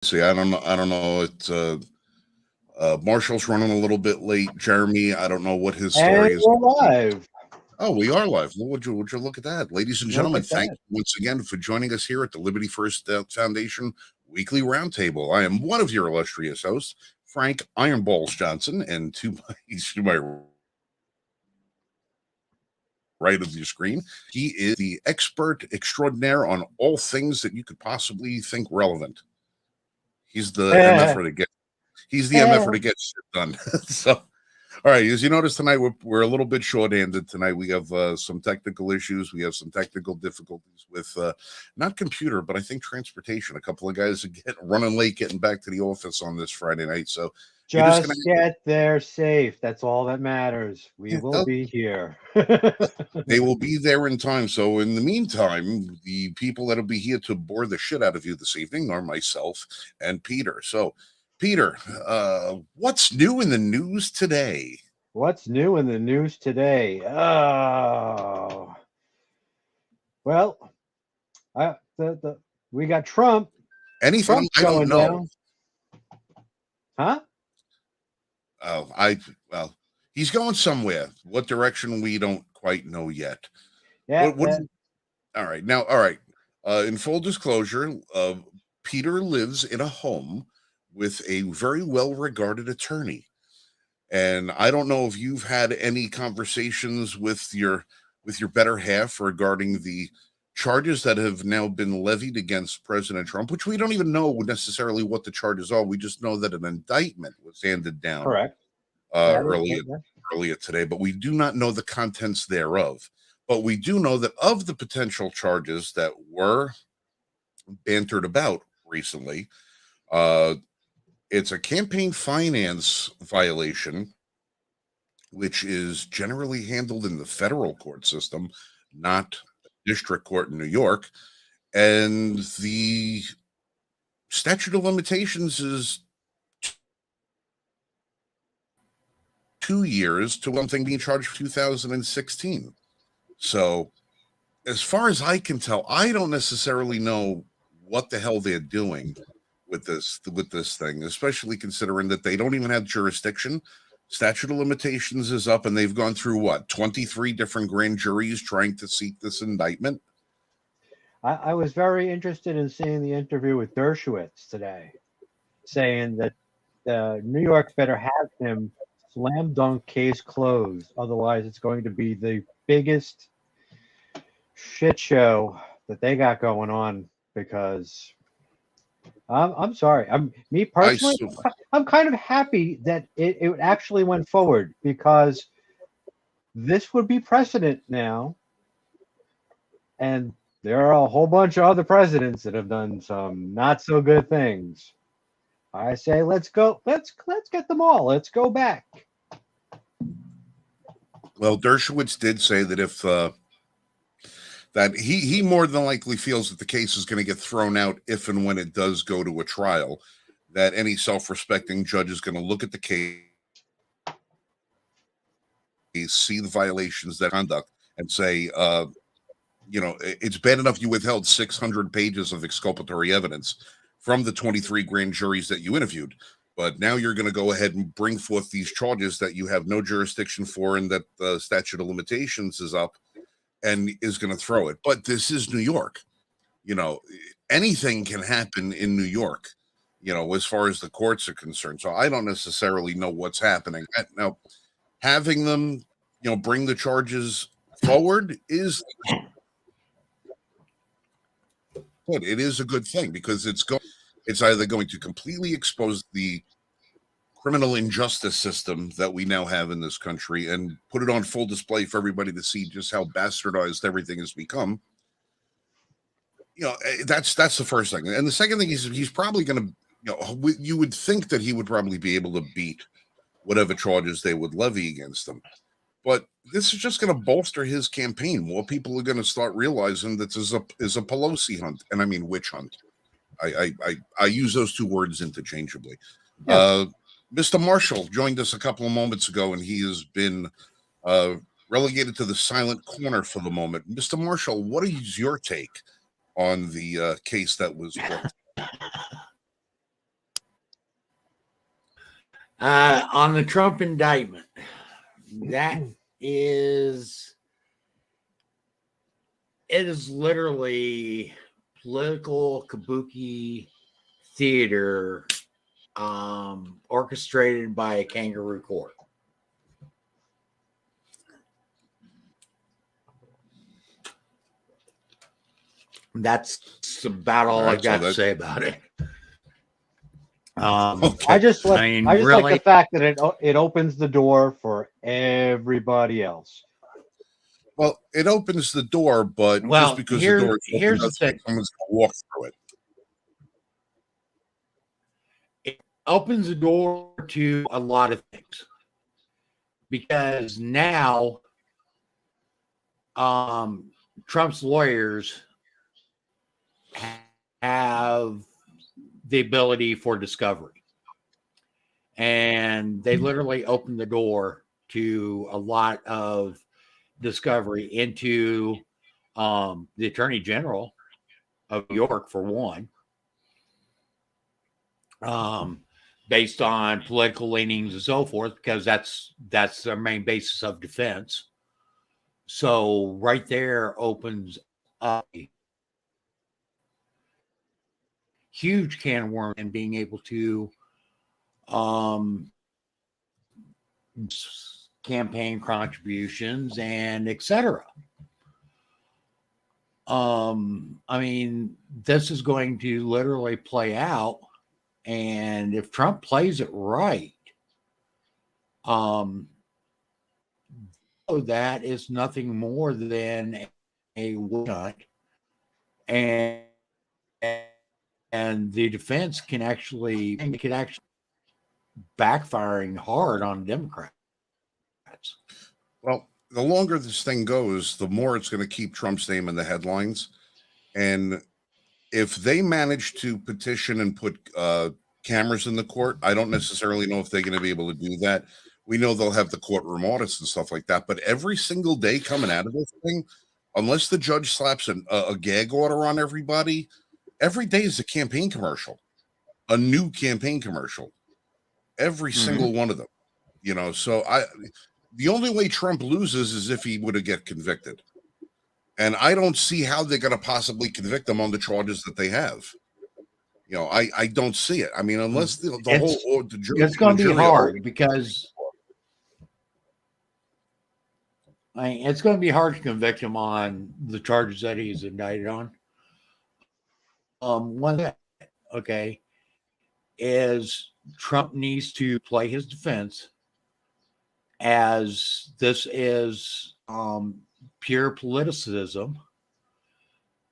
See, I don't know. I don't know. It's Marshall's running a little bit late. Jeremy, I don't know what his And story is. we're live. Oh, we are live. Well, would you look at that, ladies and Look gentlemen? at Thank that. you once again for joining us here at the Liberty First Foundation Weekly Roundtable. I am one of your illustrious hosts, Frank Ironballs Johnson, and to my right of your screen, he is the expert extraordinaire on all things that you could possibly think relevant. He's the Eh, MFer to get. He's the MFer eh. to get shit done. So, all right, as you notice tonight, we're a little bit short-handed tonight. We have some technical issues. We have some technical difficulties with not computer, but I think transportation. A couple of guys are running late, getting back to the office on this Friday night. So you're just gonna Just get there safe. That's all that matters. We yeah, will be here. they will be there in time. So in the meantime, the people that'll be here to bore the shit out of you this evening are myself and Peter. So, Peter, what's new in the news today? What's new in the news today? Oh, well, we got Trump. Anything Trump's I don't going know. down. Huh? Oh, well, he's going somewhere. What direction we don't quite know yet. Yeah. What? All right, now, all right. In full disclosure, Peter lives in a home with a very well-regarded attorney, and I don't know if you've had any conversations with your better half regarding the charges that have now been levied against President Trump, which we don't even know necessarily what the charges are. We just know that an indictment was handed down Correct. uh, That is. earlier earlier today, but we do not know the contents thereof. But we do know that of the potential charges that were bantered about recently, uh, it's a campaign finance violation, which is generally handled in the federal court system, not district court in New York. And the statute of limitations is 2 years to something being charged for 2016. So, as far as I can tell, I don't necessarily know what the hell they're doing with this thing, especially considering that they don't even have jurisdiction. Statute of limitations is up, and they've gone through what 23 different grand juries trying to seek this indictment. I was very interested in seeing the interview with Dershowitz today, saying that New York better have him slam dunk case closed. Otherwise, it's going to be the biggest shit show that they got going on. Because I'm sorry, I'm me I personally, I'm kind of happy that it actually went forward because this would be precedent now, and there are a whole bunch of other presidents that have done some not so good things. I say let's go. Let's get them all. Let's go back. well, Dershowitz did say that if that he more than likely feels that the case is going to get thrown out if and when it does go to a trial. That any self-respecting judge is going to look at the case, see the violations that conduct, and say, it's bad enough you withheld 600 pages of exculpatory evidence from the 23 grand juries that you interviewed, but now you're going to go ahead and bring forth these charges that you have no jurisdiction for, and that the statute of limitations is up, and is going to throw it. But this is New York. You know, anything can happen in New York, as far as the courts are concerned. So I don't necessarily know what's happening. Now, having them, bring the charges forward is good. It is a good thing because it's either going to completely expose the criminal injustice system that we now have in this country and put it on full display for everybody to see just how bastardized everything has become. That's the first thing. And the second thing is he's probably going to, you would think that he would probably be able to beat whatever charges they would levy against him. But this is just going to bolster his campaign. More people are going to start realizing that this is a Pelosi hunt, and I mean witch hunt. I use those two words interchangeably. Yes. Mr. Marshall joined us a couple of moments ago, and he has been relegated to the silent corner for the moment. Mr. Marshall, what is your take on the case that was brought? On the Trump indictment, that is, it is literally political kabuki theater orchestrated by a kangaroo court. That's about all I've got to say about it. I just like the fact that it opens the door for everybody else. Well, it opens the door, but just because the door is open doesn't mean someone's going to walk through it. It opens the door to a lot of things, because now Trump's lawyers have the ability for discovery, and they literally open the door to a lot of discovery into the Attorney General of New York, for one, based on political leanings and so forth, because that's their main basis of defense. So right there opens up a huge can of worms, and being able to campaign contributions and etc. I mean, this is going to literally play out, and if Trump plays it right, that is nothing more than a witch hunt, and the defense can actually backfiring hard on Democrats. Well, the longer this thing goes, the more it's going to keep Trump's name in the headlines. And if they manage to petition and put cameras in the court, I don't necessarily know if they're going to be able to do that. We know they'll have the courtroom audits and stuff like that. But every single day coming out of this thing, unless the judge slaps a gag order on everybody, every day is a campaign commercial, a new campaign commercial. Every single one of them, you know. So the only way Trump loses is if he would have get convicted. And I don't see how they're going to possibly convict him on the charges that they have. You know, I don't see it. I mean, unless the jury, it's going to be hard, because it's going to be hard to convict him on the charges that he's indicted on. One thing, okay, is Trump needs to play his defense as this is pure politicism,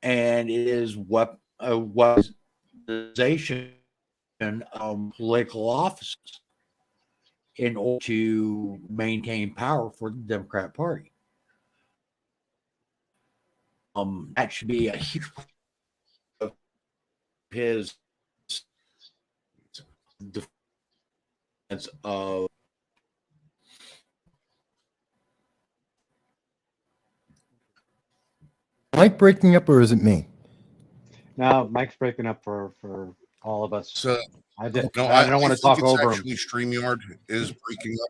and it is weaponization of political offices in order to maintain power for the Democrat Party. That should be a huge part of his defense of. Mike breaking up, or is it me? No, Mike's breaking up for all of us. I don't want to talk over him. StreamYard is breaking up.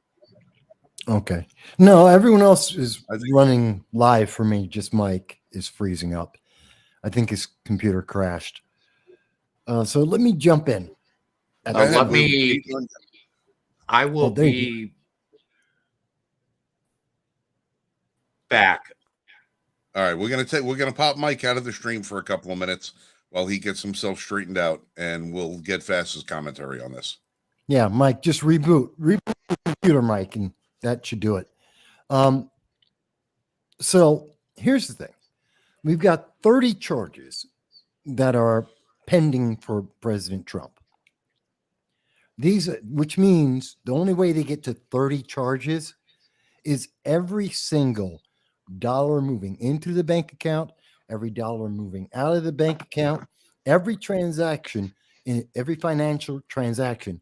Okay. No, everyone else is running live for me. Just Mike is freezing up. I think his computer crashed. So let me jump in. I will be back. All right, we're gonna pop Mike out of the stream for a couple of minutes while he gets himself straightened out, and we'll get Fast's commentary on this. Yeah, Mike, just reboot the computer, Mike, and that should do it. So here's the thing. We've got 30 charges that are pending for President Trump. Which means the only way to get to 30 charges is every single dollar moving into the bank account, every dollar moving out of the bank account, every transaction, in every financial transaction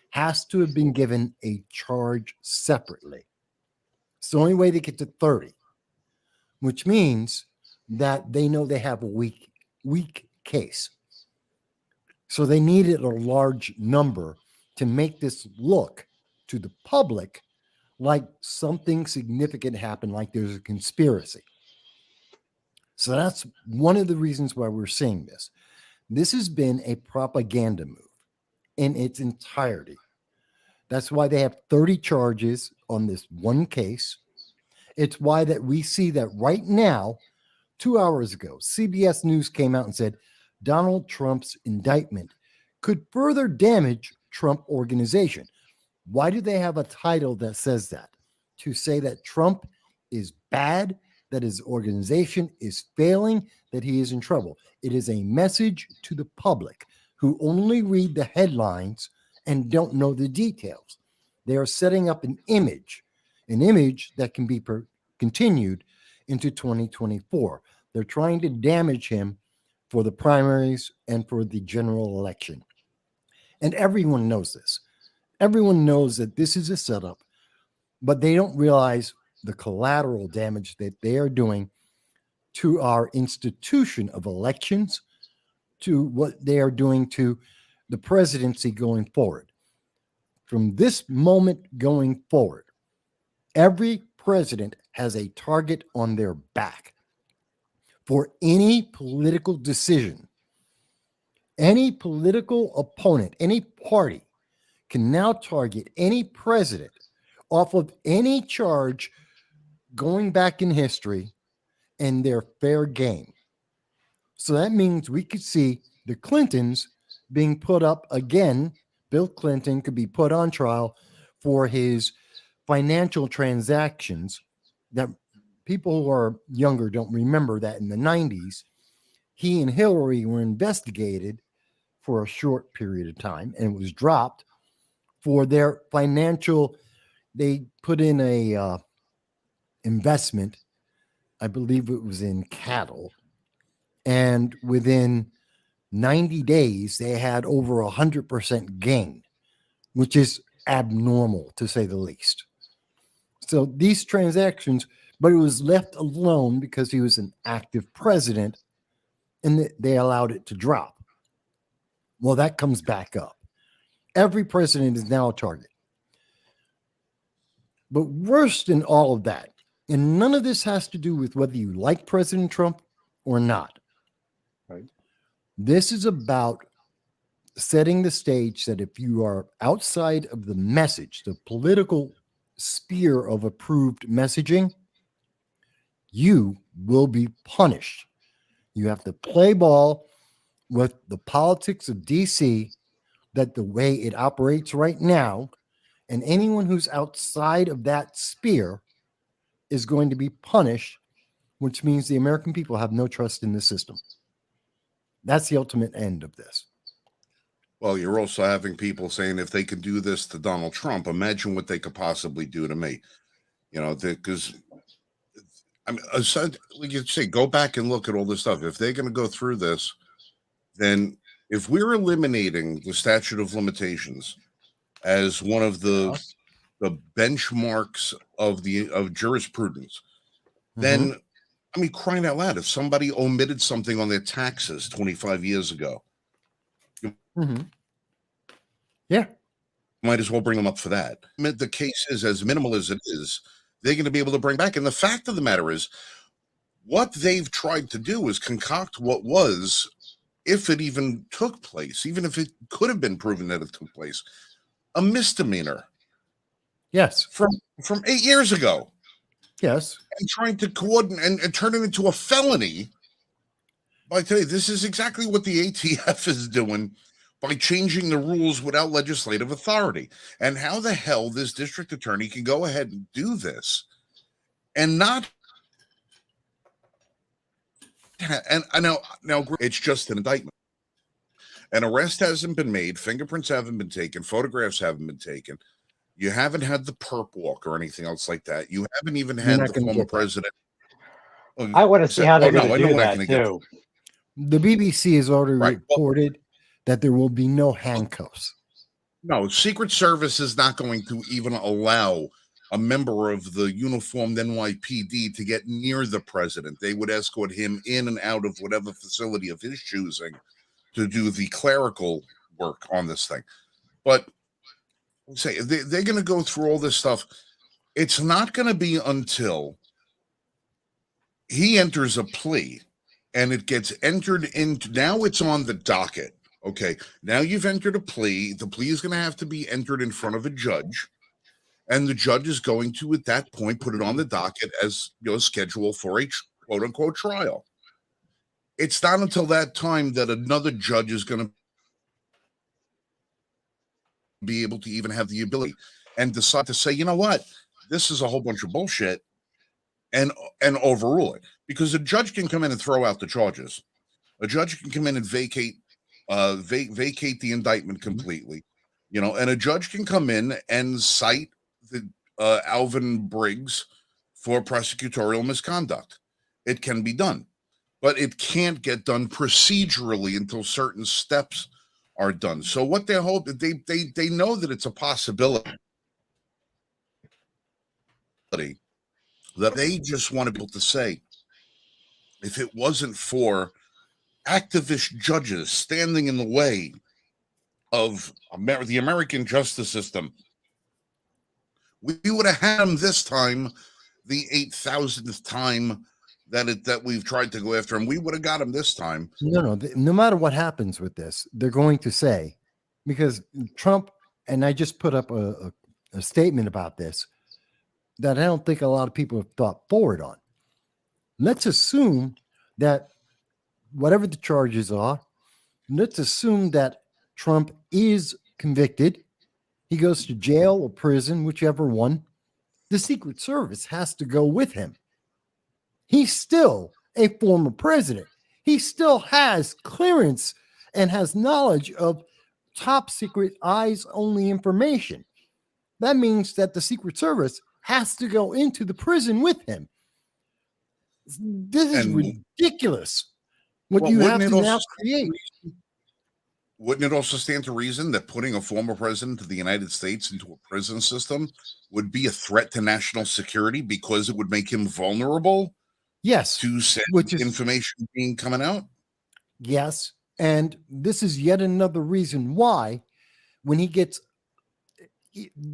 has to have been given a charge separately. It's the only way to get to 30, which means that they know they have a weak case. So they needed a large number to make this look to the public like something significant happened, like there's a conspiracy. So that's one of the reasons why we're seeing this. This has been a propaganda move in its entirety. That's why they have 30 charges on this one case. It's why that we see that right now, 2 hours ago, CBS News came out and said Donald Trump's indictment could further damage Trump organization. Why do they have a title that says that? To say that Trump is bad, that his organization is failing, that he is in trouble. It is a message to the public who only read the headlines and don't know the details. They are setting up an image that can be continued into 2024. They're trying to damage him for the primaries and for the general election. And everyone knows this. Everyone knows that this is a setup, but they don't realize the collateral damage that they are doing to our institution of elections, to what they are doing to the presidency going forward. From this moment going forward, every president has a target on their back for any political decision. Any political opponent, any party can now target any president off of any charge going back in history, and they're fair game. So that means we could see the Clintons being put up again. Bill Clinton could be put on trial for his financial transactions that people who are younger don't remember that in the 90s, he and Hillary were investigated for a short period of time and was dropped for their financial. They put in a investment, I believe it was in cattle, and within 90 days they had over 100% gain, which is abnormal to say the least. So these transactions, but it was left alone because he was an active president and they allowed it to drop. Well, that comes back up. Every president is now a target. But worse than all of that, and none of this has to do with whether you like President Trump or not. Right. This is about setting the stage that if you are outside of the message, the political sphere of approved messaging, you will be punished. You have to play ball with the politics of DC, that the way it operates right now, and anyone who's outside of that sphere is going to be punished, which means the American people have no trust in the system. That's the ultimate end of this. Well, you're also having people saying if they could do this to Donald Trump, imagine what they could possibly do to me. You know, because I mean, aside, like you say, go back and look at all this stuff. If they're going to go through this, then if we're eliminating the statute of limitations as one of the benchmarks of jurisprudence, then I mean, crying out loud, if somebody omitted something on their taxes 25 years ago, yeah, might as well bring them up for that. I mean, the case is as minimal as it is, they're going to be able to bring back. And the fact of the matter is, what they've tried to do is concoct what was, if it even took place, even if it could have been proven that it took place, a misdemeanor. Yes. From 8 years ago. Yes. And trying to coordinate and turn it into a felony. I tell you, this is exactly what the ATF is doing by changing the rules without legislative authority. And how the hell this district attorney can go ahead and do this and not. And now it's just an indictment. An arrest hasn't been made, fingerprints haven't been taken, photographs haven't been taken. You haven't had the perp walk or anything else like that. You haven't even had the former president. I want to see how they're going to do that too. The BBC has already reported that there will be no handcuffs. No, Secret Service is not going to even allow a member of the uniformed NYPD to get near the president. They would escort him in and out of whatever facility of his choosing to do the clerical work on this thing. But say they're going to go through all this stuff. It's not going to be until he enters a plea and it gets entered into, now it's on the docket. Okay, now you've entered a plea. The plea is going to have to be entered in front of a judge, and the judge is going to, at that point, put it on the docket as, you know, schedule for a quote unquote trial. It's not until that time that another judge is going to be able to even have the ability and decide to say, you know what, this is a whole bunch of bullshit, and overrule it. Because a judge can come in and throw out the charges. A judge can come in and vacate the indictment completely, you know, and a judge can come in and cite the Alvin Briggs for prosecutorial misconduct. It can be done, but it can't get done procedurally until certain steps are done. So what they're hoping, they know that it's a possibility that they just want to be able to say, if it wasn't for activist judges standing in the way of the American justice system, we would have had him this time, the 8,000th time that we've tried to go after him. We would have got him this time. No matter what happens with this, they're going to say, because Trump, and I just put up a statement about this that I don't think a lot of people have thought forward on. Let's assume that whatever the charges are, let's assume that Trump is convicted. He goes to jail or prison, whichever one. The Secret Service has to go with him. He's still a former president. He still has clearance and has knowledge of top secret eyes only information. That means that the Secret Service has to go into the prison with him. This is ridiculous. What you have to now create. Wouldn't it also stand to reason that putting a former president of the United States into a prison system would be a threat to national security because it would make him vulnerable? Yes. To information being coming out? Yes. And this is yet another reason why, when he gets,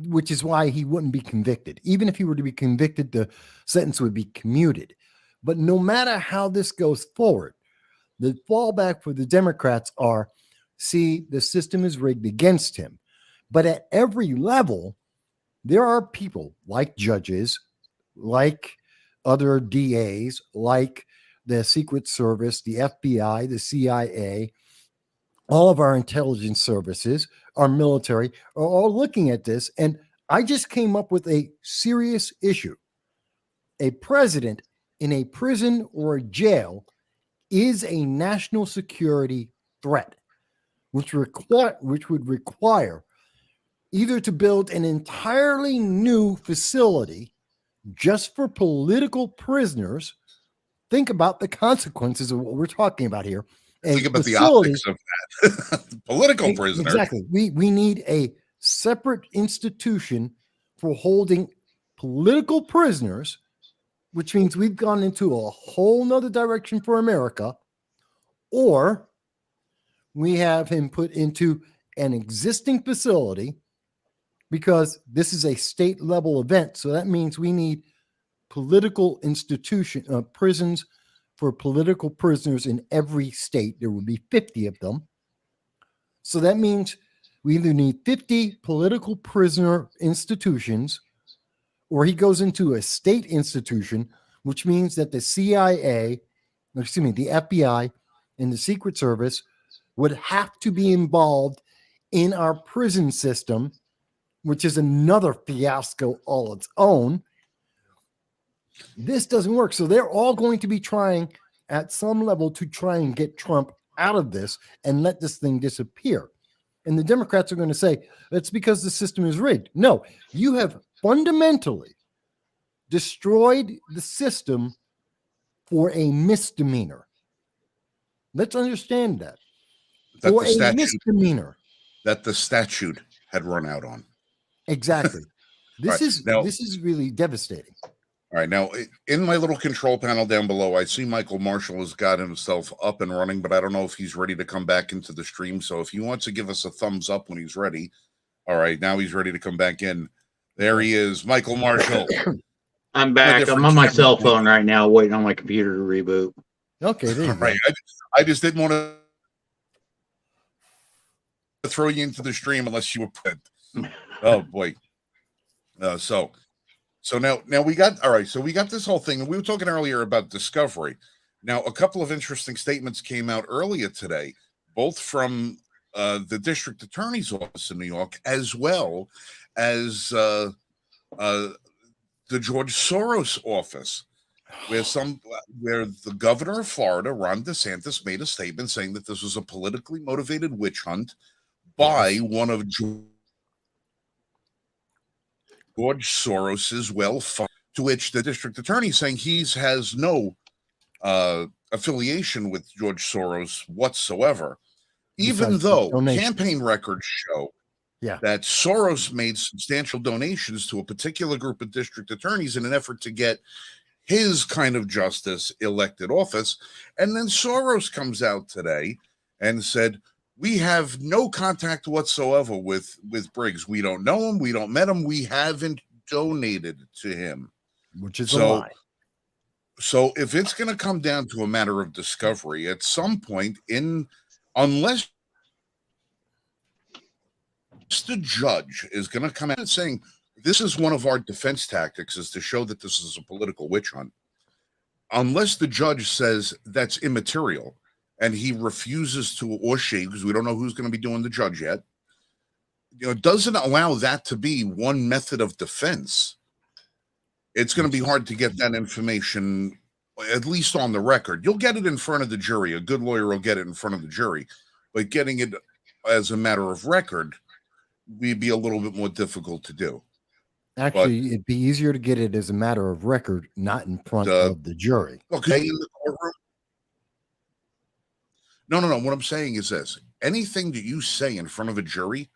which is why he wouldn't be convicted. Even if he were to be convicted, the sentence would be commuted. But no matter how this goes forward, the fallback for the Democrats are, see, the system is rigged against him. But at every level, there are people like judges, like other DAs, like the Secret Service, the FBI, the CIA, all of our intelligence services, our military are all looking at this. And I just came up with a serious issue. A president in a prison or a jail is a national security threat, which would require either to build an entirely new facility just for political prisoners. Think about the consequences of what we're talking about here. Think about the optics of that. Political prisoners. Exactly. We need a separate institution for holding political prisoners, which means we've gone into a whole nother direction for America, or we have him put into an existing facility, because this is a state level event. So that means we need political prisons for political prisoners in every state. There will be 50 of them. So that means we either need 50 political prisoner institutions, or he goes into a state institution, which means that the CIA, the FBI and the Secret Service would have to be involved in our prison system, which is another fiasco all its own. This doesn't work. So they're all going to be trying at some level to try and get Trump out of this and let this thing disappear. And the Democrats are going to say, it's because the system is rigged. No, you have fundamentally destroyed the system for a misdemeanor. Let's understand that. For a misdemeanor. That the statute had run out on. Exactly. This is really devastating. All right. Now, in my little control panel down below, I see Michael Marshall has got himself up and running, but I don't know if he's ready to come back into the stream. So if he wants to give us a thumbs up when he's ready, All right, now he's ready to come back in. There he is, Michael Marshall. I'm back. I'm on my cell phone right now, waiting on my computer to reboot. Okay, there you All right, go. I just didn't want to throw you into the stream unless you were print. Oh boy. So now we got, all right, so we got this whole thing, and we were talking earlier about discovery. Now, a couple of interesting statements came out earlier today, both from the district attorney's office in New York, as well as the George Soros office, where the governor of Florida, Ron DeSantis, made a statement saying that this was a politically motivated witch hunt by one of George Soros's well-funded, to which the district attorney saying he has no affiliation with George Soros whatsoever, even though campaign records show that Soros made substantial donations to a particular group of district attorneys in an effort to get his kind of justice elected office. And then Soros comes out today and said, we have no contact whatsoever with Briggs. We don't know him. We don't met him. We haven't donated to him. Which is a lie. So if it's going to come down to a matter of discovery at some point, unless the judge is going to come out and saying, this is one of our defense tactics, is to show that this is a political witch hunt. Unless the judge says that's immaterial and he refuses to, or she, because we don't know who's going to be doing the judge yet, doesn't allow that to be one method of defense, it's going to be hard to get that information, at least on the record. You'll get it in front of the jury. A good lawyer will get it in front of the jury. But getting it as a matter of record would be a little bit more difficult to do. Actually, it'd be easier to get it as a matter of record, not in front of the jury. Okay, in the courtroom. No. What I'm saying is this. Anything that you say in front of a jury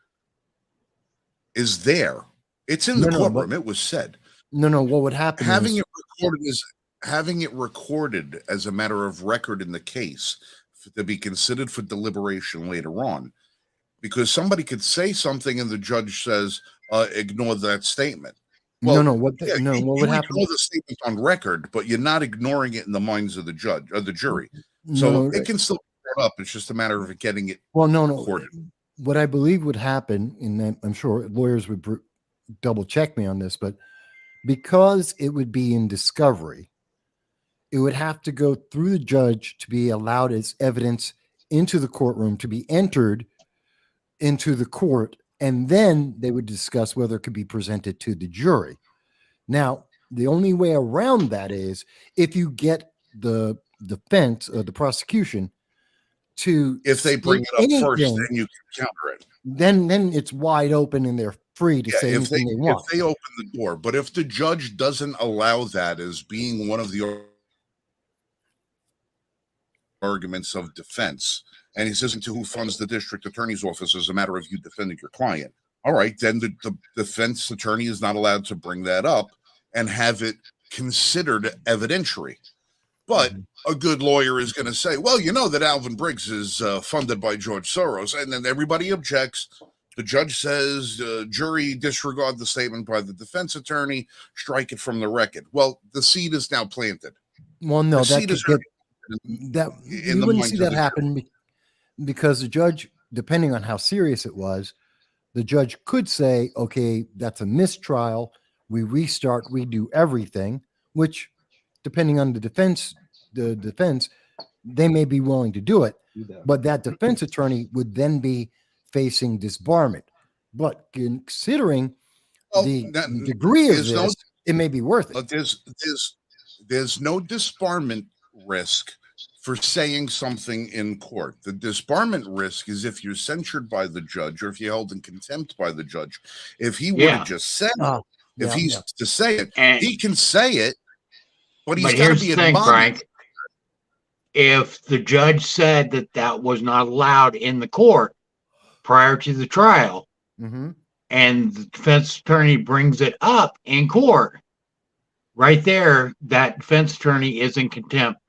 is there. It's in the courtroom. It was said. No. What would happen having it recorded as a matter of record in the case to be considered for deliberation later on, because somebody could say something and the judge says, ignore that statement. Well, what would happen? Ignore the statement on record, but you're not ignoring it in the minds of the judge or the jury. So it can still be brought up. It's just a matter of getting it recorded. What I believe would happen, and I'm sure lawyers would double check me on this, but because it would be in discovery, it would have to go through the judge to be allowed as evidence into the courtroom, to be entered into the court, and then they would discuss whether it could be presented to the jury. Now, the only way around that is if you get the defense or the prosecution to, if they bring it up first, then you can counter it. Then it's wide open and they're free to say anything they want. If they open the door, but if the judge doesn't allow that as being one of the arguments of defense, and he says to who funds the district attorney's office as a matter of you defending your client, all right, then the defense attorney is not allowed to bring that up and have it considered evidentiary. But a good lawyer is going to say, well, you know that Alvin Briggs is funded by George Soros, and then everybody objects. The judge says, jury, disregard the statement by the defense attorney, strike it from the record. Well, the seed is now planted. Well, no, you wouldn't see that happen because the judge, depending on how serious it was, the judge could say, okay, that's a mistrial. We restart, redo everything, which, depending on the defense, they may be willing to do it. But that defense attorney would then be facing disbarment. But considering the degree of this, it may be worth it. There's no disbarment risk for saying something in court. The disbarment risk is if you're censured by the judge or if you're held in contempt by the judge. If he would have just said it, he's to say it, and he can say it, but he's got to be admonished. Frank, if the judge said that was not allowed in the court prior to the trial, and the defense attorney brings it up in court, right there, that defense attorney is in contempt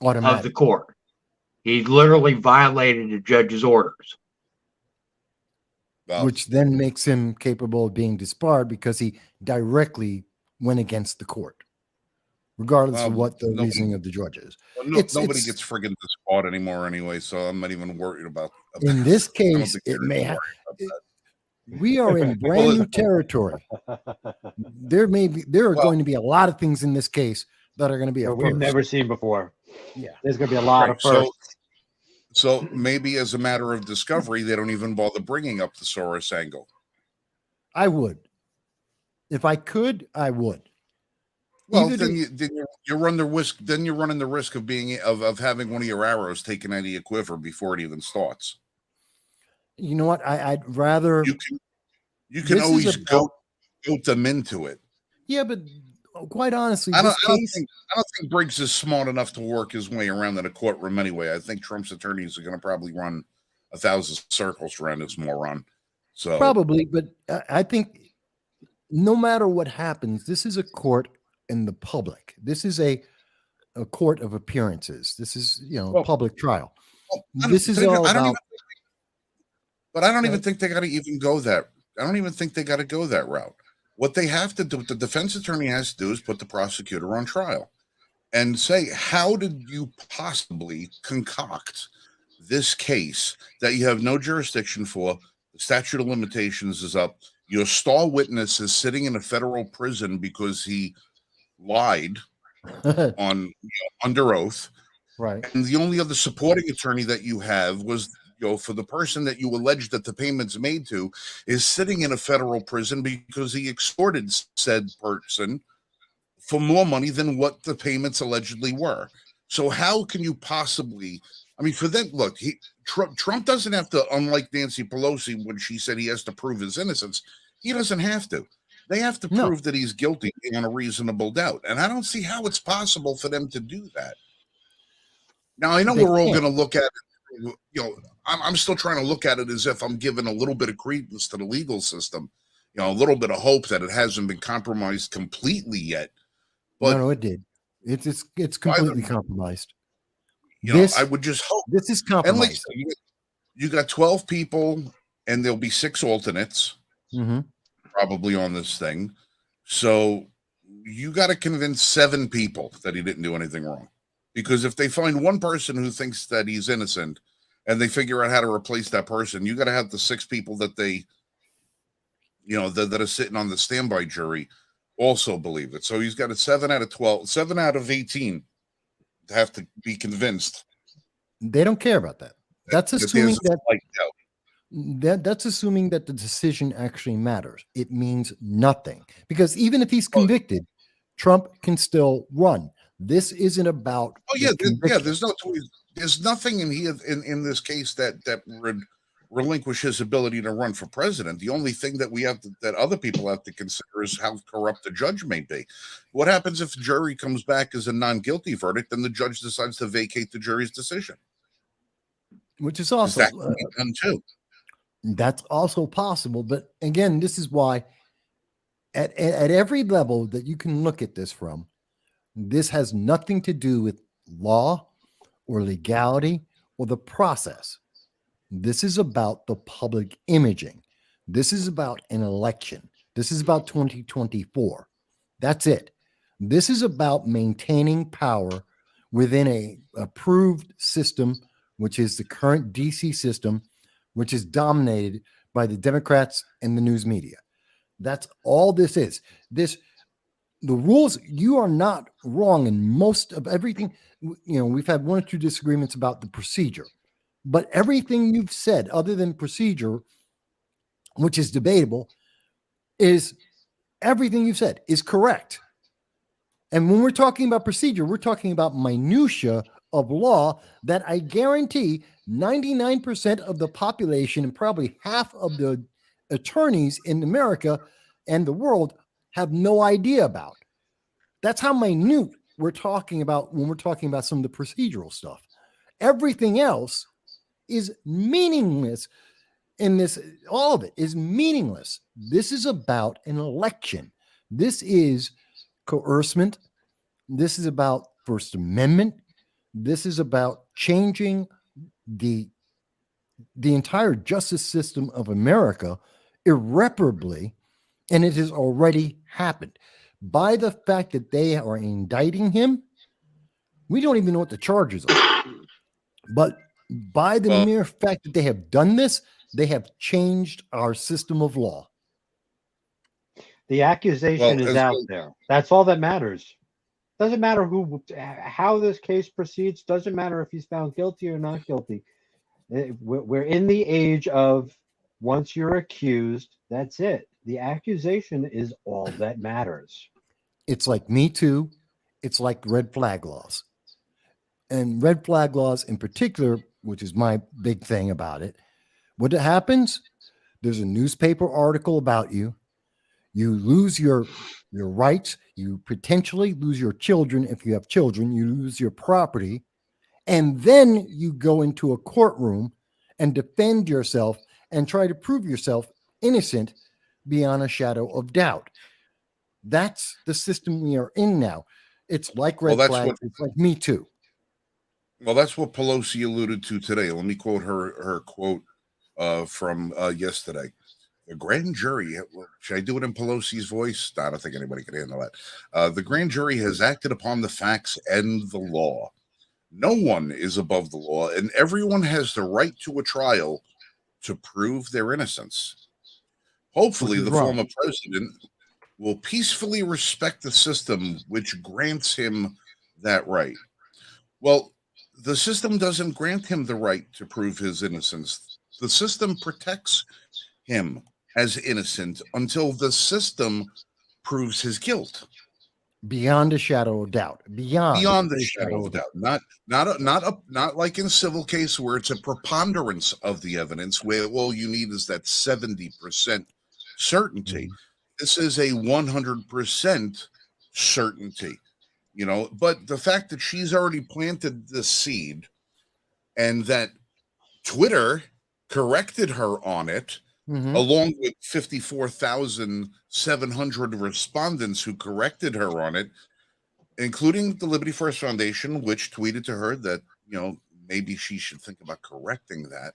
of the court. He literally violated the judge's orders. which then makes him capable of being disbarred because he directly went against the court, regardless of what the reasoning of the judge is. Nobody gets friggin' disbarred anymore anyway, so I'm not even worried about in this case, it may have. We are in brand new territory. There are going to be a lot of things in this case that are going to be a we've first. never seen before. Yeah, there's going to be a lot of firsts. So maybe as a matter of discovery, they don't even bother bringing up the Soros angle. I would, if I could, I would. Well, then you run the risk. Then you're running the risk of being of having one of your arrows taken out of your quiver before it even starts. You know what? I'd rather you can always go them into it. Yeah, but quite honestly, I don't think Briggs is smart enough to work his way around in a courtroom anyway. I think Trump's attorneys are going to probably run 1,000 circles around this moron. So probably, but I think no matter what happens, this is a court in the public. This is a court of appearances. This is a public trial. This is all about. But I don't even think they got to even go that. I don't even think they got to go that route. What they have to do, what the defense attorney has to do, is put the prosecutor on trial and say, how did you possibly concoct this case that you have no jurisdiction for? The statute of limitations is up. Your star witness is sitting in a federal prison because he lied on under oath. Right. And the only other supporting attorney that you have was for the person that you allege that the payments made to is sitting in a federal prison because he extorted said person for more money than what the payments allegedly were. So how can you possibly, for them, look, Trump doesn't have to, unlike Nancy Pelosi when she said he has to prove his innocence, he doesn't have to. They have to prove that he's guilty beyond a reasonable doubt. And I don't see how it's possible for them to do that. Now, I know we're all going to look at it, I'm still trying to look at it as if I'm giving a little bit of credence to the legal system, a little bit of hope that it hasn't been compromised completely yet. But no, it did. It's completely compromised. I would just hope this is compromised. And you got 12 people, and there'll be 6 alternates probably on this thing. So you got to convince 7 people that he didn't do anything wrong. Because if they find one person who thinks that he's innocent and they figure out how to replace that person, you got to have the 6 people that they, that are sitting on the standby jury also believe it. So he's got a 7 out of 12, 7 out of 18 to have to be convinced. They don't care about that. That's assuming that's assuming that the decision actually matters. It means nothing because even if he's convicted, Trump can still run. This isn't about. There's nothing in here in this case that would relinquish his ability to run for president. The only thing that we have that other people have to consider is how corrupt the judge may be. What happens if the jury comes back as a non-guilty verdict and the judge decides to vacate the jury's decision? Which is also that can be done too. That's also possible. But again, this is why at every level that you can look at this from, this has nothing to do with law or legality or the process. This is about the public imaging. This is about an election. This is about 2024. That's it. This is about maintaining power within a approved system, which is the current DC system, which is dominated by the Democrats and the news media. That's all this is. The rules, you are not wrong in most of everything. We've had 1 or 2 disagreements about the procedure, but everything you've said other than procedure, which is debatable, is everything you've said is correct. And when we're talking about procedure, we're talking about minutia of law that I guarantee 99% of the population and probably half of the attorneys in America and the world have no idea about. That's how minute we're talking about when we're talking about some of the procedural stuff. Everything else is meaningless in this. All of it is meaningless. This is about an election. This is coercement. This is about First Amendment. This is about changing the the entire justice system of America irreparably, and it has already happened. By the fact that they are indicting him, we don't even know what the charges are. But by the Well- mere fact that they have done this, they have changed our system of law. The accusation Well, is as- out there. That's all that matters. Doesn't matter how this case proceeds. Doesn't matter if he's found guilty or not guilty. We're in the age of once you're accused, that's it. The accusation is all that matters. It's like Me Too. It's like red flag laws. And red flag laws in particular, which is my big thing about it, what happens? There's a newspaper article about you. You lose your rights. You potentially lose your children. If you have children, you lose your property. And then you go into a courtroom and defend yourself and try to prove yourself innocent beyond a shadow of doubt. That's the system we are in now. It's like red that's flags. It's like Me Too. Well, that's what Pelosi alluded to today. Let me quote her quote from yesterday. The grand jury, should I do it in Pelosi's voice? I don't think anybody can handle that. The grand jury has acted upon the facts and the law. No one is above the law, and everyone has the right to a trial to prove their innocence. Hopefully, Which is the wrong. former president will peacefully respect the system which grants him that right. Well, the system doesn't grant him the right to prove his innocence. The system protects him as innocent until the system proves his guilt Beyond a shadow of doubt. beyond the shadow of doubt. Not like in civil case where it's a preponderance of the evidence where all you need is that 70% certainty. This is a 100% certainty. But the fact that she's already planted the seed and that Twitter corrected her on it, along with 54,700 respondents who corrected her on it, including the Liberty First Foundation, which tweeted to her that, maybe she should think about correcting that.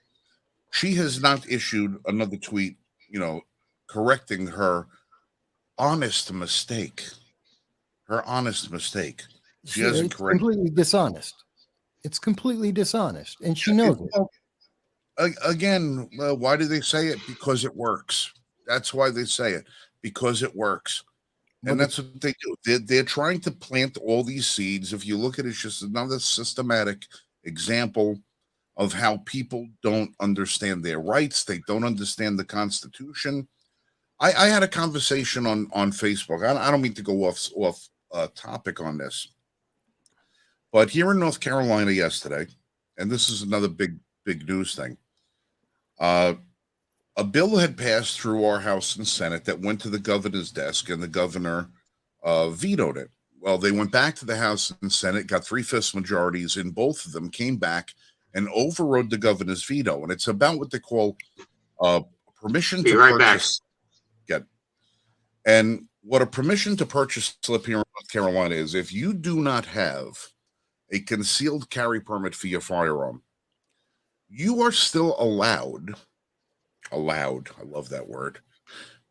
She has not issued another tweet, correcting her honest mistake. Her honest mistake. She hasn't It's corrected. completely dishonest. It's completely dishonest. And she knows it. Again, why do they say it? Because it works. That's why they say it, because it works. And that's what they do. They're trying to plant all these seeds. If you look at it, it's just another systematic example of how people don't understand their rights. They don't understand the Constitution. I had a conversation on Facebook. I don't mean to go off topic on this, but here in North Carolina yesterday, and this is another big news thing. A bill had passed through our House and Senate that went to the governor's desk, and the governor vetoed it. Well, they went back to the House and Senate, got 3/5 majorities in both of them, came back and overrode the governor's veto. And it's about what they call permission to purchase. And what a permission to purchase slip here in North Carolina is, if you do not have a concealed carry permit for your firearm, you are still allowed, I love that word,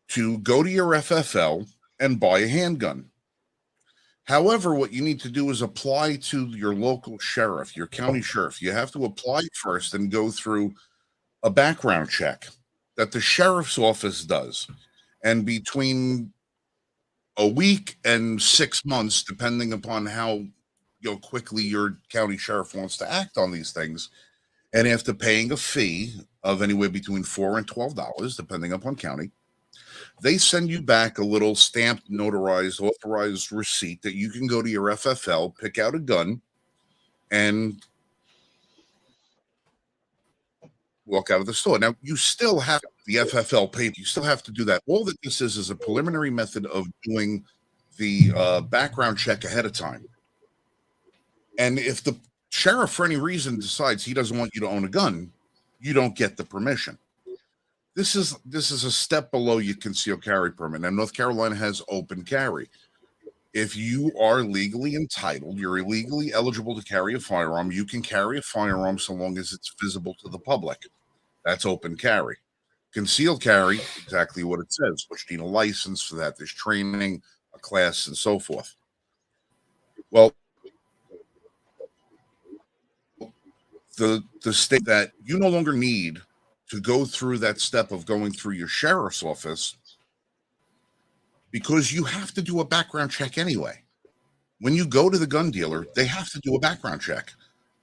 to go to your FFL and buy a handgun. However, what you need to do is apply to your local sheriff, your county sheriff. You have to apply first and go through a background check that the sheriff's office does. And between a week and 6 months, depending upon how quickly your county sheriff wants to act on these things, and after paying a fee of anywhere between $4 and $12, depending upon county, they send you back a little stamped, notarized, authorized receipt that you can go to your FFL, pick out a gun, and walk out of the store. Now, you still have the FFL paper. You still have to do that. All that this is a preliminary method of doing the background check ahead of time. And if the sheriff, for any reason, decides he doesn't want you to own a gun, you don't get the permission. This is a step below your concealed carry permit. Now, North Carolina has open carry. If you are legally entitled, you're legally eligible to carry a firearm, you can carry a firearm so long as it's visible to the public. That's open carry. Concealed carry, exactly what it says, which need a license for that. There's training, a class, and so forth. Well, the state that you no longer need to go through that step of going through your sheriff's office because you have to do a background check anyway. When you go to the gun dealer, they have to do a background check.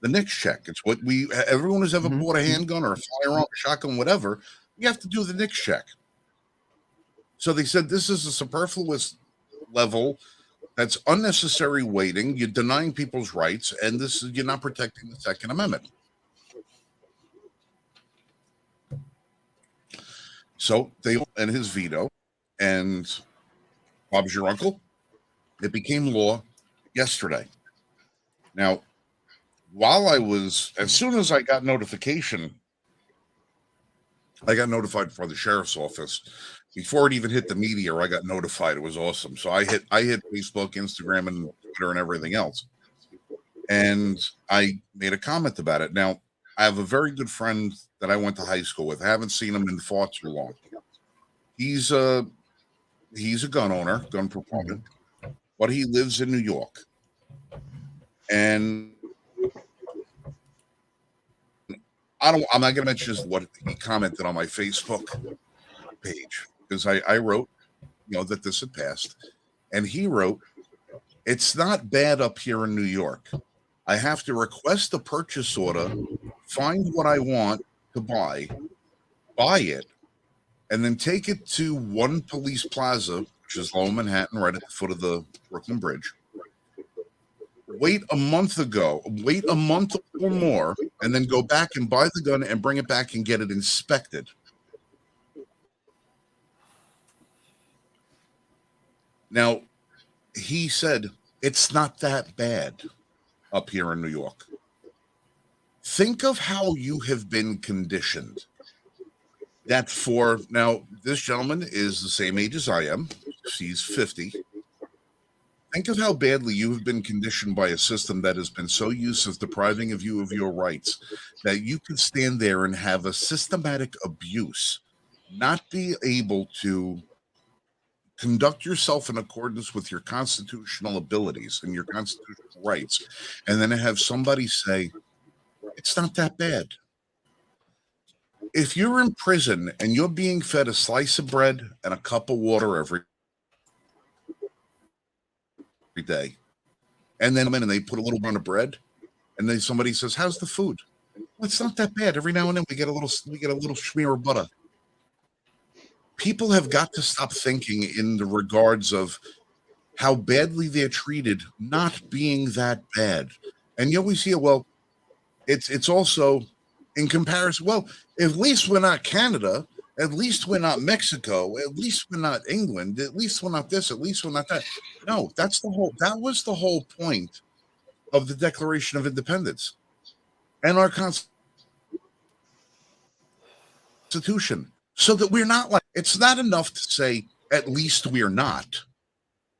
The NICS check. It's what everyone who's ever bought a handgun or a firearm, a shotgun, whatever, you have to do the NICS check. So they said this is a superfluous level that's unnecessary waiting. You're denying people's rights, and you're not protecting the Second Amendment. So they and his veto, and Bob's your uncle. It became law yesterday. Now, as soon as I got notification, I got notified for the sheriff's office. Before it even hit the media, I got notified. It was awesome. So I hit Facebook, Instagram, and Twitter, and everything else. And I made a comment about it. Now, I have a very good friend that I went to high school with. I haven't seen him in far too long. He's a gun owner, gun proponent, but he lives in New York. And I'm not going to mention just what he commented on my Facebook page, because I wrote, that this had passed, and he wrote, "It's not bad up here in New York. I have to request a purchase order, find what I want to buy it, and then take it to One Police Plaza, which is Lower Manhattan, right at the foot of the Brooklyn Bridge. Wait a month or more, and then go back and buy the gun and bring it back and get it inspected." Now, he said, it's not that bad up here in New York. Think of how you have been conditioned. Now, this gentleman is the same age as I am. He's 50. Think of how badly you have been conditioned by a system that has been so used as depriving of you of your rights that you can stand there and have a systematic abuse, not be able to conduct yourself in accordance with your constitutional abilities and your constitutional rights, and then have somebody say, it's not that bad. If you're in prison and you're being fed a slice of bread and a cup of water every day, and then they put a little bit of bread, and then somebody says, how's the food? Well, it's not that bad. Every now and then we get a little smear of butter. People have got to stop thinking in the regards of how badly they're treated not being that bad. And you always hear, well, it's also in comparison. Well, at least we're not Canada. At least we're not Mexico. At least we're not England. At least we're not this. At least we're not that. No, that was the whole point of the Declaration of Independence and our Constitution. So that we're not like, it's not enough to say, at least we're not.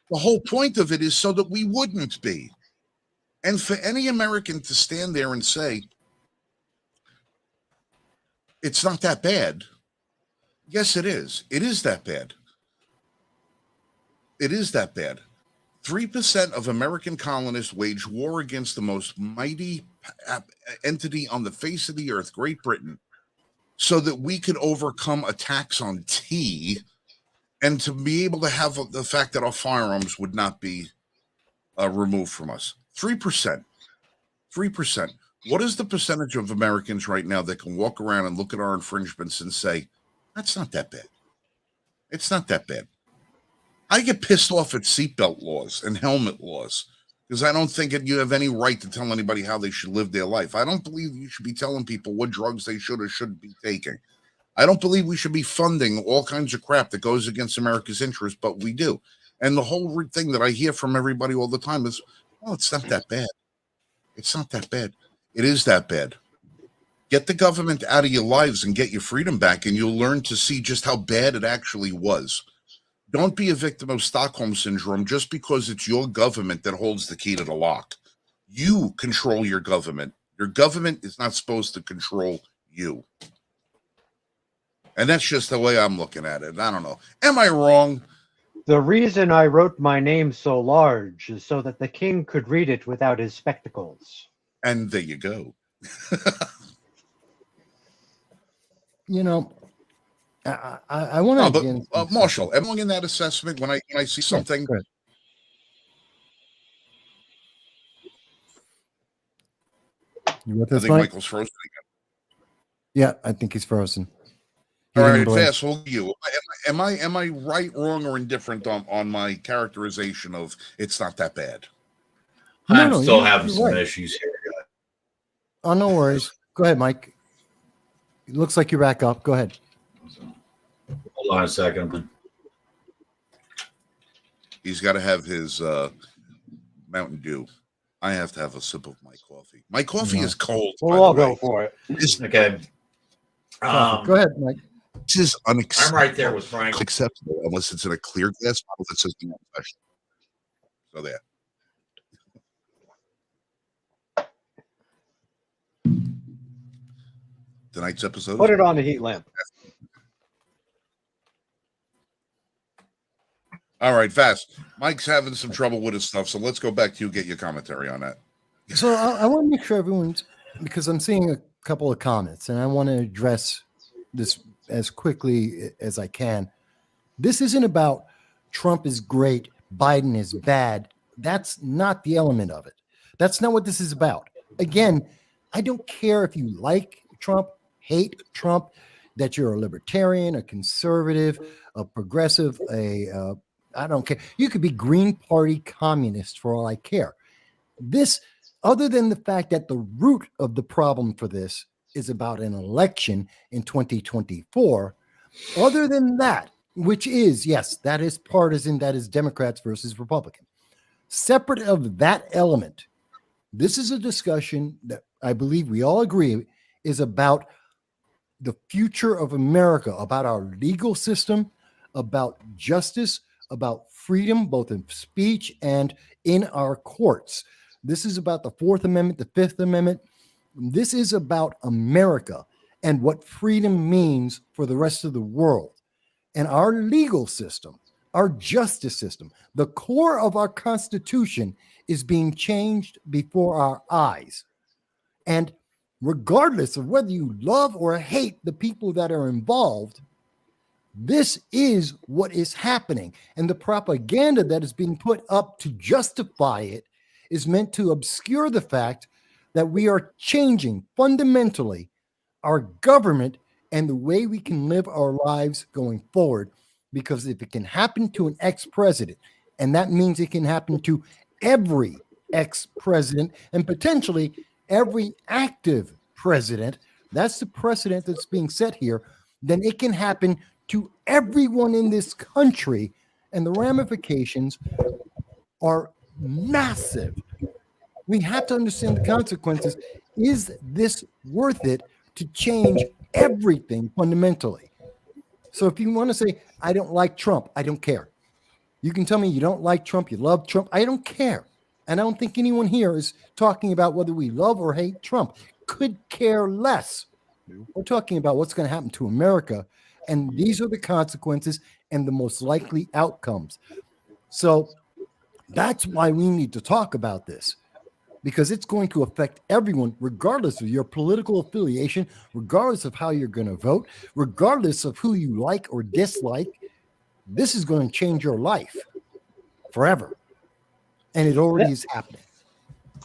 The whole point of it is so that we wouldn't be. And for any American to stand there and say, it's not that bad. Yes, it is. It is that bad. It is that bad. 3% of American colonists waged war against the most mighty entity on the face of the earth, Great Britain, so that we could overcome attacks on tea and to be able to have the fact that our firearms would not be removed from us. 3%. 3%. What is the percentage of Americans right now that can walk around and look at our infringements and say, that's not that bad? It's not that bad. I get pissed off at seatbelt laws and helmet laws because I don't think you have any right to tell anybody how they should live their life. I don't believe you should be telling people what drugs they should or shouldn't be taking. I don't believe we should be funding all kinds of crap that goes against America's interests, but we do. And the whole thing that I hear from everybody all the time is, well, it's not that bad. It's not that bad. It is that bad. Get the government out of your lives and get your freedom back, and you'll learn to see just how bad it actually was. Don't be a victim of Stockholm Syndrome just because it's your government that holds the key to the lock. You control your government. Your government is not supposed to control you. And that's just the way I'm looking at it. I don't know. Am I wrong? The reason I wrote my name so large is so that the king could read it without his spectacles. And there you go. You know, I want No, to again, but Marshall, am I wrong in that assessment when I see something? Go ahead. You with I us, think Mike? Michael's frozen again. Yeah, I think he's frozen. He All didn't right, blink. Vass, who are you? Am I right, wrong, or indifferent on my characterization of it's not that bad? No, I'm no, still you're having some right. issues here. Oh, no worries. Go ahead, Mike. It looks like you're back up. Go ahead. Hold on a second. He's got to have his Mountain Dew. I have to have a sip of my coffee. My coffee is cold. We'll all go for it. Okay. Go ahead, Mike. This is I'm unacceptable. right there with Frank. Unacceptable unless it's in a clear glass bottle that says no special. So there. Tonight's episode. Put it on the heat lamp. All right, Fast. Mike's having some trouble with his stuff, so let's go back to you. Get your commentary on that. So I want to make sure everyone's, because I'm seeing a couple of comments and I want to address this as quickly as I can. This isn't about Trump is great, Biden is bad. That's not the element of it. That's not what this is about. Again, I don't care if you like Trump, hate Trump, that you're a libertarian, a conservative, a progressive, I don't care. You could be Green Party communist for all I care. This, other than the fact that the root of the problem for this is about an election in 2024, other than that, which is, yes, that is partisan, that is Democrats versus Republicans. Separate of that element, this is a discussion that I believe we all agree is about the future of America, about our legal system, about justice, about freedom, both in speech and in our courts. This is about the Fourth Amendment, the Fifth Amendment. This is about America and what freedom means for the rest of the world. And our legal system, our justice system, the core of our Constitution is being changed before our eyes. And regardless of whether you love or hate the people that are involved, this is what is happening. And the propaganda that is being put up to justify it is meant to obscure the fact that we are changing fundamentally our government and the way we can live our lives going forward. Because if it can happen to an ex-president, and that means it can happen to every ex-president and potentially every active president, that's the precedent that's being set here, then it can happen to everyone in this country, and the ramifications are massive. We have to understand the consequences. Is this worth it to change everything fundamentally? So if you want to say, I don't like Trump, I don't care. You can tell me you don't like Trump, you love Trump, I don't care. And I don't think anyone here is talking about whether we love or hate Trump. Could care less. We're talking about what's going to happen to America. And these are the consequences and the most likely outcomes. So that's why we need to talk about this, because it's going to affect everyone, regardless of your political affiliation, regardless of how you're going to vote, regardless of who you like or dislike. This is going to change your life forever. And it already is happening.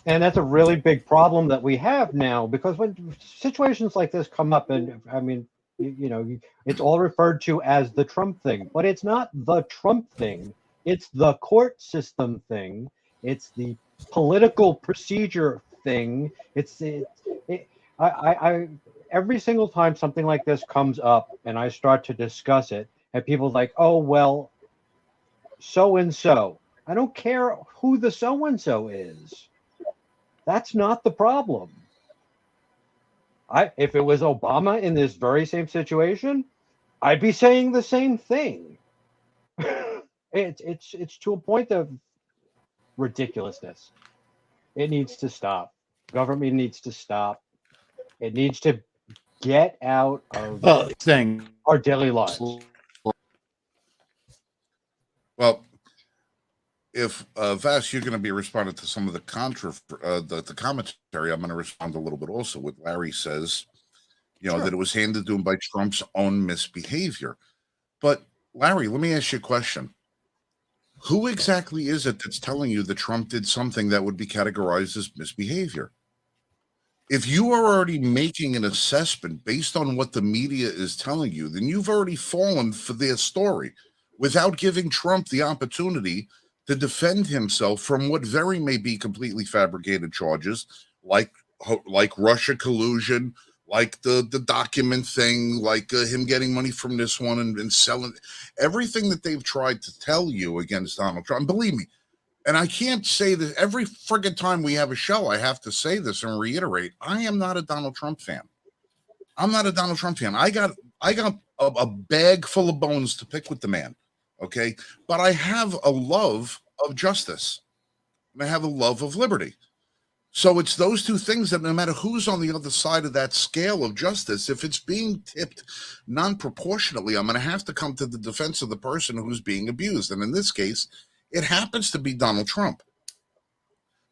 And that's a really big problem that we have now, because when situations like this come up, and I mean, it's all referred to as the Trump thing, but it's not the Trump thing. It's the court system thing. It's the political procedure thing. I every single time something like this comes up and I start to discuss it, and people are like, oh, well, so and so. I don't care who the so and so is. That's not the problem. If it was Obama in this very same situation, I'd be saying the same thing. It's to a point of ridiculousness. It needs to stop. Government needs to stop. It needs to get out of Thing. our daily lives. Well, if Vass, you're going to be responding to some of the the commentary, I'm going to respond a little bit also. What Larry says, that it was handed to him by Trump's own misbehavior. But Larry, let me ask you a question. Who exactly is it that's telling you that Trump did something that would be categorized as misbehavior? If you are already making an assessment based on what the media is telling you, then you've already fallen for their story without giving Trump the opportunity to defend himself from what very may be completely fabricated charges, like Russia collusion, like the document thing, like him getting money from this one and selling everything that they've tried to tell you against Donald Trump. Believe me, and I can't say that every friggin' time we have a show, I have to say this and reiterate, I am not a Donald Trump fan. I'm not a Donald Trump fan. I got a bag full of bones to pick with the man, okay? But I have a love of justice, and I have a love of liberty. So it's those two things that no matter who's on the other side of that scale of justice, if it's being tipped non-proportionately, I'm going to have to come to the defense of the person who's being abused. And in this case, it happens to be Donald Trump.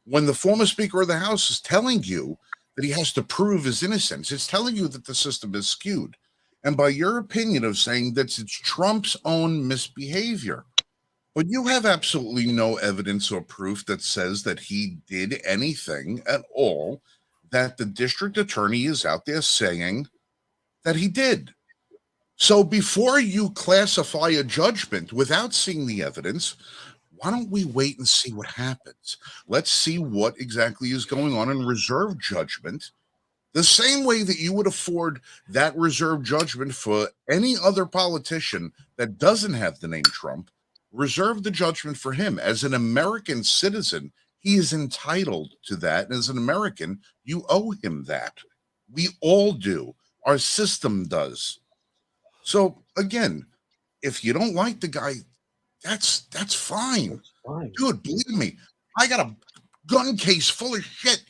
When the former Speaker of the House is telling you that he has to prove his innocence, it's telling you that the system is skewed. And by your opinion of saying that it's Trump's own misbehavior, but you have absolutely no evidence or proof that says that he did anything at all that the district attorney is out there saying that he did. So before you classify a judgment without seeing the evidence, why don't we wait and see what happens? Let's see what exactly is going on and reserve judgment the same way that you would afford that reserve judgment for any other politician that doesn't have the name Trump. Reserve the judgment for him. As an American citizen, he is entitled to that. And as an American, you owe him that. We all do. Our system does. So again, if you don't like the guy, that's fine. Dude, believe me, I got a gun case full of shit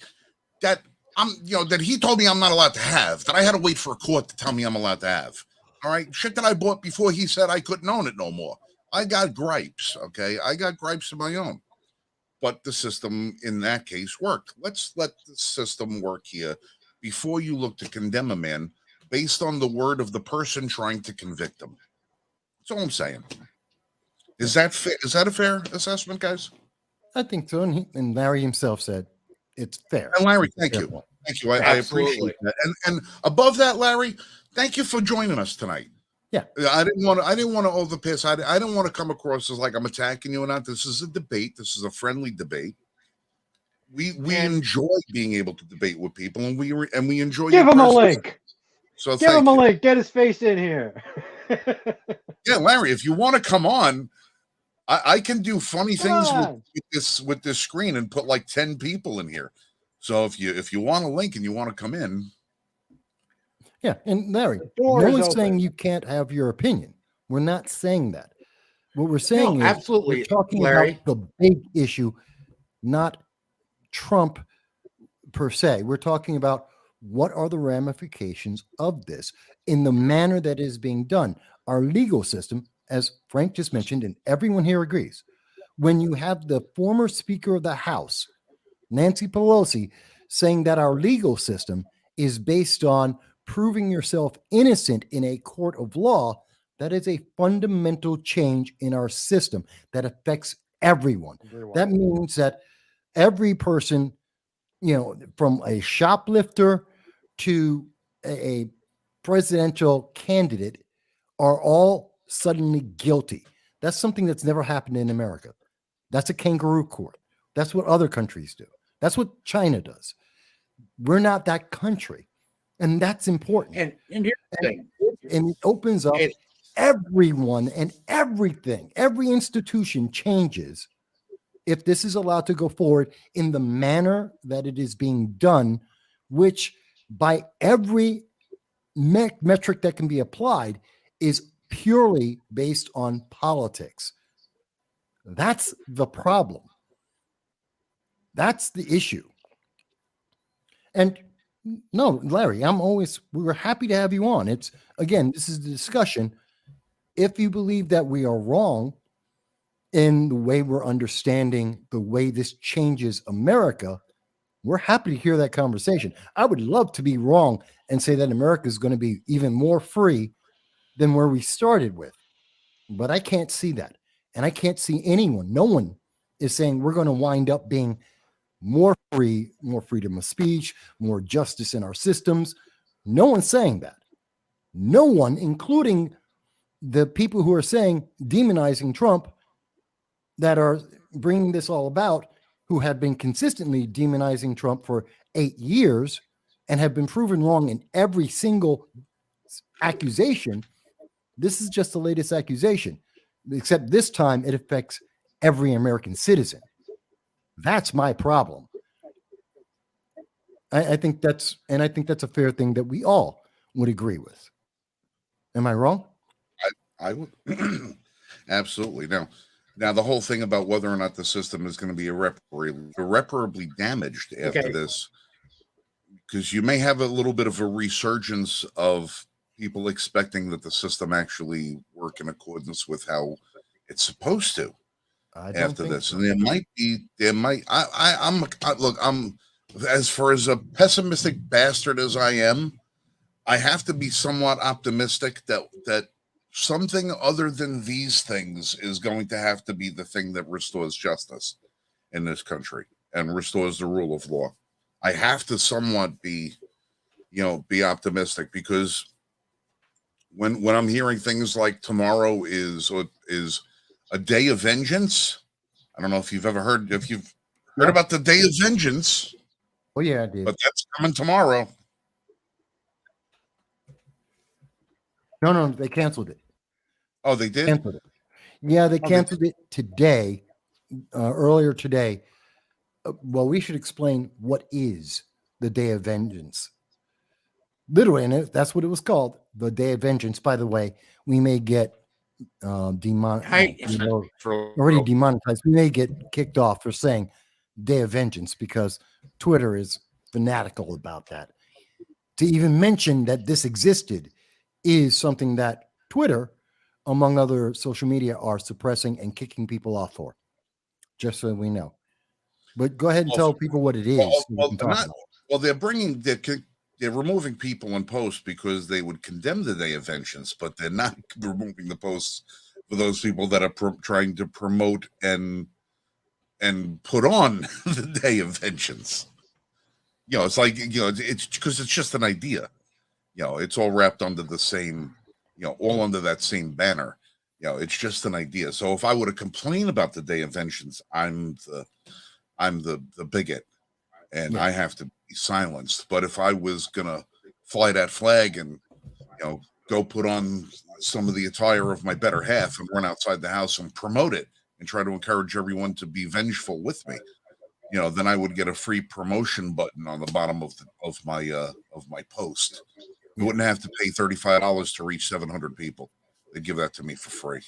that that he told me I'm not allowed to have, that I had to wait for a court to tell me I'm allowed to have. All right. Shit that I bought before he said I couldn't own it no more. I got gripes. Okay. I got gripes of my own. But the system in that case worked. Let's let the system work here before you look to condemn a man based on the word of the person trying to convict him. That's all I'm saying. Is that fair? Is that a fair assessment, guys? I think so. And Larry himself said it's fair. And Larry, thank you. Thank you. I appreciate that. And above that, Larry, thank you for joining us tonight. Yeah. I didn't want to overpass. I didn't want to come across as like I'm attacking you or not. This is a debate. This is a friendly debate. We enjoy being able to debate with people, and we enjoy. Give him a link. So give him a link. Get his face in here. Yeah, Larry, if you want to come on, I can do funny things with this screen and put like 10 people in here. So if you want a link and you want to come in. Yeah, and Larry, no one's saying you can't have your opinion. We're not saying that. What we're saying is absolutely, we're talking Larry. about the big issue, not Trump per se. We're talking about what are the ramifications of this in the manner that is being done. Our legal system, as Frank just mentioned, and everyone here agrees, when you have the former Speaker of the House, Nancy Pelosi, saying that our legal system is based on proving yourself innocent in a court of law, that is a fundamental change in our system that affects everyone. That means that every person, from a shoplifter to a presidential candidate, are all suddenly guilty. That's something that's never happened in America. That's a kangaroo court. That's what other countries do. That's what China does. We're not that country. And that's important. And here's the thing. And it opens up everyone and everything. Every institution changes if this is allowed to go forward in the manner that it is being done, which by every metric that can be applied is purely based on politics. That's the problem. That's the issue. And No, Larry, we were happy to have you on. It's again, this is the discussion. If you believe that we are wrong in the way we're understanding the way this changes America, we're happy to hear that conversation. I would love to be wrong and say that America is going to be even more free than where we started with. But I can't see that. And I can't see anyone, no one is saying we're going to wind up being more free, more freedom of speech, more justice in our systems. No one's saying that. No one, including the people who are saying demonizing Trump, that are bringing this all about, who have been consistently demonizing Trump for 8 years and have been proven wrong in every single accusation. This is just the latest accusation, except this time it affects every American citizen. That's my problem. I think that's a fair thing that we all would agree with. Am I wrong? I would absolutely. Now the whole thing about whether or not the system is going to be irreparably damaged after this, because you may have a little bit of a resurgence of people expecting that the system actually work in accordance with how it's supposed to after this. So. And I'm as far as a pessimistic bastard as I am, I have to be somewhat optimistic that something other than these things is going to have to be the thing that restores justice in this country and restores the rule of law. I have to somewhat be optimistic, because when I'm hearing things like tomorrow is a day of vengeance. I don't know if you've heard about the day of vengeance. Oh yeah, I did. But that's coming tomorrow. No, they canceled it. Oh, they did? Canceled it. Yeah, they canceled it today, earlier today. Well, we should explain what is the Day of Vengeance. Literally, and that's what it was called, the Day of Vengeance. By the way, we may get demonetized. We may get kicked off for saying Day of Vengeance because Twitter is fanatical about that. To even mention that this existed is something that Twitter, among other social media, are suppressing and kicking people off for, just so we know. But go ahead and tell people what it is. They're removing people in posts because they would condemn the Day of Vengeance, but they're not removing the posts for those people that are trying to promote and put on the Day of Vengeance. It's like, it's because it's just an idea. It's all wrapped under the same, all under that same banner. It's just an idea. So if I were to complain about the Day of Vengeance, I'm the bigot, and I have to be silenced. But if I was gonna fly that flag and go put on some of the attire of my better half and run outside the house and promote it and try to encourage everyone to be vengeful with me, then I would get a free promotion button on the bottom of my post. You wouldn't have to pay $35 to reach 700 people. They'd give that to me for free.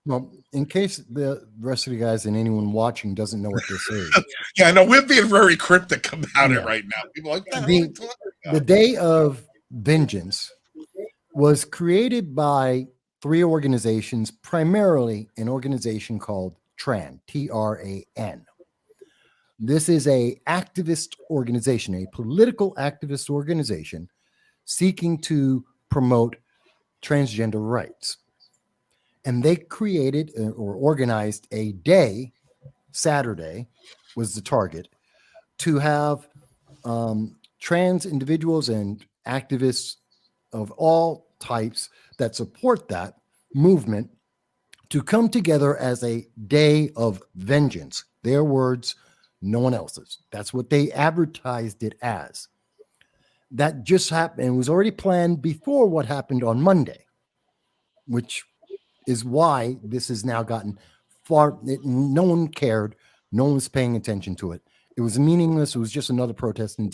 Well, in case the rest of you guys and anyone watching doesn't know what this is. Yeah, I know we're being very cryptic about it right now. People are like, the Day of Vengeance was created by 3 organizations, primarily an organization called TRAN, T-R-A-N. This is a activist organization, a political activist organization seeking to promote transgender rights. And they created or organized a day, Saturday was the target, to have trans individuals and activists of all types that support that movement to come together as a day of vengeance. Their words, no one else's. That's what they advertised it as. That just happened. It was already planned before what happened on Monday, which is why this has now gotten no one cared. No one was paying attention to it. It was meaningless. It was just another protest in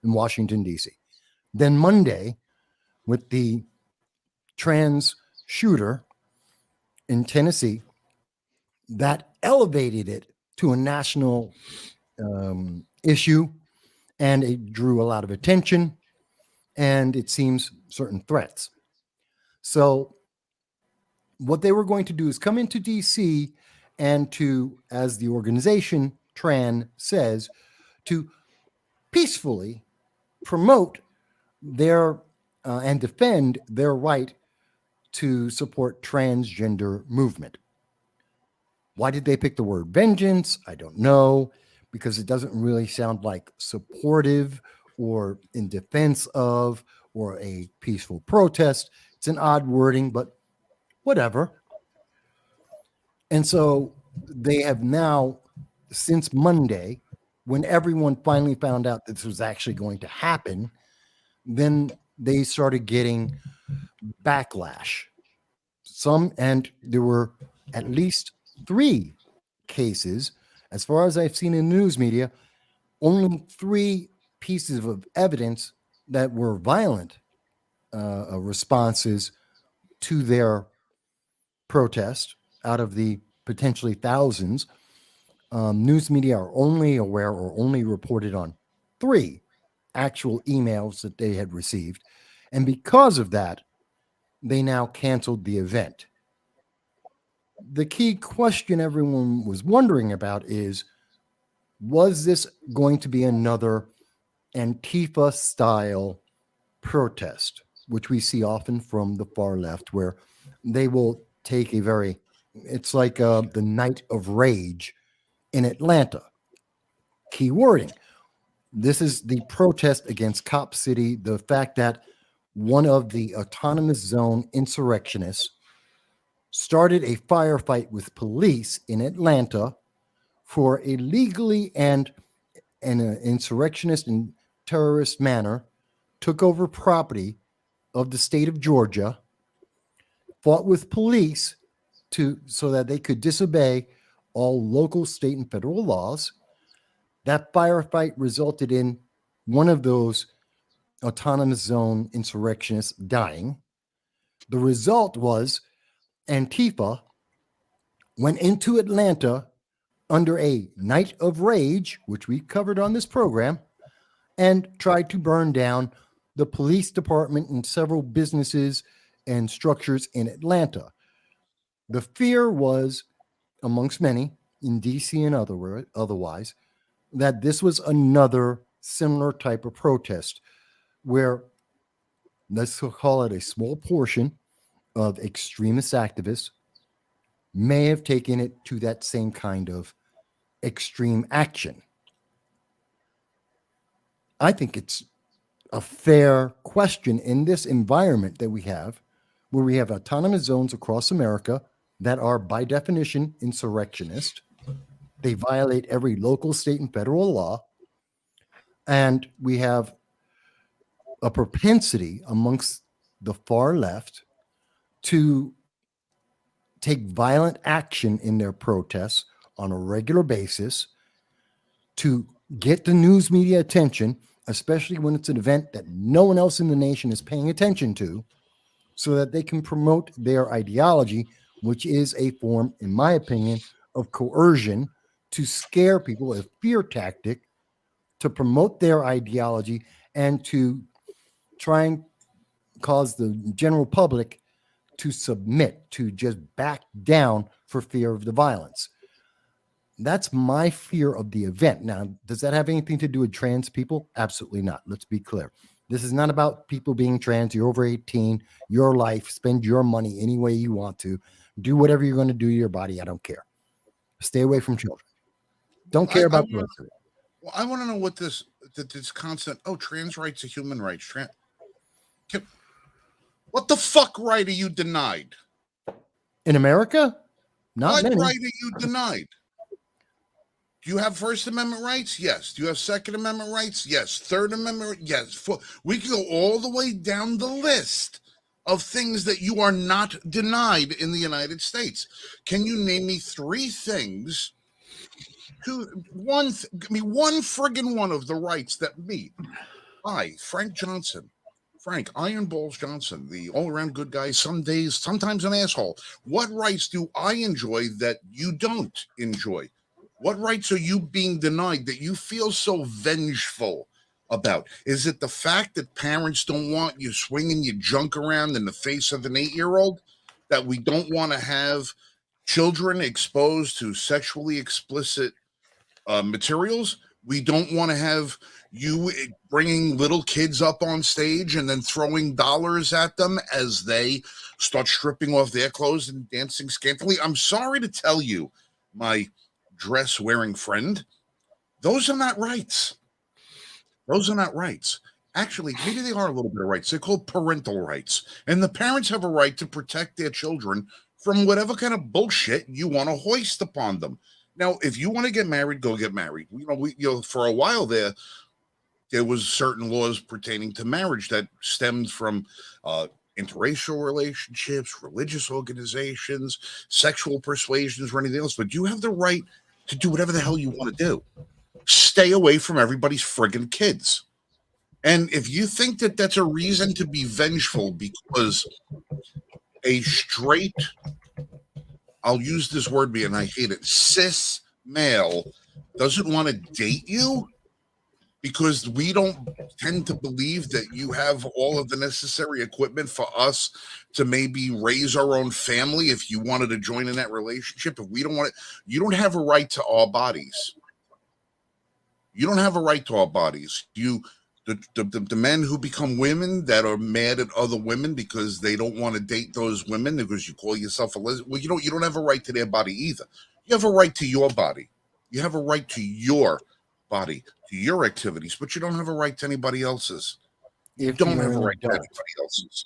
Washington, D.C. Then Monday, with the trans shooter in Tennessee, that elevated it to a national issue. and it drew a lot of attention, and it seems certain threats. So what they were going to do is come into DC and to, as the organization Tran says, to peacefully promote their and defend their right to support transgender movement. Why did they pick the word vengeance? I don't know, because it doesn't really sound like supportive or in defense of or a peaceful protest. It's an odd wording, but whatever. And so they have now, since Monday, when everyone finally found out that this was actually going to happen, then they started getting backlash. And there were at least 3 cases, as far as I've seen in the news media, only 3 pieces of evidence that were violent responses to their protest out of the potentially thousands. News media are only aware or only reported on 3 actual emails that they had received. And because of that, they now canceled the event. The key question everyone was wondering about is, was this going to be another Antifa style protest, which we see often from the far left, where they will take it's like the Night of Rage in Atlanta. Key wording. This is the protest against Cop City, the fact that one of the autonomous zone insurrectionists started a firefight with police in Atlanta for illegally and in an insurrectionist and terrorist manner, took over property of the state of Georgia, fought with police so that they could disobey all local, state, and federal laws. That firefight resulted in one of those autonomous zone insurrectionists dying. The result was Antifa went into Atlanta under a Night of Rage, which we covered on this program, and tried to burn down the police department and several businesses and structures in Atlanta. The fear was, amongst many, in DC and otherwise, that this was another similar type of protest where, let's call it a small portion of extremist activists, may have taken it to that same kind of extreme action. I think it's a fair question in this environment that we have, where we have autonomous zones across America that are by definition insurrectionist. They violate every local, state, and federal law. And we have a propensity amongst the far left to take violent action in their protests on a regular basis to get the news media attention, especially when it's an event that no one else in the nation is paying attention to, so that they can promote their ideology, which is a form, in my opinion, of coercion to scare people, a fear tactic to promote their ideology and to try and cause the general public to submit, to just back down for fear of the violence. That's my fear of the event. Now, does that have anything to do with trans people? Absolutely not. Let's be clear. This is not about people being trans. You're over 18, your life, spend your money any way you want to. Do whatever you're going to do to your body. I don't care. Stay away from children. Don't care about the rest of it. Well, I want to know what this constant, trans rights are human rights. What the fuck right are you denied? In America? Not what many. right are you denied? Do you have First Amendment rights? Yes. Do you have Second Amendment rights? Yes. Third Amendment? Yes. We can go all the way down the list of things that you are not denied in the United States. Can you name me 3 things? One friggin' one of the rights that Frank Iron Balls Johnson, the all-around good guy, some days, sometimes an asshole. What rights do I enjoy that you don't enjoy? What rights are you being denied that you feel so vengeful about? Is it the fact that parents don't want you swinging your junk around in the face of an 8-year-old? That we don't want to have children exposed to sexually explicit materials? We don't want to have you bringing little kids up on stage and then throwing dollars at them as they start stripping off their clothes and dancing scantily? I'm sorry to tell you, my dress-wearing friend, those are not rights. Those are not rights. Actually, maybe they are a little bit of rights. They're called parental rights. And the parents have a right to protect their children from whatever kind of bullshit you want to hoist upon them. Now, if you want to get married, go get married. For a while there was certain laws pertaining to marriage that stemmed from interracial relationships, religious organizations, sexual persuasions, or anything else. But you have the right to do whatever the hell you want to do. Stay away from everybody's friggin' kids. And if you think that that's a reason to be vengeful because a straight, I'll use this word and I hate it, cis male doesn't want to date you because we don't tend to believe that you have all of the necessary equipment for us to maybe raise our own family if you wanted to join in that relationship. If we don't want it, you don't have a right to our bodies. You don't have a right to our bodies. The men who become women that are mad at other women because they don't want to date those women because you call yourself a lesbian. Well, you don't have a right to their body either. You have a right to your body. You have a right to your body, to your activities, but you don't have a right to anybody else's. You don't have a right to anybody else's.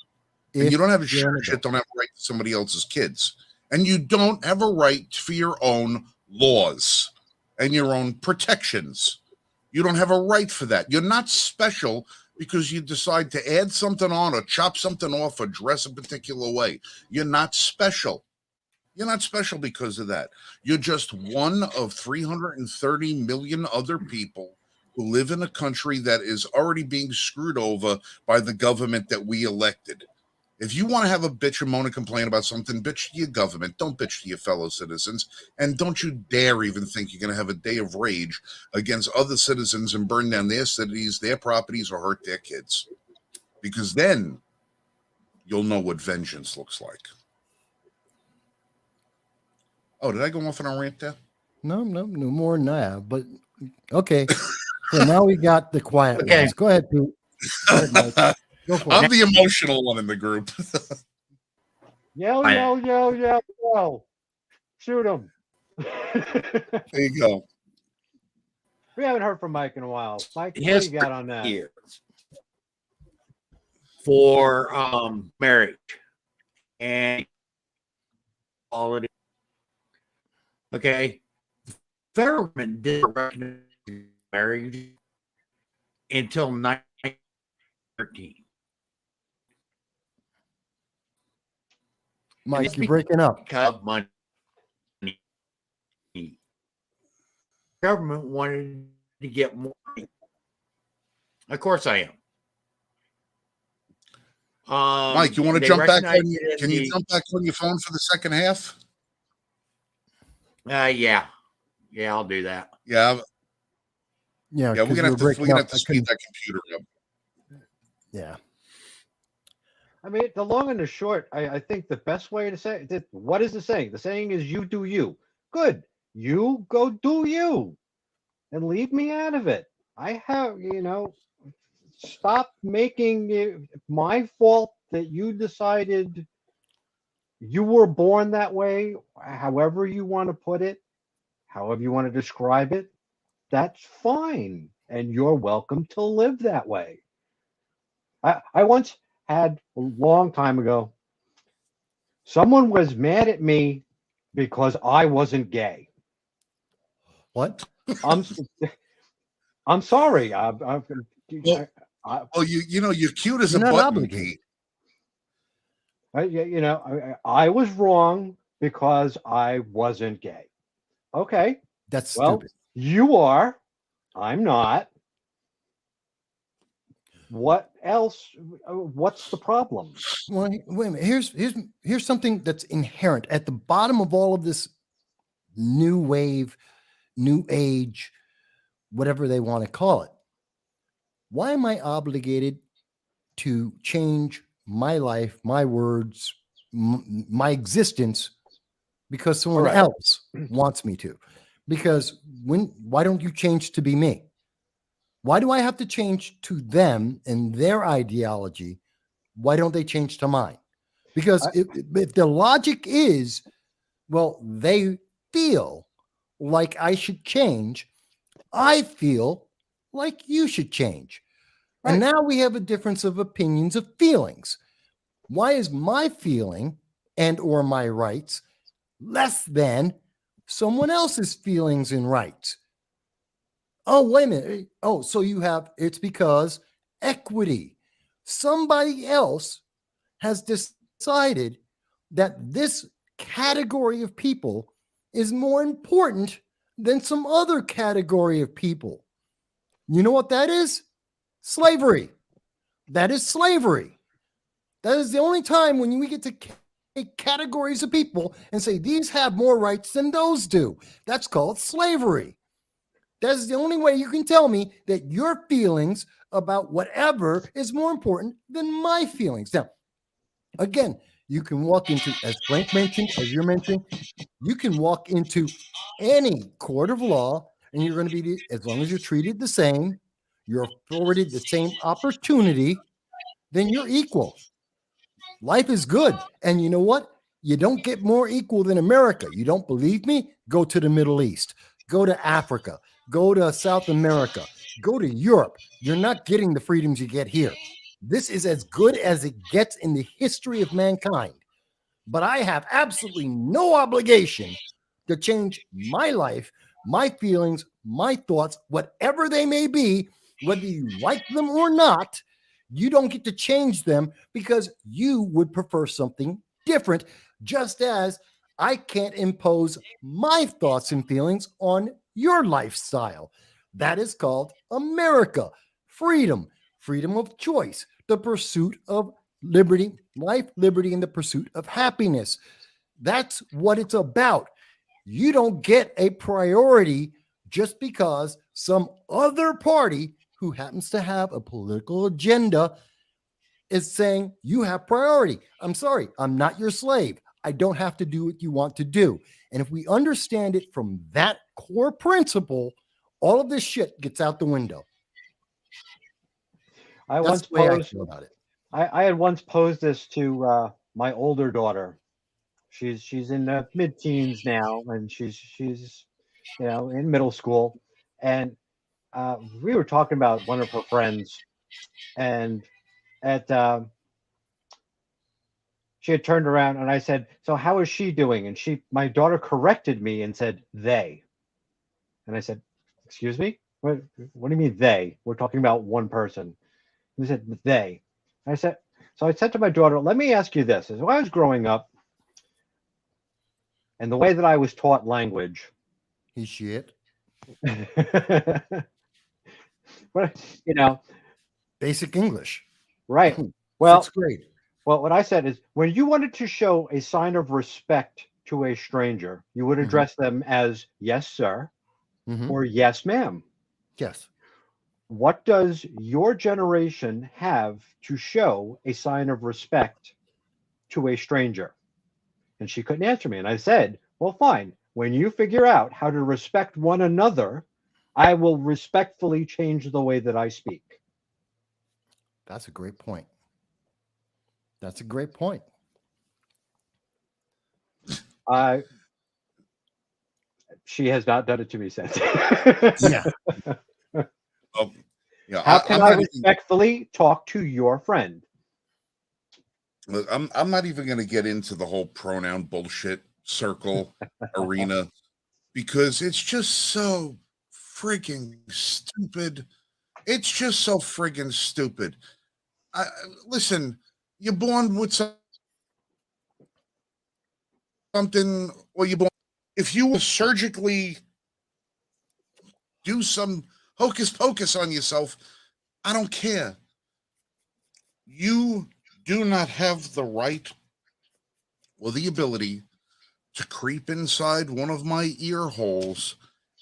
And you don't have a shit, don't have a right to somebody else's kids. And you don't have a right for your own laws and your own protections. You don't have a right for that. You're not special because you decide to add something on or chop something off or dress a particular way. You're not special. You're not special because of that. You're just one of 330 million other people who live in a country that is already being screwed over by the government that we elected. If you want to have a bitch or moan and complain about something, bitch to your government. Don't bitch to your fellow citizens. And don't you dare even think you're going to have a day of rage against other citizens and burn down their cities, their properties, or hurt their kids. Because then you'll know what vengeance looks like. Oh, did I go off on a rant there? No more than that. But okay. So now we got the quiet ones. Go ahead, Pete. Go ahead, Mike. I'm the emotional one in the group. Yell. Shoot him. There you go. We haven't heard from Mike in a while. Mike, what do you got on that? Years for marriage and equality. Okay. The federal government didn't recognize marriage until 1913. Mike, you're breaking up. Of money. Government wanted to get more money. Of course I am. Mike, you want to jump back on you? Can you jump back on your phone for the second half? Yeah, I'll do that. Yeah, we're gonna have to speed that computer up. Yeah. I mean, the long and the short, I think the best way to say it, what is the saying? The saying is you do you. Good. You go do you. And leave me out of it. I have, stop making it my fault that you decided you were born that way, however you want to put it, however you want to describe it. That's fine. And you're welcome to live that way. I once had a long time ago, someone was mad at me because I wasn't gay. What? I'm sorry. Well, you're cute as a button, Pete. I was wrong because I wasn't gay. Okay. That's stupid. You are. I'm not. What else? What's the problem? Well, wait a minute. Here's something that's inherent at the bottom of all of this new wave, new age, whatever they want to call it. Why am I obligated to change my life, my words, my existence because someone Correct. else wants me to? Because why don't you change to be me? Why do I have to change to them and their ideology? Why don't they change to mine? Because if the logic is, well, they feel like I should change, I feel like you should change. And Right. now we have a difference of opinions of feelings. Why is my feeling and or my rights less than someone else's feelings and rights? Oh, wait a minute. Oh, so it's because equity. Somebody else has decided that this category of people is more important than some other category of people. You know what that is? Slavery. That is slavery. That is the only time when we get to take categories of people and say these have more rights than those do. That's called slavery. That's the only way you can tell me that your feelings about whatever is more important than my feelings. Now, again, you can walk into, as Frank mentioned, as you're mentioning, you can walk into any court of law and you're going to be, as long as you're treated the same, you're afforded the same opportunity, then you're equal. Life is good. And you know what? You don't get more equal than America. You don't believe me? Go to the Middle East, go to Africa, go to South America, go to Europe. You're not getting the freedoms you get here. This is as good as it gets in the history of mankind. But I have absolutely no obligation to change my life, my feelings, my thoughts, whatever they may be, whether you like them or not. You don't get to change them because you would prefer something different, just as I can't impose my thoughts and feelings on your lifestyle. That is called America. Freedom, freedom of choice, the pursuit of liberty, life, liberty, and the pursuit of happiness. That's what it's about. You don't get a priority just because some other party who happens to have a political agenda is saying you have priority. I'm sorry, I'm not your slave. I don't have to do what you want to do. And if we understand it from that core principle, all of this shit gets out the window. I That's once the way I posed. feel about it. I had once posed this to my older daughter. She's in the mid-teens now, and she's in middle school, and we were talking about one of her friends, and at she had turned around, and I said, "So how is she doing?" And my daughter corrected me and said, "They," and I said, "Excuse me, what do you mean they? We're talking about one person." He said, "They." I said, so I said to my daughter, "Let me ask you this: as I was growing up, and the way that I was taught language." He's shit. But Basic English. right. Well, 6th grade. what I said is, when you wanted to show a sign of respect to a stranger, you would address them as "Yes, sir," or "Yes, ma'am." Yes. What does your generation have to show a sign of respect to a stranger? And she couldn't answer me. And I said, "Well, fine. When you figure out how to respect one another, I will respectfully change the way that I speak." That's a great point. That's a great point. She has not done it to me since. Yeah. Yeah, How can I'm I not even, respectfully talk to your friend? look, I'm not even going to get into the whole pronoun bullshit circle arena because it's just so frigging stupid. It's just so friggin' stupid. Listen, you're born with something, or you're born. If you surgically do some hocus pocus on yourself, I don't care. You do not have the right or the ability to creep inside one of my ear holes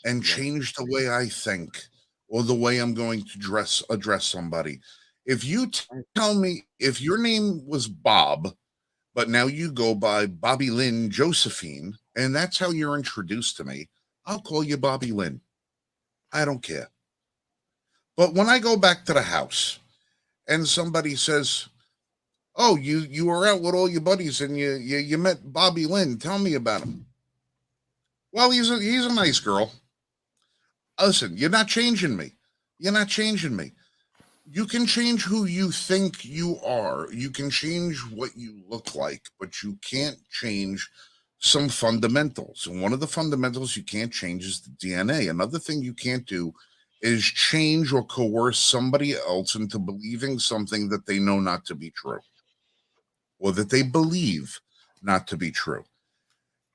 and change the way I think or the way I'm going to address somebody. If you tell me if your name was Bob, but now you go by Bobby Lynn Josephine, and that's how you're introduced to me, I'll call you Bobby Lynn. I don't care. But when I go back to the house and somebody says, "Oh, you were out with all your buddies and you met Bobby Lynn. Tell me about him." Well, he's a nice girl. Listen, you're not changing me. You're not changing me. You can change who you think you are. You can change what you look like, but you can't change some fundamentals. And one of the fundamentals you can't change is the DNA. Another thing you can't do is change or coerce somebody else into believing something that they know not to be true, or that they believe not to be true.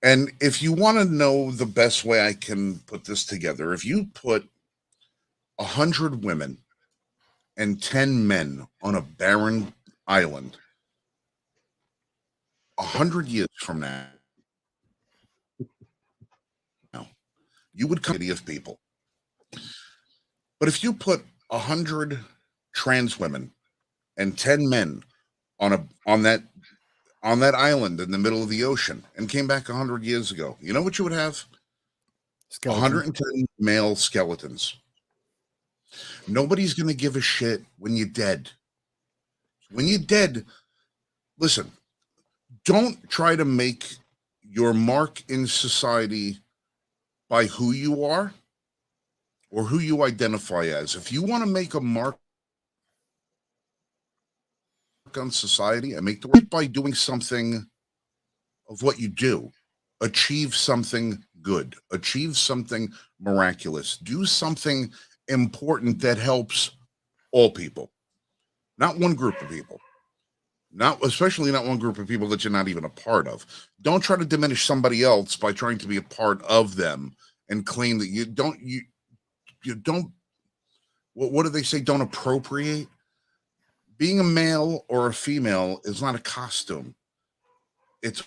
And if you want to know the best way I can put this together, if you put 100 women and 10 men on a barren island 100 years from now, you would come of people. But if you put 100 trans women and 10 men on that island in the middle of the ocean and came back 100 years ago, you know what you would have? Skeleton. 110 male skeletons. Nobody's going to give a shit when you're dead. When you're dead, listen, don't try to make your mark in society by who you are or who you identify as. If you want to make a mark on society and make the work by doing something of what you do, achieve something good, achieve something miraculous, do something important that helps all people, not one group of people, especially not one group of people that you're not even a part of. Don't try to diminish somebody else by trying to be a part of them and claim that you don't. What do they say? Don't appropriate. Being a male or a female is not a costume. It's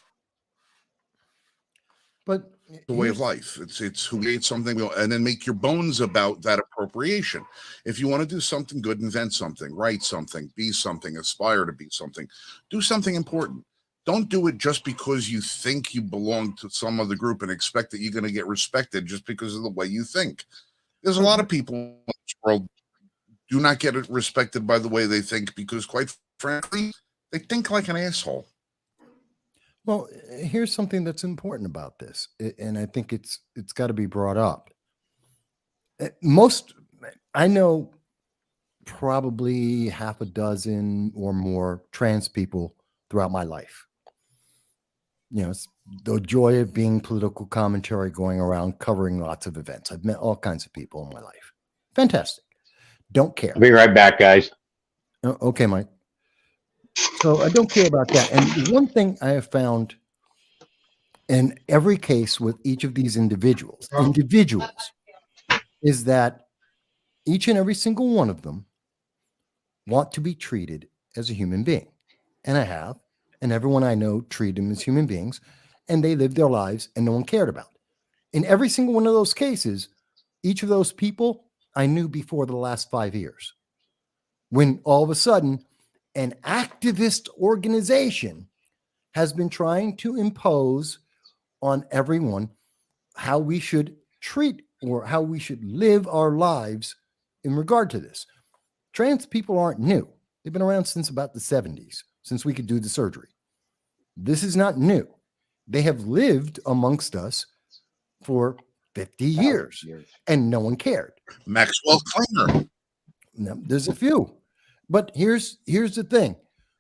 But the way of life. It's who creates something, and then make your bones about that appropriation. If you want to do something good, invent something, write something, be something, aspire to be something, do something important. Don't do it just because you think you belong to some other group and expect that you're going to get respected just because of the way you think. There's a lot of people in this world do not get respected by the way they think because, quite frankly, they think like an asshole. Well, here's something that's important about this, and I think it's got to be brought up. I know probably half a dozen or more trans people throughout my life. You know, it's the joy of being political commentary, going around covering lots of events. I've met all kinds of people in my life. Fantastic. Don't care. I'll be right back, guys. Okay, Mike. So I don't care about that. And one thing I have found in every case with each of these individuals is that each and every single one of them want to be treated as a human being. And I have, and everyone I know treat them as human beings, and they live their lives and no one cared about. In every single one of those cases, each of those people I knew before the last 5 years. When all of a sudden, an activist organization has been trying to impose on everyone how we should treat or how we should live our lives in regard to this. Trans people aren't new. They've been around since about the 70s, since we could do the surgery. This is not new. They have lived amongst us for 50 years, and no one cared. Maxwell Klinger. No, there's a few. But here's the thing.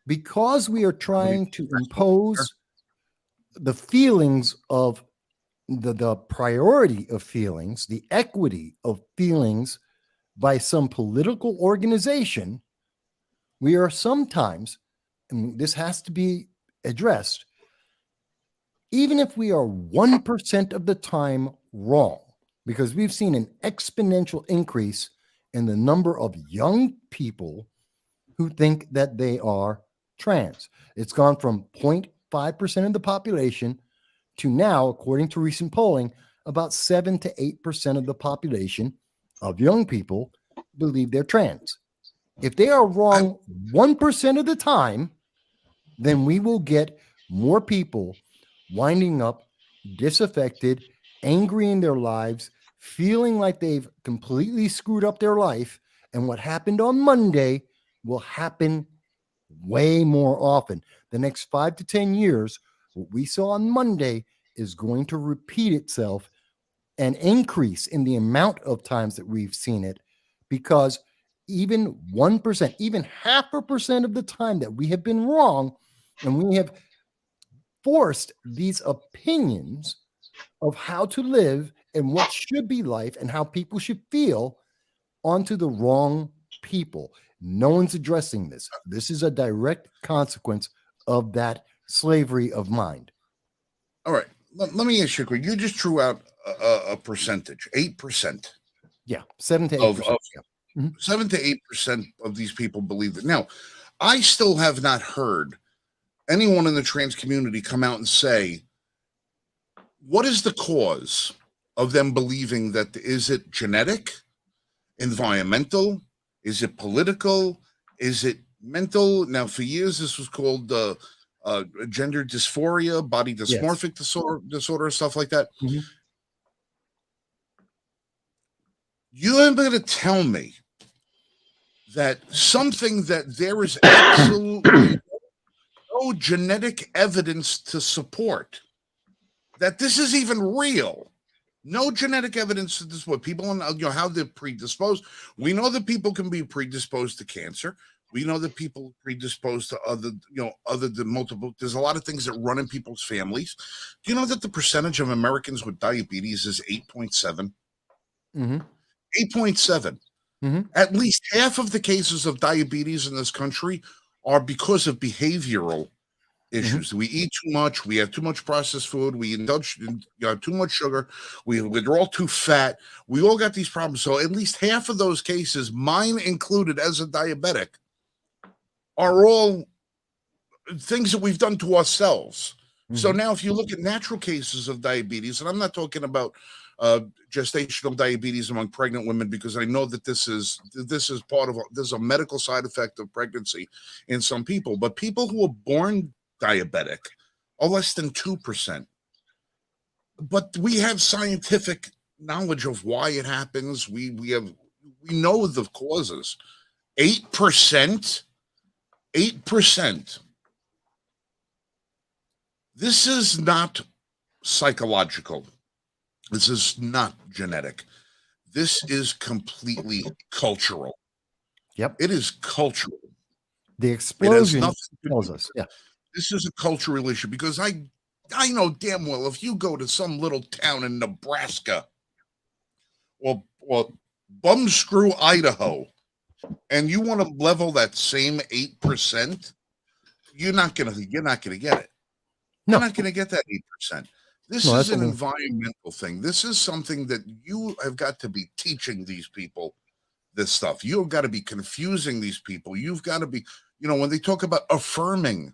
Because we are trying to impose the feelings of the priority of feelings, the equity of feelings by some political organization, we are sometimes, and this has to be addressed, even if we are 1% of the time wrong, because we've seen an exponential increase in the number of young people who think that they are trans. It's gone from 0.5% of the population to now, according to recent polling, about 7 to 8% of the population of young people believe they're trans. If they are wrong 1% of the time, then we will get more people winding up disaffected, angry in their lives, feeling like they've completely screwed up their life. And what happened on Monday will happen way more often. The next 5 to 10 years, what we saw on Monday is going to repeat itself and increase in the amount of times that we've seen it, because even 1%, even 0.5% of the time that we have been wrong, and we have forced these opinions of how to live and what should be life and how people should feel onto the wrong people. No one's addressing this. This is a direct consequence of that slavery of mind. All right. Let me ask you a quick. You just threw out a percentage, 8%. Yeah, 7 to 8%. Of Yeah. 7 to 8% of these people believe that. Now, I still have not heard anyone in the trans community come out and say, what is the cause of them believing that? Is it genetic, environmental? Is it political? Is it mental? Now, for years, this was called gender dysphoria, body dysmorphic disorder, stuff like that. Mm-hmm. You are going to tell me that something that there is absolutely no genetic evidence to support, that this is even real. No genetic evidence to this. What people, how they're predisposed. We know that people can be predisposed to cancer. We know that people are predisposed to other than multiple. There's a lot of things that run in people's families. Do you know that the percentage of Americans with diabetes is 8.7? 8.7. At least half of the cases of diabetes in this country are because of behavioral issues. We eat too much. We have too much processed food. We indulge in too much sugar. We're all too fat. We all got these problems. So at least half of those cases, mine included as a diabetic, are all things that we've done to ourselves. So now if you look at natural cases of diabetes, and I'm not talking about gestational diabetes among pregnant women, because I know that this is part of there's a medical side effect of pregnancy in some people, but people who are born diabetic are less than 2%. But we have scientific knowledge of why it happens. We know the causes. 8%. 8%. This is not psychological. This is not genetic. This is completely cultural. Yep. It is cultural. The explosion tells us. Yeah. This is a cultural issue, because I know damn well if you go to some little town in Nebraska or Bumscrew, Idaho, and you want to level that same 8%, you're not gonna get it. No. You're not gonna get that 8%. This is an environmental thing. This is something that you have got to be teaching these people this stuff. You've got to be confusing these people. You've got to be, when they talk about affirming,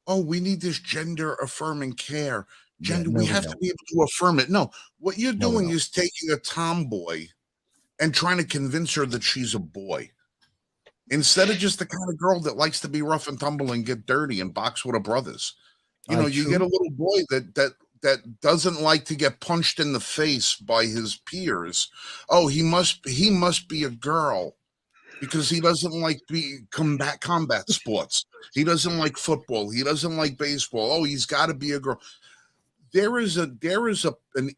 oh, we need this gender affirming care. We have to be able to affirm it. No, what you're doing is taking a tomboy and trying to convince her that she's a boy, instead of just the kind of girl that likes to be rough and tumble and get dirty and box with her brothers. You get a little boy that doesn't like to get punched in the face by his peers. Oh, he must be a girl because he doesn't like combat sports. He doesn't like football. He doesn't like baseball. Oh, he's got to be a girl. There is an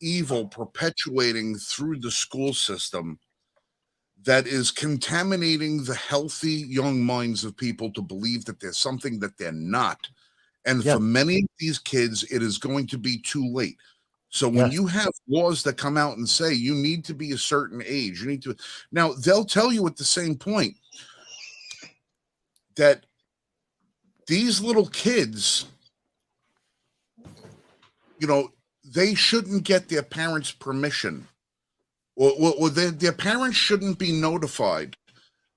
evil perpetuating through the school system that is contaminating the healthy young minds of people to believe that there's something that they're not. And for many of these kids, it is going to be too late. So when you have laws that come out and say you need to be a certain age, now they'll tell you at the same point that these little kids, they shouldn't get their parents' permission, or their parents shouldn't be notified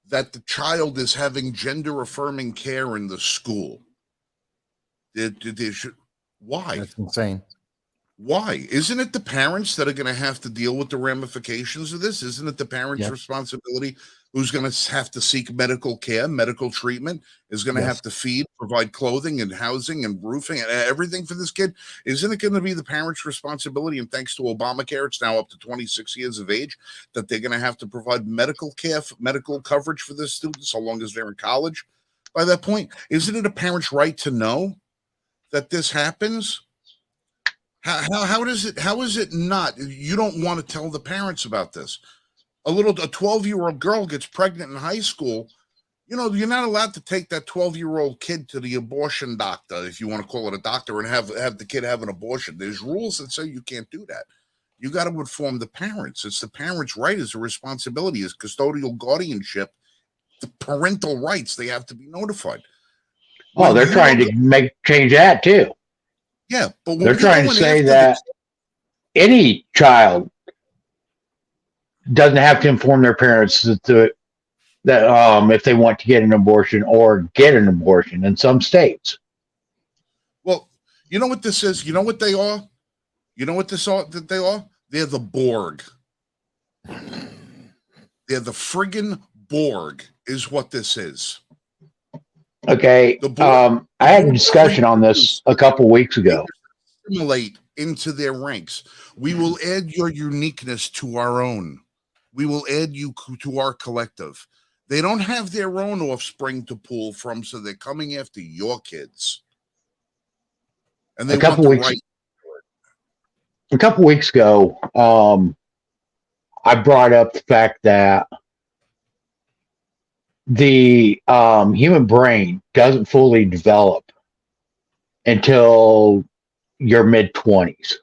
that the child is having gender affirming care in the school. Why? That's insane. Why? Isn't it the parents that are going to have to deal with the ramifications of this? Isn't it the parents' Yes. responsibility who's going to have to seek medical care, medical treatment, is going to Yes. have to feed, provide clothing and housing and roofing and everything for this kid? Isn't it going to be the parents' responsibility? And thanks to Obamacare, it's now up to 26 years of age that they're going to have to provide medical care, medical coverage for this student so long as they're in college. By that point, isn't it a parent's right to know that this happens? How is it not? You don't want to tell the parents about this. A 12-year-old girl gets pregnant in high school. You know, you're not allowed to take that 12-year-old kid to the abortion doctor, if you want to call it a doctor, and have the kid have an abortion. There's rules that say you can't do that. You got to inform the parents. It's the parents' right, as a responsibility, as custodial guardianship, the parental rights. They have to be notified. Oh, they're trying to change that too. Yeah, but they're trying to say that any child doesn't have to inform their parents that if they want to get an abortion or get an abortion in some states. Well, you know what this is? You know what they are? You know what that they are? They're the Borg. They're the friggin' Borg is what this is. Okay. I had a discussion on this a couple weeks ago. Assimilate into their ranks. We will add your uniqueness to our own. We will add you to our collective. They don't have their own offspring to pull from, so they're coming after your kids. And they a couple weeks ago, I brought up the fact that the human brain doesn't fully develop until your mid-20s.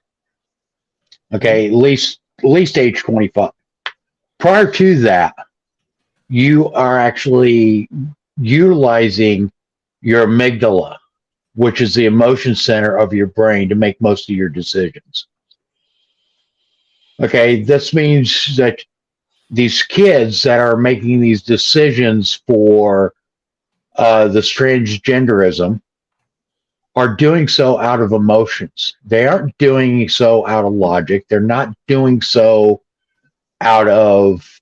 Okay, at least age 25. Prior to that, you are actually utilizing your amygdala, which is the emotion center of your brain, to make most of your decisions. Okay, this means that these kids that are making these decisions for the transgenderism are doing so out of emotions. They aren't doing so out of logic. They're not doing so out of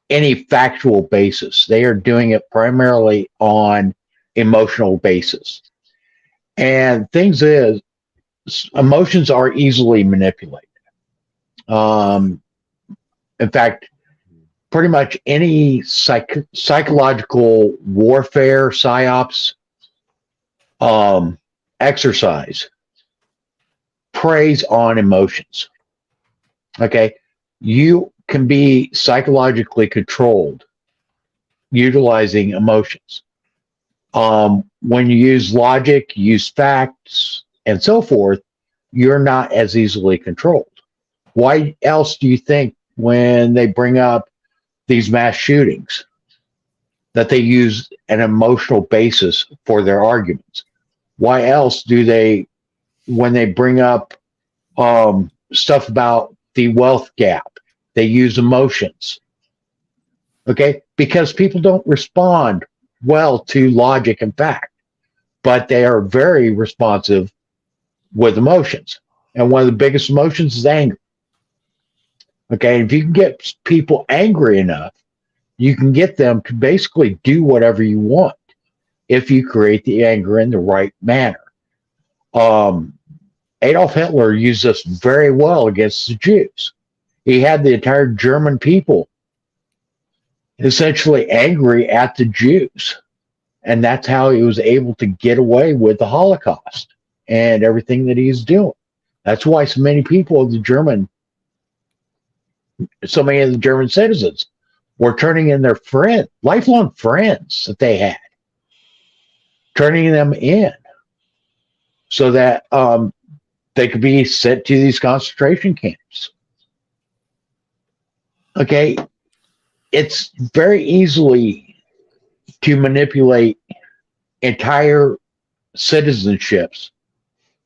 any factual basis. They are doing it primarily on emotional basis. And things is, emotions are easily manipulated. In fact, pretty much any psychological warfare, psyops, exercise preys on emotions. Okay, you can be psychologically controlled utilizing emotions. When you use logic, use facts, and so forth, you're not as easily controlled. Why else do you think when they bring up these mass shootings that they use an emotional basis for their arguments? Why else do they, when they bring up stuff about the wealth gap, they use emotions? Okay, because people don't respond well to logic and fact, but they are very responsive with emotions. And one of the biggest emotions is anger. Okay, if you can get people angry enough, you can get them to basically do whatever you want if you create the anger in the right manner. Adolf Hitler used this very well against the Jews. He had the entire German people essentially angry at the Jews. And that's how he was able to get away with the Holocaust and everything that he's doing. That's why so many people of so many of the German citizens were turning in their lifelong friends that they had, turning them in so that they could be sent to these concentration camps. Okay, it's very easily to manipulate entire citizenships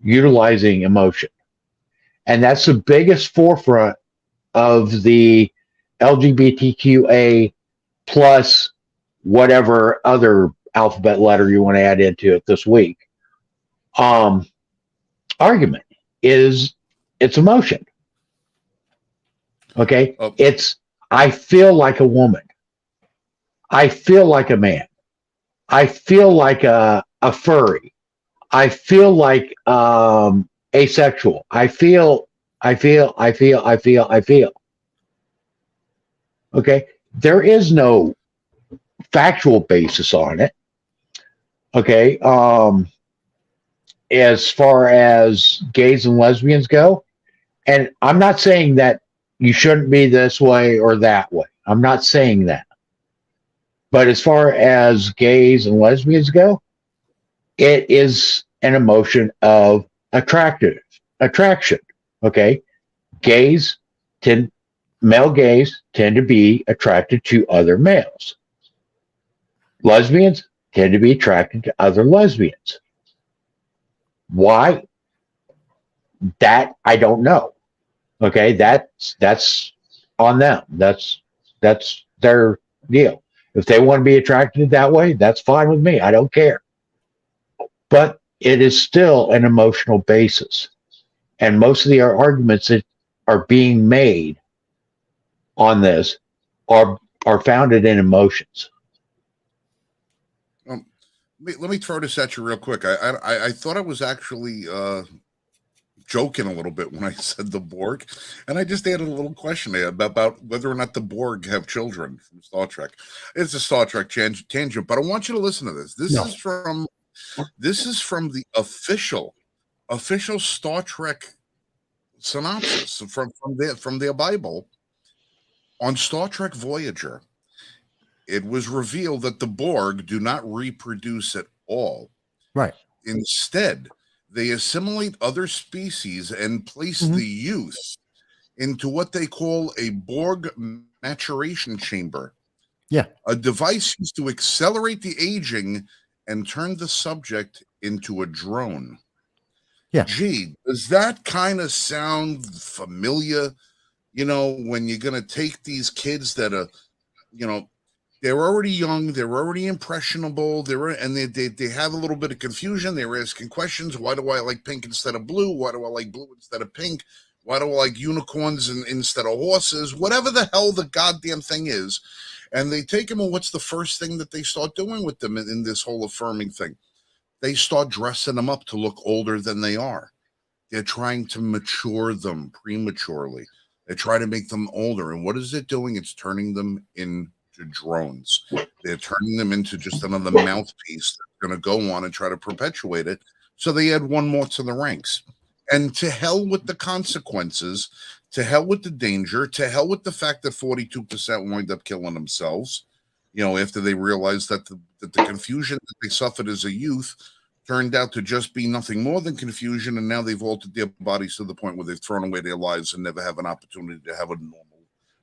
utilizing emotion. And that's the biggest forefront of the LGBTQA plus whatever other alphabet letter you want to add into it this week argument. is it's emotion. Okay. Oh. It's, I feel like a woman. I feel like a man. I feel like a furry. I feel like asexual. I feel. Okay. There is no factual basis on it. Okay. As far as gays and lesbians go, and I'm not saying that you shouldn't be this way or that way. I'm not saying that. But as far as gays and lesbians go, it is an emotion of attraction. Okay. Male gays tend to be attracted to other males. Lesbians tend to be attracted to other lesbians. Why? That I don't know. Okay, that's on them. That's their deal. If they want to be attracted that way, that's fine with me. I don't care. But it is still an emotional basis. And most of the arguments that are being made on this are founded in emotions. Let me throw this at you real quick. I thought I was actually joking a little bit when I said the Borg, and I just added a little question there about whether or not the Borg have children from Star Trek. It's a Star Trek tangent, but I want you to listen to this. This is from the official Star Trek synopsis from their Bible on Star Trek Voyager. It was revealed that the Borg do not reproduce at all. Right. Instead, they assimilate other species and place the youth into what they call a Borg maturation chamber. Yeah. A device used to accelerate the aging and turn the subject into a drone. Yeah. Gee, does that kind of sound familiar? You know, when you're going to take these kids that are, you know, they're already young, they're already impressionable, they have a little bit of confusion. They're asking questions. Why do I like pink instead of blue? Why do I like blue instead of pink? Why do I like unicorns instead of horses? Whatever the hell the goddamn thing is. And they take them, and what's the first thing that they start doing with them in this whole affirming thing? They start dressing them up to look older than they are. They're trying to mature them prematurely. They try to make them older. And what is it doing? It's turning them into drones. They're turning them into just another mouthpiece that's going to go on and try to perpetuate it. So they add one more to the ranks. And to hell with the consequences, to hell with the danger, to hell with the fact that 42% wind up killing themselves, you know, after they realized that the confusion that they suffered as a youth turned out to just be nothing more than confusion, and now they've altered their bodies to the point where they've thrown away their lives and never have an opportunity to have a normal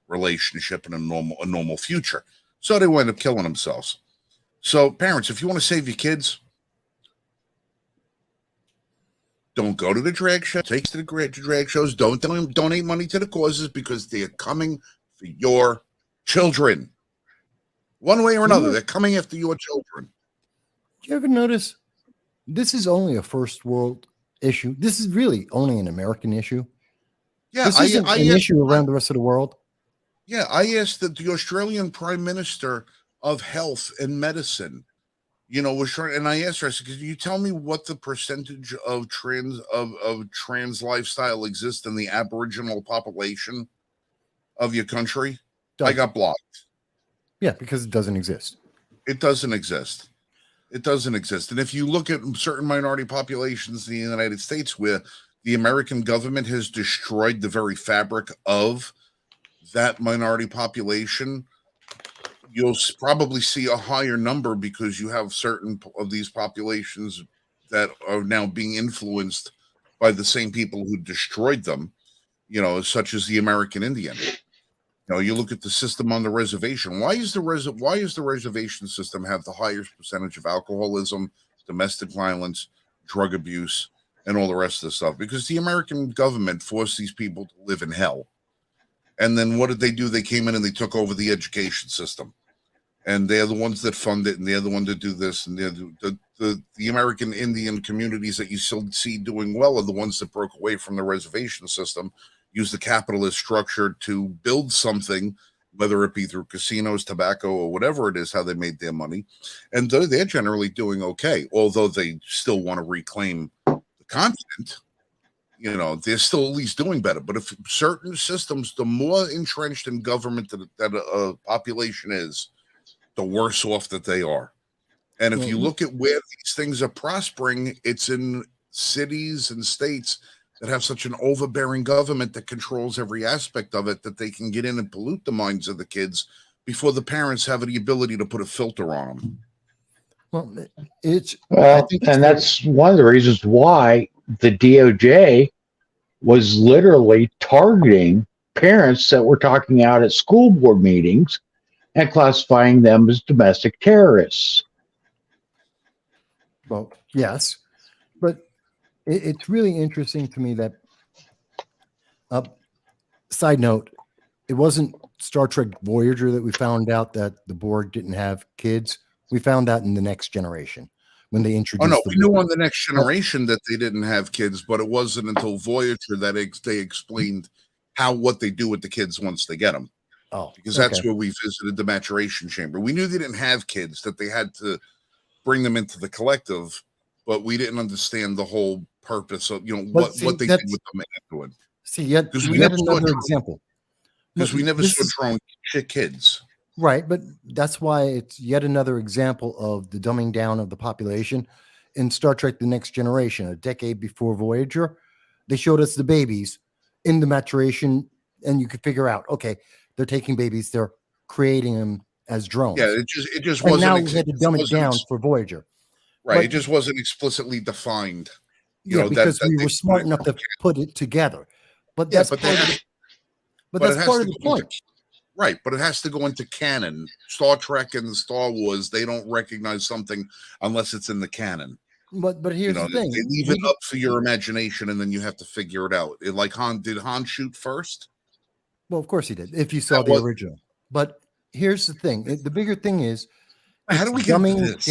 relationship and a normal future. So they wind up killing themselves. So parents, if you want to save your kids, don't go to the drag show. Take to the drag shows. Don't donate money to the causes, because they're coming for your children. One way or another, they're coming after your children. Do you ever notice this is only a first world issue? This is really only an American issue. Yeah, this isn't an issue around the rest of the world. Yeah, I asked the Australian Prime Minister of Health and Medicine, you know, was trying, and I asked her, I said, "Can you tell me what the percentage of trans lifestyle exists in the Aboriginal population of your country?" I got blocked. Yeah, because it doesn't exist. It doesn't exist. It doesn't exist. And if you look at certain minority populations in the United States where the American government has destroyed the very fabric of that minority population, you'll probably see a higher number, because you have certain of these populations that are now being influenced by the same people who destroyed them, you know, such as the American Indian. You know, you look at the system on the reservation. Why is the reservation system have the highest percentage of alcoholism, domestic violence, drug abuse, and all the rest of the stuff? Because the American government forced these people to live in hell. And then what did they do? They came in and they took over the education system. And they're the ones that fund it, and they're the ones that do this, and the American Indian communities that you still see doing well are the ones that broke away from the reservation system, use the capitalist structure to build something, whether it be through casinos, tobacco, or whatever it is, how they made their money. And they're generally doing okay, although they still want to reclaim the continent. They're still at least doing better. But if certain systems, the more entrenched in government that a population is, the worse off that they are. And if you look at where these things are prospering, it's in cities and states that have such an overbearing government that controls every aspect of it, that they can get in and pollute the minds of the kids before the parents have the ability to put a filter on them. Well, and that's one of the reasons why the DOJ was literally targeting parents that were talking out at school board meetings and classifying them as domestic terrorists. Well, yes, but it's really interesting to me that, side note, it wasn't Star Trek Voyager that we found out that the Borg didn't have kids. We found out in The Next Generation when they introduced. Oh no, we knew on The Next Generation that they didn't have kids, but it wasn't until Voyager that they explained what they do with the kids once they get them. Oh, because that's where we visited the maturation chamber. We knew they didn't have kids, that they had to bring them into the collective, but we didn't understand the whole purpose of what they did with them afterward. See, yet we had another example. Because we never saw drone kids. Right, but that's why it's yet another example of the dumbing down of the population. In Star Trek The Next Generation, a decade before Voyager, they showed us the babies in the maturation, and you could figure out, okay, they're taking babies, they're creating them as drones. Yeah, it just and wasn't. Now we had to dumb it down for Voyager. Right, it just wasn't explicitly defined. Because we were smart enough to put it together. But that's part of the point. Right, but it has to go into canon. Star Trek and Star Wars, they don't recognize something unless it's in the canon. But here's the thing. They leave it up for your imagination, and then you have to figure it out. Like did Han shoot first? Well, of course he did, if you saw the original. But here's the thing. The bigger thing is, how do we get this?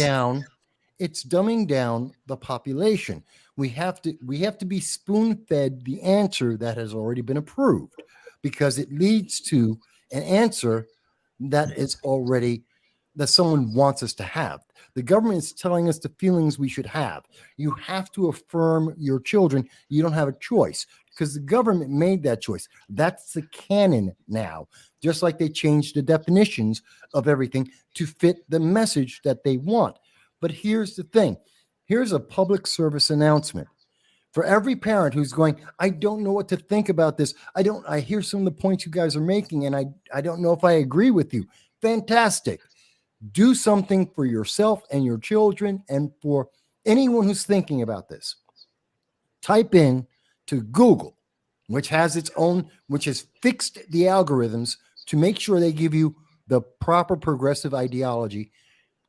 It's dumbing down the population. We have to be spoon-fed the answer that has already been approved, because it leads to an answer that is already that someone wants us to have. The government is telling us the feelings we should have. You have to affirm your children. You don't have a choice because the government made that choice. That's the canon now, just like they changed the definitions of everything to fit the message that they want. But here's the thing. Here's a public service announcement. For every parent who's going, I don't know what to think about this. I hear some of the points you guys are making, and I don't know if I agree with you. Fantastic. Do something for yourself and your children and for anyone who's thinking about this. Type in to Google, which has fixed the algorithms to make sure they give you the proper progressive ideology.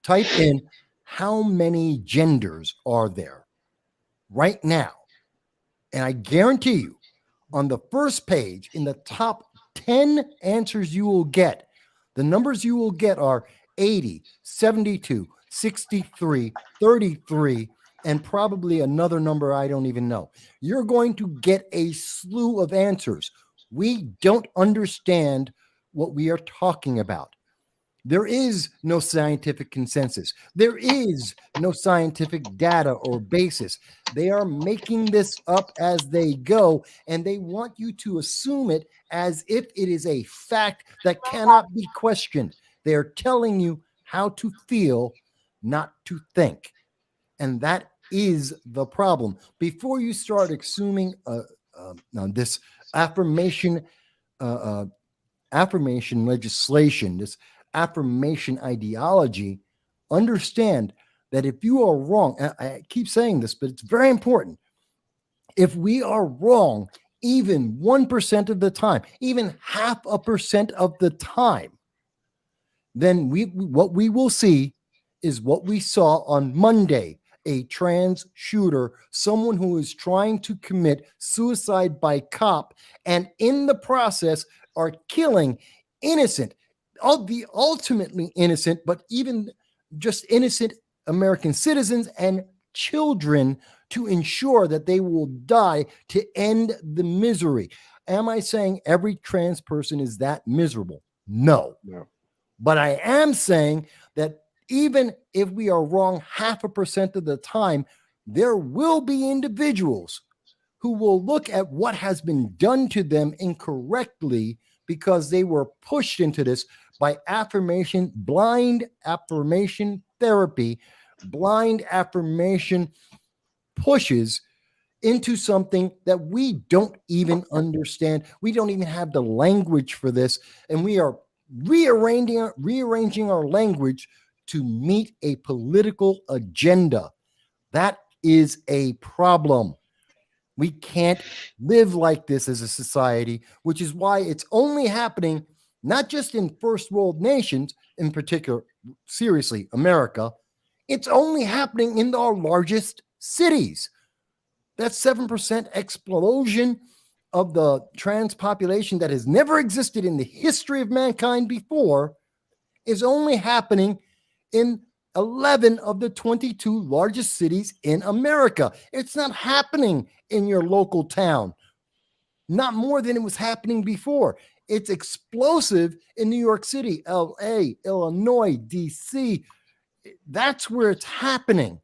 Type in, how many genders are there right now? And I guarantee you, on the first page, in the top 10 answers you will get, the numbers you will get are 80, 72, 63, 33, and probably another number I don't even know. You're going to get a slew of answers. We don't understand what we are talking about. There is no scientific consensus. There is no scientific data or basis. They are making this up as they go, and they want you to assume it as if it is a fact that cannot be questioned. They are telling you how to feel, not to think. And that is the problem. Before you start assuming this affirmation legislation, this affirmation ideology, understand that if you are wrong, I keep saying this, but it's very important. If we are wrong, even 1% of the time, even 0.5% of the time, then what we will see is what we saw on Monday, a trans shooter, someone who is trying to commit suicide by cop, and in the process are killing innocent, ultimately innocent, but even just innocent American citizens and children to ensure that they will die to end the misery. Am I saying every trans person is that miserable? No. No. But I am saying that even if we are wrong 0.5% of the time, there will be individuals who will look at what has been done to them incorrectly because they were pushed into this by affirmation, blind affirmation therapy, blind affirmation pushes into something that we don't even understand. We don't even have the language for this, and we are rearranging our language to meet a political agenda. That is a problem. We can't live like this as a society, which is why it's only happening not just in first world nations, in particular, seriously, America. It's only happening in our largest cities. That 7% explosion of the trans population that has never existed in the history of mankind before is only happening in 11 of the 22 largest cities in America. It's not happening in your local town, not more than it was happening before. It's explosive in New York City, LA, Illinois, DC. That's where it's happening.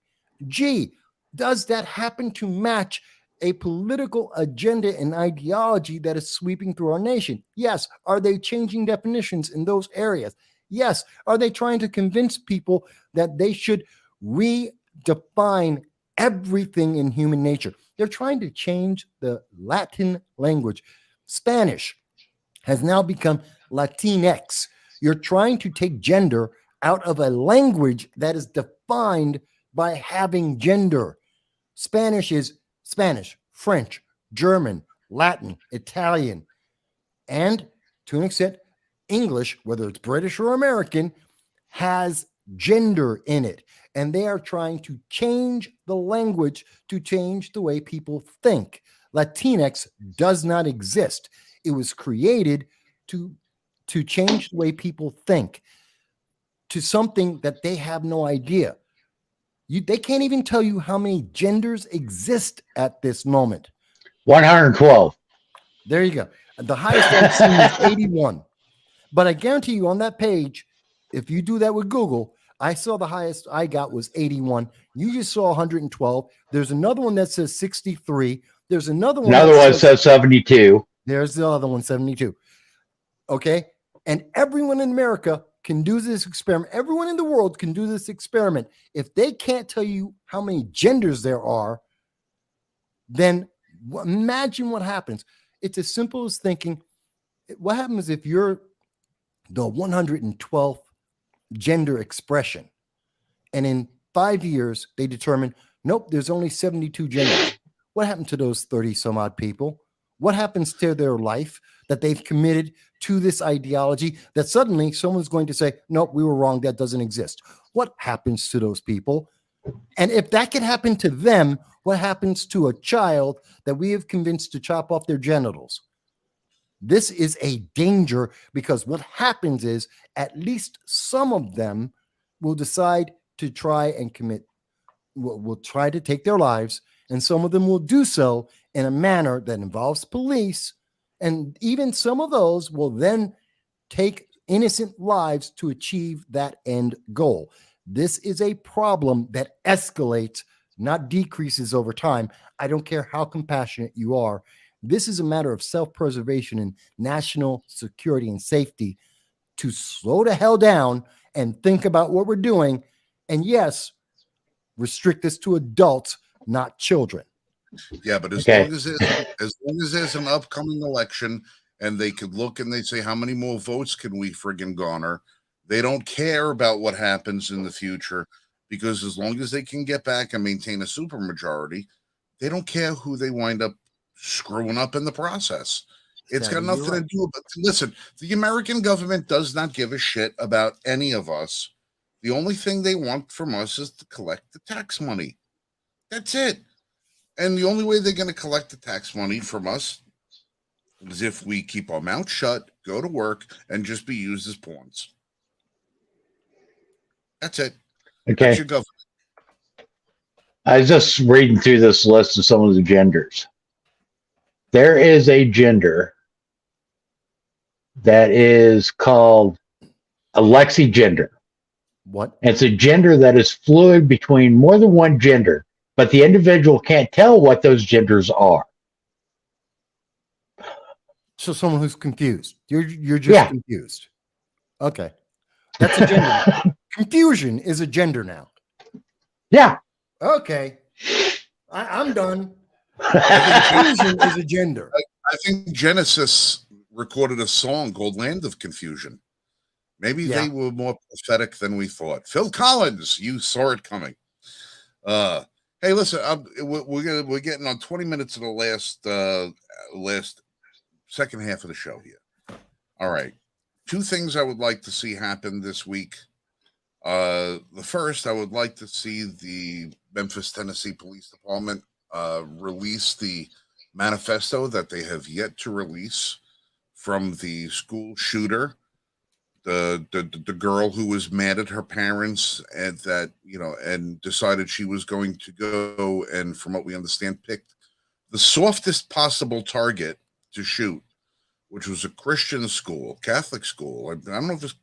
Gee, does that happen to match a political agenda and ideology that is sweeping through our nation? Yes. Are they changing definitions in those areas? Yes. Are they trying to convince people that they should redefine everything in human nature? They're trying to change the Latin language. Spanish has now become Latinx. You're trying to take gender out of a language that is defined by having gender. Spanish is Spanish, French, German, Latin, Italian, and to an extent, English, whether it's British or American, has gender in it. And they are trying to change the language to change the way people think. Latinx does not exist. It was created to change the way people think to something that they have no idea. They can't even tell you how many genders exist at this moment. 112. There you go. The highest I've seen is 81. But I guarantee you on that page, if you do that with Google, I saw the highest I got was 81. You just saw 112. There's another one that says 63. There's another one. Another one says 72. There's the other one, 72. Okay. And everyone in America can do this experiment. Everyone in the world can do this experiment. If they can't tell you how many genders there are, then imagine what happens. It's as simple as thinking, what happens if you're the 112th gender expression, and in 5 years they determine, nope, there's only 72 genders. What happened to those 30 some odd people? What happens to their life that they've committed to this ideology that suddenly someone's going to say, nope, we were wrong, that doesn't exist? What happens to those people? And if that can happen to them, what happens to a child that we have convinced to chop off their genitals? This is a danger, because what happens is at least some of them will decide to try and will try to take their lives, and some of them will do so in a manner that involves police, and even some of those will then take innocent lives to achieve that end goal. This is a problem that escalates, not decreases over time. I don't care how compassionate you are. This is a matter of self-preservation and national security and safety, to slow the hell down and think about what we're doing. And yes, restrict this to adults, not children. Yeah, but as long as there's an upcoming election and they could look and they say, how many more votes can we friggin' garner? They don't care about what happens in the future, because as long as they can get back and maintain a supermajority, they don't care who they wind up screwing up in the process. It's got nothing to do with it. Listen, the American government does not give a shit about any of us. The only thing they want from us is to collect the tax money. That's it. And the only way they're going to collect the tax money from us is if we keep our mouth shut, go to work, and just be used as pawns. That's it. Okay. That's your government. I was just reading through this list of some of the genders. There is a gender that is called a lexigender. What? It's a gender that is fluid between more than one gender, but the individual can't tell what those genders are. So someone who's confused. You're just confused. Okay. That's a gender now. Confusion is a gender now. Yeah. Okay. I'm done. Confusion is a gender. I think Genesis recorded a song called Land of Confusion. Maybe they were more prophetic than we thought. Phil Collins, you saw it coming. Hey, listen, we're getting on 20 minutes of the last second half of the show here. All right. Two things I would like to see happen this week. The first, I would like to see the Memphis, Tennessee Police Department release the manifesto that they have yet to release from the school shooter, the girl who was mad at her parents and that, and decided she was going to go and, from what we understand, picked the softest possible target to shoot, which was a Christian school, Catholic school. I don't know if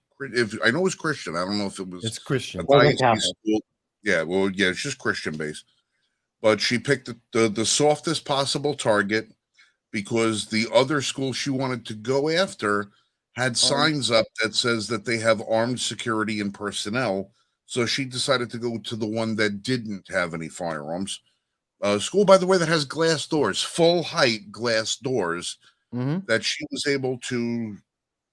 I know it was Christian. I don't know if it was. It's Christian. School. Yeah, well, yeah, it's just Christian based. But she picked the softest possible target because the other school she wanted to go after had signs up that says that they have armed security and personnel. So she decided to go to the one that didn't have any firearms. School, by the way, that has glass doors, full height glass doors, that she was able to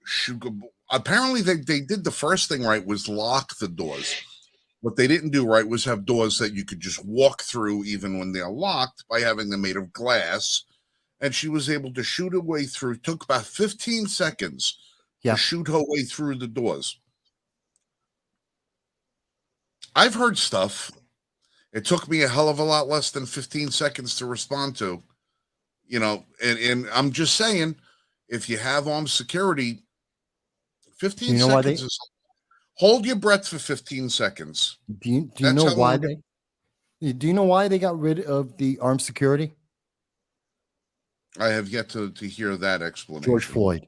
shoot. Apparently, they did the first thing right, was lock the doors. What they didn't do right was have doors that you could just walk through even when they're locked by having them made of glass. And she was able to shoot her way through. It took about 15 seconds to shoot her way through the doors. I've heard stuff. It took me a hell of a lot less than 15 seconds to respond to. And I'm just saying, if you have armed security, 15 seconds is... Hold your breath for 15 seconds. Do you know why Do you know why they got rid of the armed security? I have yet to hear that explanation. George Floyd.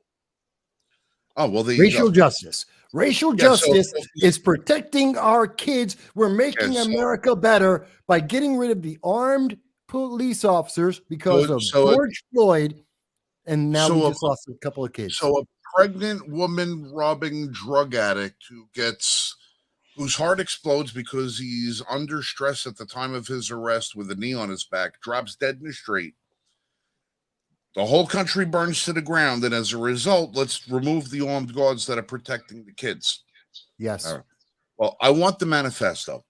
Oh, well, racial justice. Racial justice is protecting our kids. We're making America better by getting rid of the armed police officers because of George Floyd. And now we just lost a couple of kids. So a pregnant woman robbing drug addict whose heart explodes because he's under stress at the time of his arrest with a knee on his back, drops dead in the street. The whole country burns to the ground, and as a result, let's remove the armed guards that are protecting the kids. Yes. Right. Well, I want the manifesto.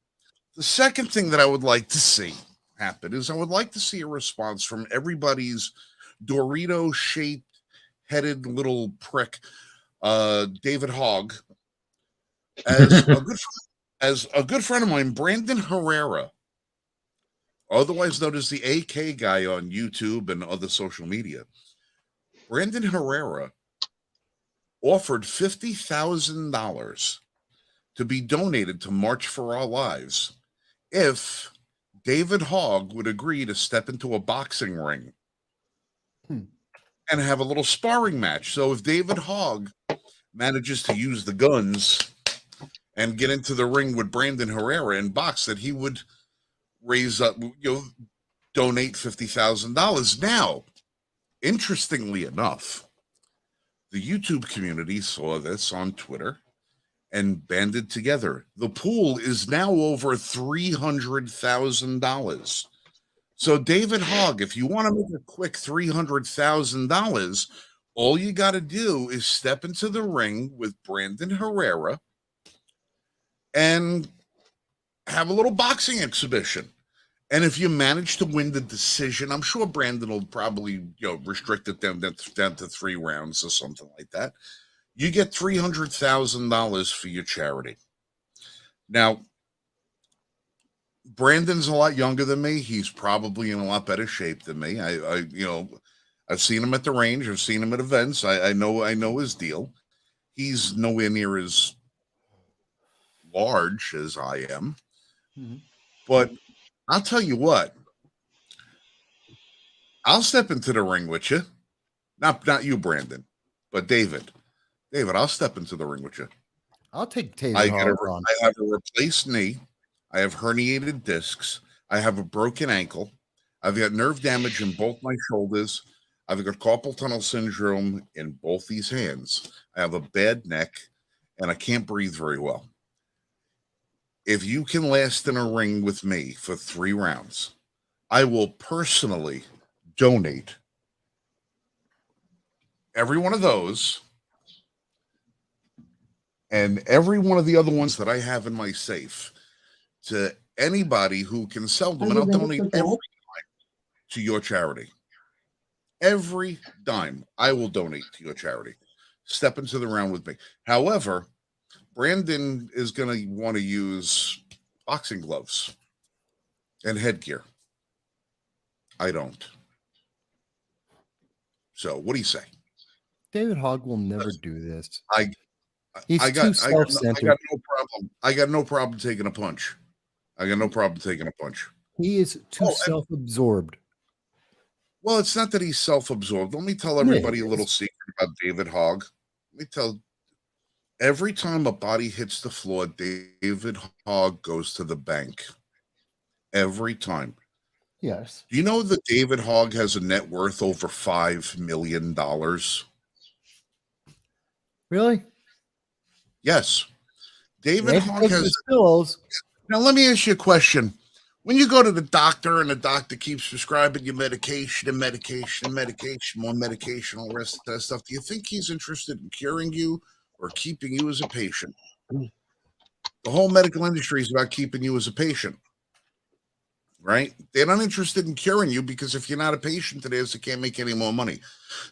The second thing that I would like to see happen is I would like to see a response from everybody's Dorito-shaped headed little prick, David Hogg, as a good friend of mine, Brandon Herrera, otherwise known as the AK guy on YouTube and other social media. Brandon Herrera offered $50,000 to be donated to March for Our Lives if David Hogg would agree to step into a boxing ring and have a little sparring match. So if David Hogg manages to use the guns and get into the ring with Brandon Herrera and box, that he would raise up, donate $50,000. Now, interestingly enough, the YouTube community saw this on Twitter and banded together. The pool is now over $300,000. So David Hogg, if you want to make a quick $300,000, all you got to do is step into the ring with Brandon Herrera and have a little boxing exhibition. And if you manage to win the decision, I'm sure Brandon will probably restrict it down to 3 rounds or something like that. You get $300,000 for your charity. Now, Brandon's a lot younger than me. He's probably in a lot better shape than me. I've seen him at the range. I've seen him at events. I know his deal. He's nowhere near as large as I am. Mm-hmm. But I'll tell you what. I'll step into the ring with you. Not you, Brandon, but David. David, I'll step into the ring with you. I'll take Taser Hogg on. I have a replaced knee. I have herniated discs. I have a broken ankle. I've got nerve damage in both my shoulders. I've got carpal tunnel syndrome in both these hands. I have a bad neck, and I can't breathe very well. If you can last in a ring with me for 3 rounds, I will personally donate every one of those and every one of the other ones that I have in my safe to anybody who can sell them, and I'll donate every dime to your charity. Every dime I will donate to your charity. Step into the round with me. However, Brandon is going to want to use boxing gloves and headgear. I don't. So, what do you say? David Hogg will never do this. He's too self-centered. I got no problem. I got no problem taking a punch. He is too self-absorbed. Well, it's not that he's self-absorbed. Let me tell everybody a little secret about David Hogg. Every time a body hits the floor, David Hogg goes to the bank. Every time. Yes. Do you know that David Hogg has a net worth over $5 million? Really? Yes. David Hogg has pillows. Now, let me ask you a question. When you go to the doctor and the doctor keeps prescribing you medication, more medication, all the rest of that stuff, do you think he's interested in curing you or keeping you as a patient? The whole medical industry is about keeping you as a patient, right? They're not interested in curing you because if you're not a patient today, they can't make any more money.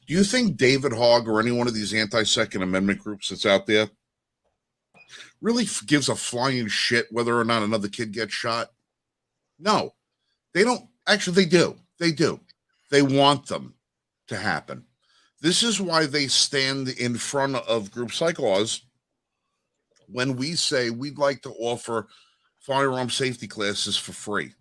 Do you think David Hogg or any one of these anti-Second Amendment groups that's out there really gives a flying shit whether or not another kid gets shot? No, they don't. Actually, they do. They do. They want them to happen. This is why they stand in front of groups like ours when we say we'd like to offer firearm safety classes for free,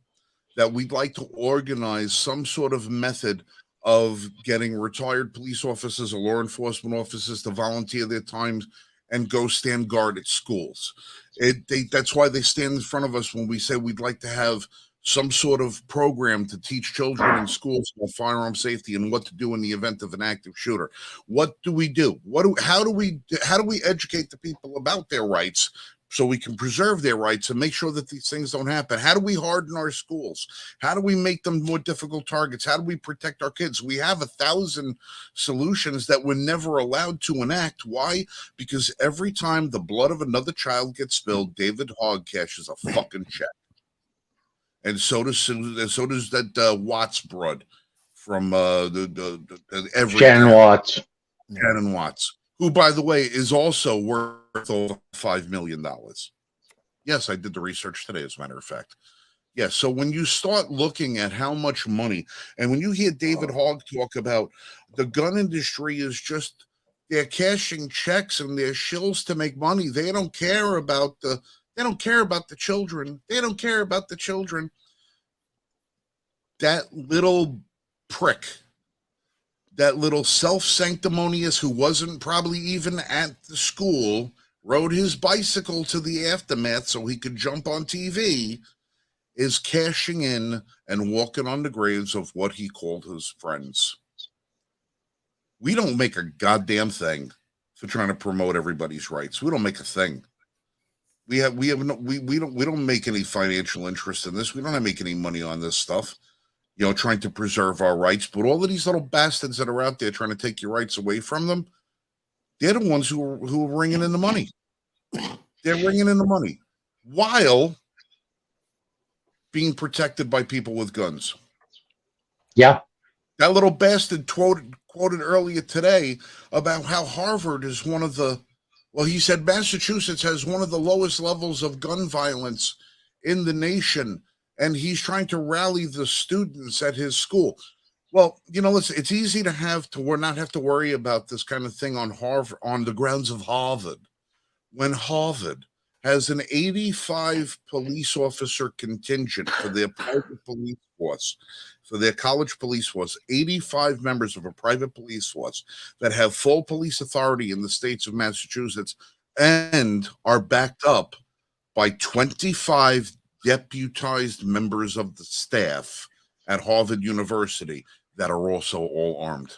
that we'd like to organize some sort of method of getting retired police officers or law enforcement officers to volunteer their time and go stand guard at schools. That's why they stand in front of us when we say we'd like to have some sort of program to teach children in schools about firearm safety and what to do in the event of an active shooter. What do we do? How do we educate the people about their rights so we can preserve their rights and make sure that these things don't happen? How do we harden our schools? How do we make them more difficult targets? How do we protect our kids? We have 1,000 solutions that we're never allowed to enact. Why? Because every time the blood of another child gets spilled, David Hogg cashes a fucking check. And so does that Watts broad from Shannon Watts. Shannon Watts, who, by the way, is also worth over $5 million. Yes, I did the research today, as a matter of fact. Yes, so when you start looking at how much money, and when you hear David Hogg talk about the gun industry is just, they're cashing checks and they're shills to make money. They don't care about the children. They don't care about the children. That little prick, that little self-sanctimonious who wasn't probably even at the school, rode his bicycle to the aftermath so he could jump on TV, is cashing in and walking on the graves of what he called his friends. We don't make a goddamn thing for trying to promote everybody's rights. We don't make a thing. We don't make any financial interest in this. We don't make any money on this stuff, trying to preserve our rights. But all of these little bastards that are out there trying to take your rights away from them, they're the ones who are bringing in the money. They're bringing in the money while being protected by people with guns. Yeah. That little bastard quoted earlier today about how Harvard is one of the, he said Massachusetts has one of the lowest levels of gun violence in the nation, and he's trying to rally the students at his school. Well, listen, it's easy to not have to worry about this kind of thing on Harvard, on the grounds of Harvard, when Harvard has an 85 police officer contingent for their private police force, for their college police force, 85 members of a private police force that have full police authority in the states of Massachusetts and are backed up by 25 deputized members of the staff at Harvard University that are also all armed.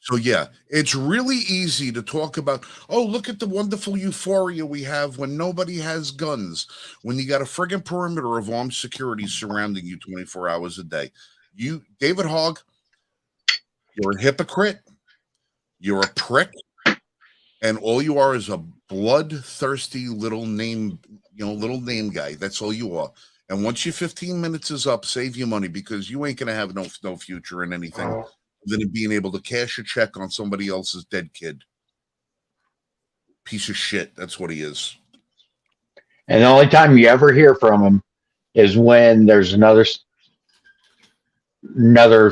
So yeah, it's really easy to talk about, oh, look at the wonderful euphoria we have when nobody has guns, when you got a friggin' perimeter of armed security surrounding you 24 hours a day. You, David Hogg, you're a hypocrite, you're a prick, and all you are is a bloodthirsty little name guy. That's all you are. And once your 15 minutes is up, save your money, because you ain't gonna have no future in anything than being able to cash a check on somebody else's dead kid. Piece of shit. That's what he is. And the only time you ever hear from him is when there's another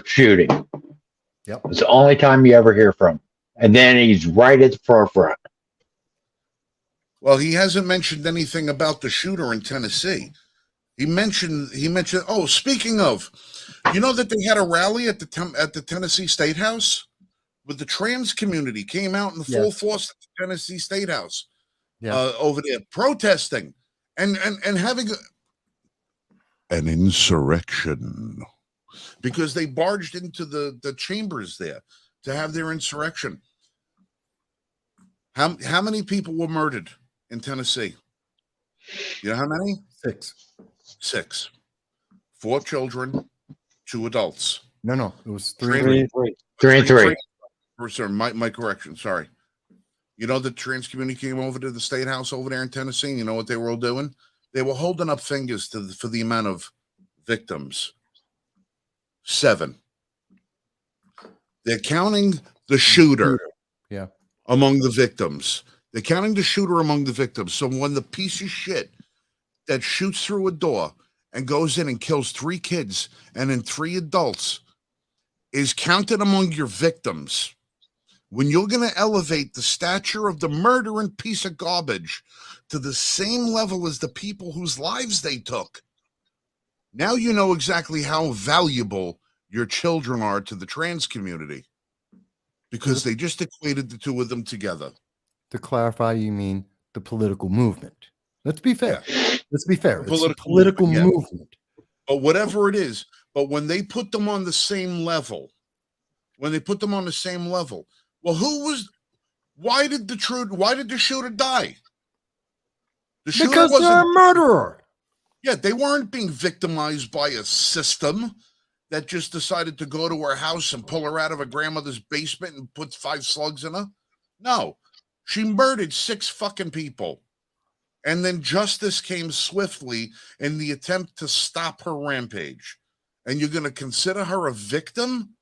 shooting. Yep. It's the only time you ever hear from him. And then he's right at the forefront. Well, he hasn't mentioned anything about the shooter in Tennessee. He mentioned. Oh, speaking of, you know that they had a rally at the Tennessee State House with the trans community came out in full force at the Tennessee State House, over there protesting and having an insurrection because they barged into the chambers there to have their insurrection. How many people were murdered in Tennessee? You know how many? 6. 4 children, 2 adults. No, it was 3 3 3 and 3. Sorry, my correction. Sorry. You know, the trans community came over to the State House over there in Tennessee. You know what they were all doing? They were holding up fingers for the amount of victims. 7. They're counting the shooter. Yeah. Among the victims. They're counting the shooter among the victims. So when the piece of shit that shoots through a door and goes in and kills 3 kids and then 3 adults is counted among your victims, when you're going to elevate the stature of the murdering piece of garbage to the same level as the people whose lives they took, now you know exactly how valuable your children are to the trans community, because they just equated the two of them together. To clarify, you mean the political movement. Let's be fair. Yeah. Let's be fair. The It's a political movement. But whatever it is, but when they put them on the same level, well, why did the shooter die? The shooter Because they're a murderer. Yeah, they weren't being victimized by a system that just decided to go to her house and pull her out of her grandmother's basement and put 5 slugs in her. No, she murdered 6 fucking people. And then justice came swiftly in the attempt to stop her rampage. And you're going to consider her a victim?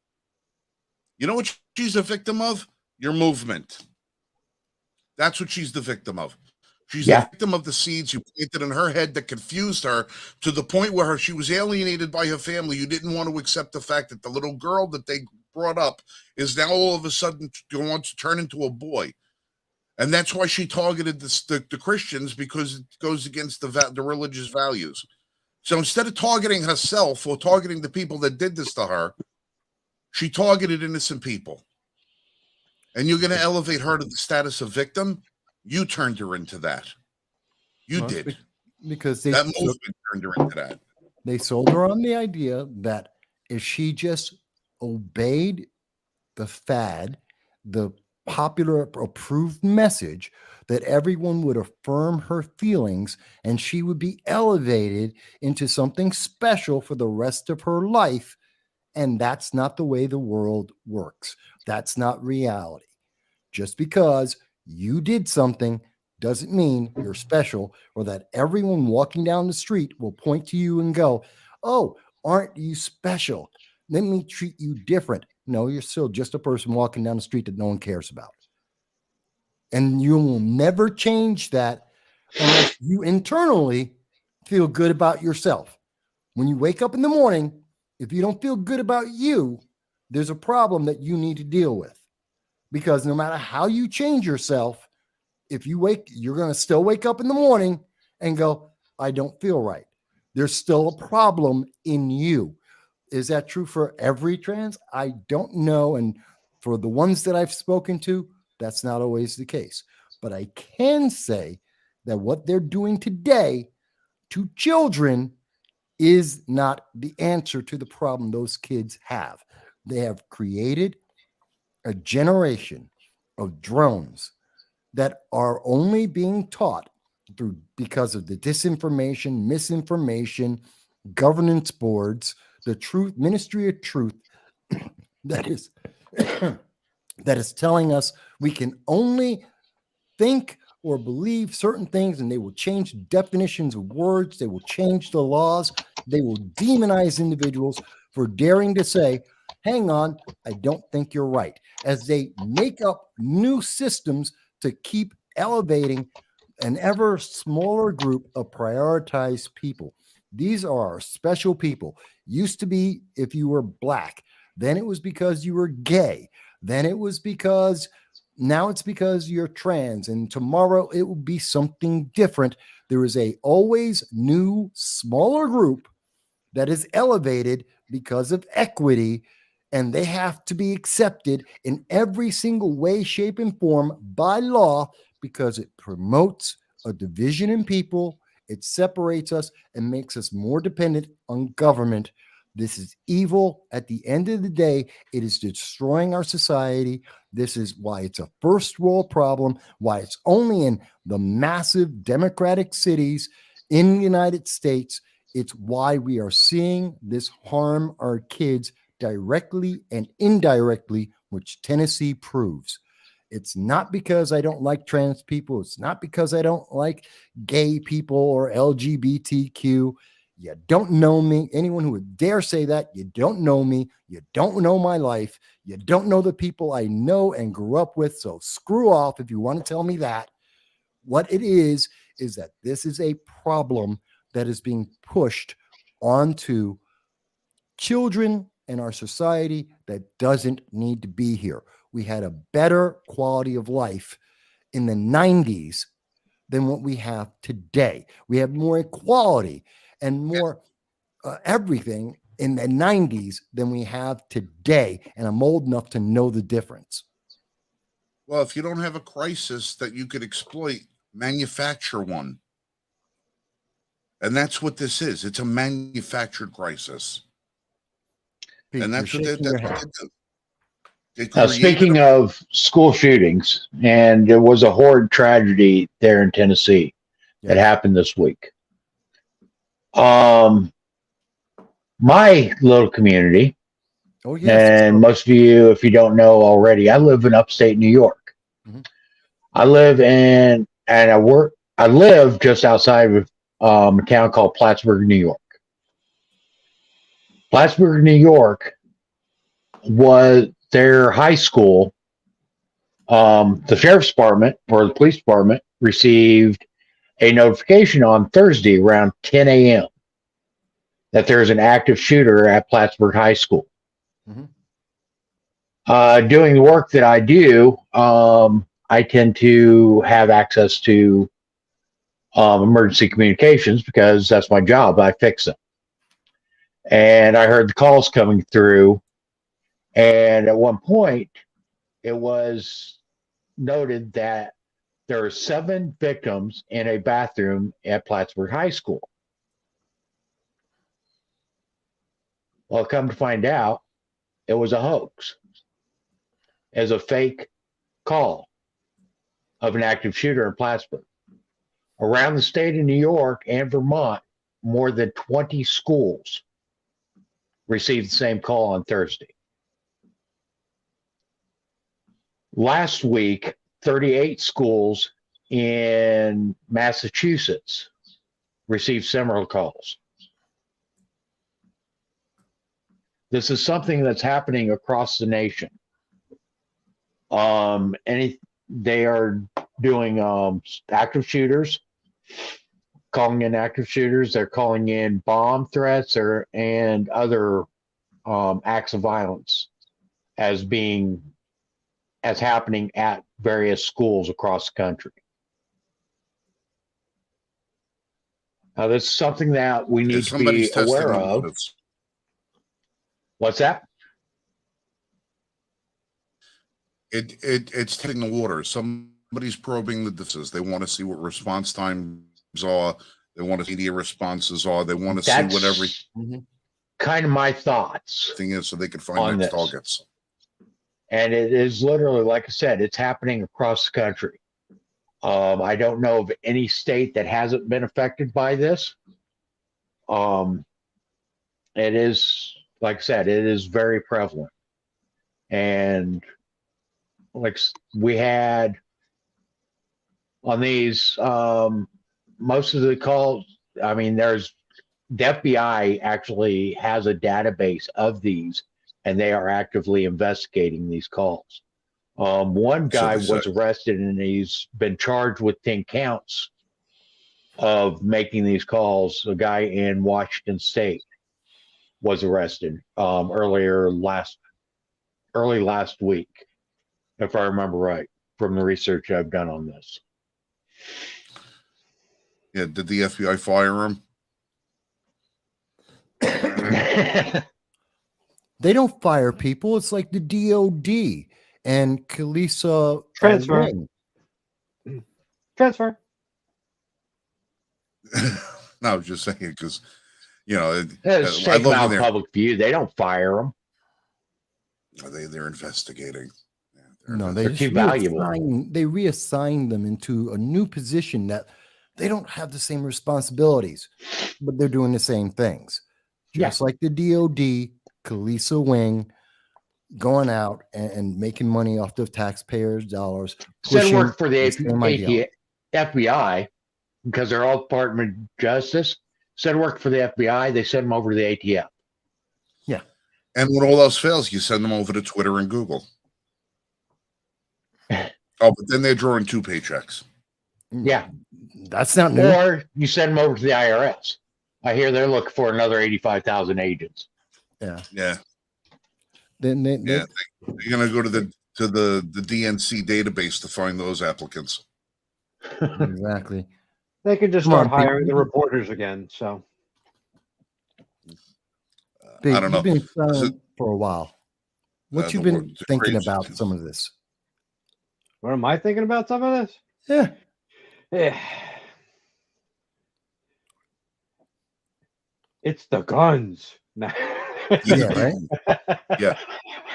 You know what she's a victim of? Your movement. That's what she's the victim of. She's the victim of the seeds you planted in her head that confused her to the point where she was alienated by her family. You didn't want to accept the fact that the little girl that they brought up is now all of a sudden wants to turn into a boy. And that's why she targeted the Christians, because it goes against the religious values. So instead of targeting herself or targeting the people that did this to her, she targeted innocent people. And you're going to elevate her to the status of victim? You turned her into that. You did. Because that movement turned her into that. They sold her on the idea that if she just obeyed the fad, the popular approved message, that everyone would affirm her feelings and she would be elevated into something special for the rest of her life. And that's not the way the world works. That's not reality. Just because you did something doesn't mean you're special, or that everyone walking down the street will point to you and go, "Oh, aren't you special? Let me treat you different." No, you're still just a person walking down the street that no one cares about. And you will never change that unless you internally feel good about yourself. When you wake up in the morning, if you don't feel good about you, there's a problem that you need to deal with. Because no matter how you change yourself, you're going to still wake up in the morning and go, I don't feel right. There's still a problem in you. Is that true for every trans? I don't know. And for the ones that I've spoken to, that's not always the case. But I can say that what they're doing today to children is not the answer to the problem those kids have. They have created a generation of drones that are only being taught through because of the disinformation, misinformation, governance boards, the truth, ministry of truth that is that is telling us we can only think or believe certain things, and they will change definitions of words, they will change the laws, they will demonize individuals for daring to say, hang on, I don't think you're right, as they make up new systems to keep elevating an ever smaller group of prioritized people. These are our special people. Used to be if you were black, then it was because you were gay, then it was because now it's because you're trans, and tomorrow it will be something different. There is a always new smaller group that is elevated because of equity, and they have to be accepted in every single way, shape, and form by law because it promotes a division in people. It separates us and makes us more dependent on government. This is evil. At the end of the day, it is destroying our society. This is why it's a first world problem, why it's only in the massive democratic cities in the United States. It's why we are seeing this harm our kids directly and indirectly, which Tennessee proves. It's not because I don't like trans people. It's not because I don't like gay people or LGBTQ. You don't know me. Anyone who would dare say that, you don't know me. You don't know my life. You don't know the people I know and grew up with. So screw off if you want to tell me that. What it is that this is a problem that is being pushed onto children in our society that doesn't need to be here. We had a better quality of life in the 90s than what we have today. We have more equality and more everything in the 90s than we have today. And I'm old enough to know the difference. Well, if you don't have a crisis that you could exploit, manufacture one. And that's what this is. It's a manufactured crisis. Pete, And that's what they do. They Speaking of school shootings, and there was a horrid tragedy there in Tennessee that happened this week. My little community, and most of you, if you don't know already, I live in upstate New York. Mm-hmm. I live in, and I live just outside of a town called Plattsburgh, New York. Plattsburgh, New York was their high school. The sheriff's department or the police department received a notification on Thursday around 10 a.m. that there's an active shooter at Plattsburgh High School. Mm-hmm. Doing the work that I do, I tend to have access to emergency communications because that's my job. I fix them. And I heard the calls coming through. And at one point, it was noted that there are 7 victims in a bathroom at Plattsburgh High School. Well, come to find out, it was a hoax. As a fake call of an active shooter in Plattsburgh. Around the state of New York and Vermont, more than 20 schools received the same call on Thursday. Last week, 38 schools in Massachusetts received similar calls. This is something that's happening across the nation. They are doing active shooters, calling in active shooters. They're calling in bomb threats and other acts of violence as happening at various schools across the country. That's something that we If need to somebody's be testing aware the of. waters, What's that? it's testing the waters. Somebody's probing the differences. They want to see what response times are. They want to see media responses are. They want to see what everything kind of my thoughts is so they can find on next this. targets. And it is literally, like I said, it's happening across the country. I don't know of any state that hasn't been affected by this. It is, like I said, it is very prevalent. And like we had on these, most of the calls, I mean, the FBI actually has a database of these, and they are actively investigating these calls. One So guy they say. was arrested, and he's been charged with 10 counts of making these calls. A guy in Washington State was arrested early last week, if I remember right, from the research I've done on this. Yeah, did the FBI fire him? They don't fire people. It's like the DOD and Kalisa Transfer. Wing. Transfer. No, I was just saying because It's I taken love out when of public view. They don't fire them. they're investigating. Yeah, No, They're too valuable. They reassign them into a new position that they don't have the same responsibilities, but they're doing the same things. Just like the DOD, Kalisa Wing, going out and making money off the taxpayers' dollars. Said work for the same idea. FBI because they're all Department of Justice. Said work for the FBI. They send them over to the ATF. Yeah. And when all else fails, you send them over to Twitter and Google. Oh, but then they're drawing 2 paychecks. Yeah. That's not new. Or you send them over to the IRS. I hear they're looking for another 85,000 agents. Yeah. Yeah. Then They're gonna go to the DNC database to find those applicants. exactly. They can just Come start on, people. hiring the reporters again. So I don't know. You've been silent for a while. What you been thinking about some of this? what am I thinking about some of this? Yeah. Yeah. It's the guns. Yeah, right? Yeah.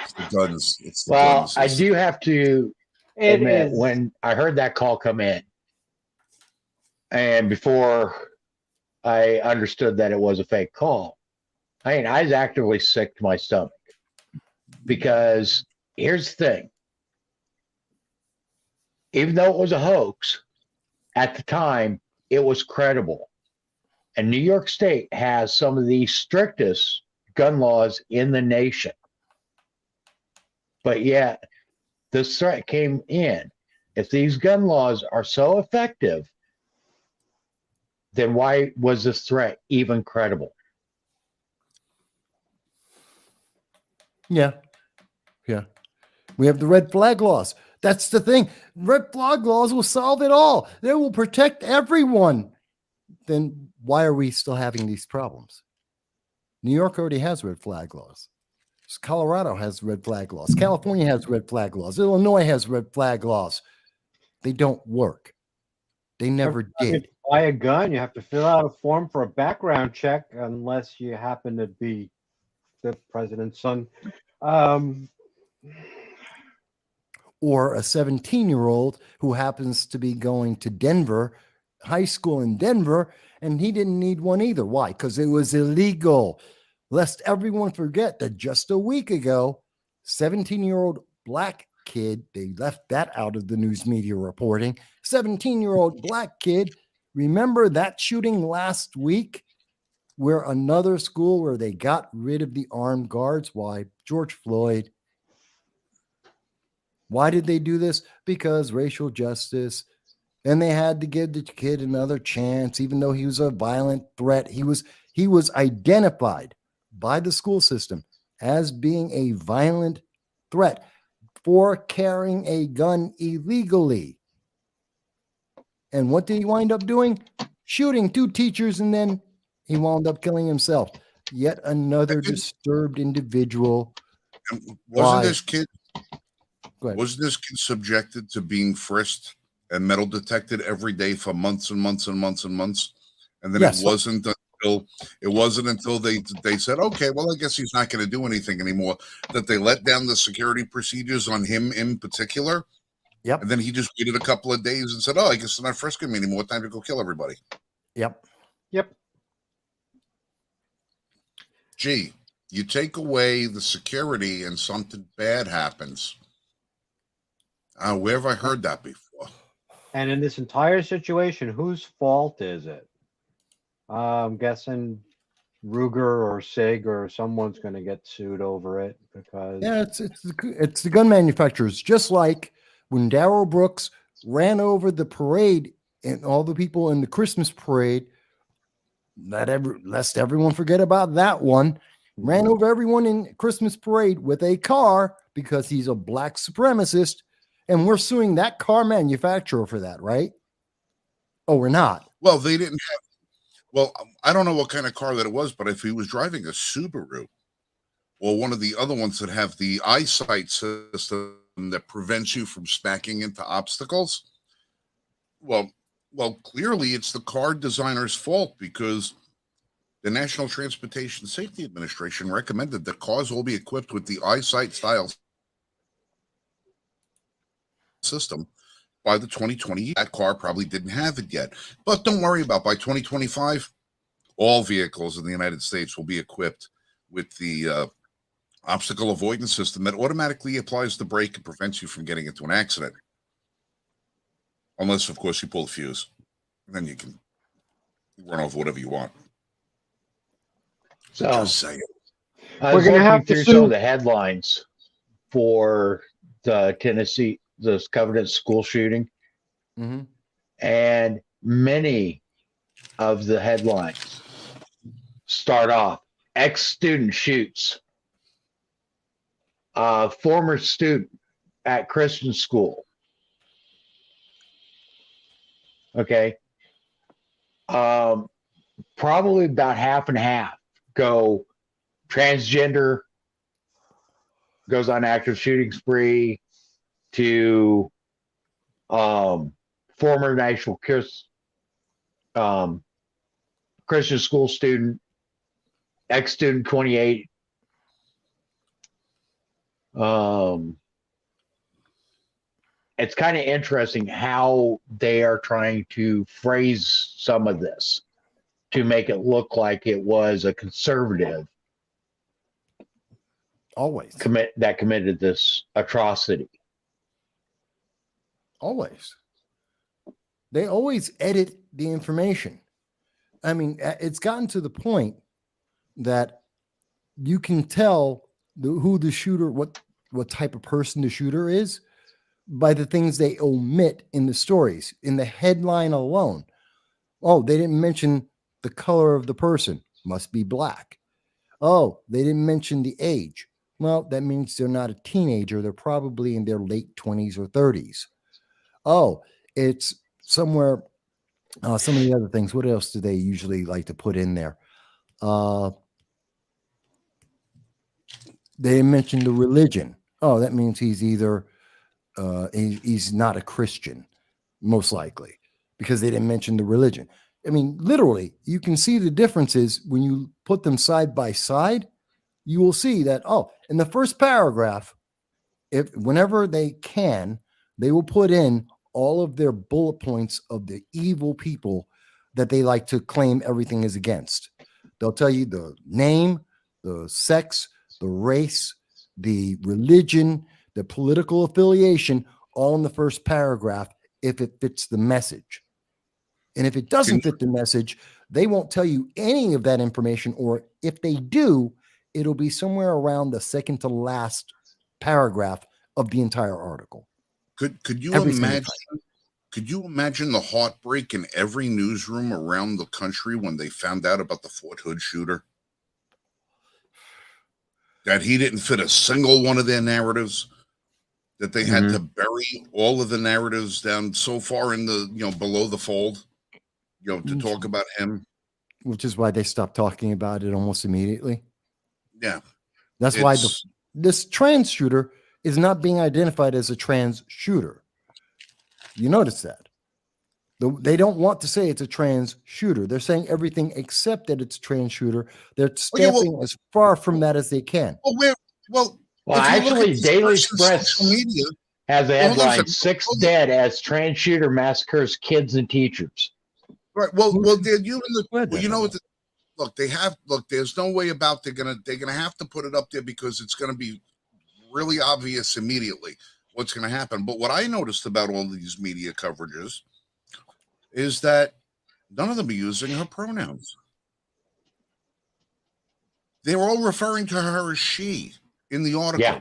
It's the guns. It's the Well, guns. I do have to It admit, is. when I heard that call come in, and before I understood that it was a fake call, I mean, I was actively sick to my stomach. Because here's the thing. Even though it was a hoax, at the time, it was credible. And New York State has some of the strictest gun laws in the nation. But yet, this threat came in. If these gun laws are so effective, then why was this threat even credible? Yeah. Yeah. We have the red flag laws. That's the thing. Red flag laws will solve it all. They will protect everyone. Then why are we still having these problems? New York already has red flag laws. Colorado has red flag laws. California has red flag laws. Illinois has red flag laws. They don't work. They never did. Buy a gun, you have to fill out a form for a background check unless you happen to be the president's son. Or a 17-year-old who happens to be going to Denver, high school in Denver, and he didn't need one either. Why? Because it was illegal. Lest everyone forget that just a week ago, 17-year-old black kid, they left that out of the news media reporting, 17-year-old black kid, remember that shooting last week where another school where they got rid of the armed guards? Why? George Floyd. Why did they do this? Because racial justice. And they had to give the kid another chance, even though he was a violent threat. He was identified by the school system as being a violent threat for carrying a gun illegally. And what did he wind up doing? shooting 2 teachers, and then he wound up killing himself. Yet another disturbed individual. Wasn't Why? this kid Go ahead. was this kid subjected to being frisked and metal detected every day for months and months and months and months? And then Yes. it wasn't until they said, okay, well, I guess he's not going to do anything anymore, that they let down the security procedures on him in particular. Yep. And then he just waited a couple of days and said, oh, I guess they're not frisking me anymore. Time to go kill everybody. Yep. Gee, you take away the security and something bad happens. Where have I heard that before? And in this entire situation, whose fault is it? I'm guessing Ruger or Sig or someone's going to get sued over it because Yeah, it's the gun manufacturers. Just like when Darrell Brooks ran over the parade and all the people in the Christmas parade, lest everyone forget about that one, ran over everyone in Christmas parade with a car because he's a black supremacist, and we're suing that car manufacturer for that, right? Oh, we're not. Well, they didn't have. Well, I don't know what kind of car that it was, but if he was driving a Subaru or one of the other ones that have the eyesight system that prevents you from smacking into obstacles, well, clearly it's the car designer's fault because the National Transportation Safety Administration recommended that cars all be equipped with the eyesight style system by the 2020. That car probably didn't have it yet, but don't worry about by 2025, all vehicles in the United States will be equipped with the obstacle avoidance system that automatically applies the brake and prevents you from getting into an accident. Unless, of course, you pull the fuse. Then you can run over whatever you want. So Just saying. I We're was gonna looking have to through sue- some of the headlines for the Tennessee, the Covenant school shooting, Mhm. and many of the headlines start off: ex-student shoots, former student at Christian school. Okay. Probably about half and half go transgender, goes on active shooting spree, to former national Christian school student, ex-student 28. It's kind of interesting how they are trying to phrase some of this to make it look like it was a conservative Always. that committed this atrocity. Always. They always edit the information. I mean, it's gotten to the point that you can tell who the shooter, what type of person the shooter is by the things they omit in the stories, in the headline alone. Oh, they didn't mention the color of the person. Must be black. Oh, they didn't mention the age. Well, that means they're not a teenager. They're probably in their late 20s or 30s. Oh, it's somewhere. Some of the other things. What else do they usually like to put in there? They mentioned the religion. Oh, that means he's either he's not a Christian, most likely, because they didn't mention the religion. I mean, literally, you can see the differences when you put them side by side. You will see that, oh, in the first paragraph, whenever they can, they will put in all of their bullet points of the evil people that they like to claim everything is against. They'll tell you the name, the sex, the race, the religion, the political affiliation, all in the first paragraph if it fits the message. And if it doesn't fit the message, they won't tell you any of that information, or if they do, it'll be somewhere around the second to last paragraph of the entire article. Could you Every single imagine? time. Could you imagine the heartbreak in every newsroom around the country when they found out about the Fort Hood shooter? That he didn't fit a single one of their narratives. That they had to bury all of the narratives down so far in the below the fold. to talk about him. Which is why they stopped talking about it almost immediately. Yeah. That's why this trans shooter is not being identified as a trans shooter. You notice that? They don't want to say it's a trans shooter. They're saying everything except that it's a trans shooter. They're stamping as far from that as they can. Well, actually, Daily Express media has a headline: 6 dead as trans shooter massacres kids and teachers. Right. Well, you know what? Look, there's no way about they're gonna have to put it up there because it's gonna be really obvious immediately what's gonna happen. But what I noticed about all these media coverages is that none of them are using her pronouns. They're all referring to her as she in the article. Yeah.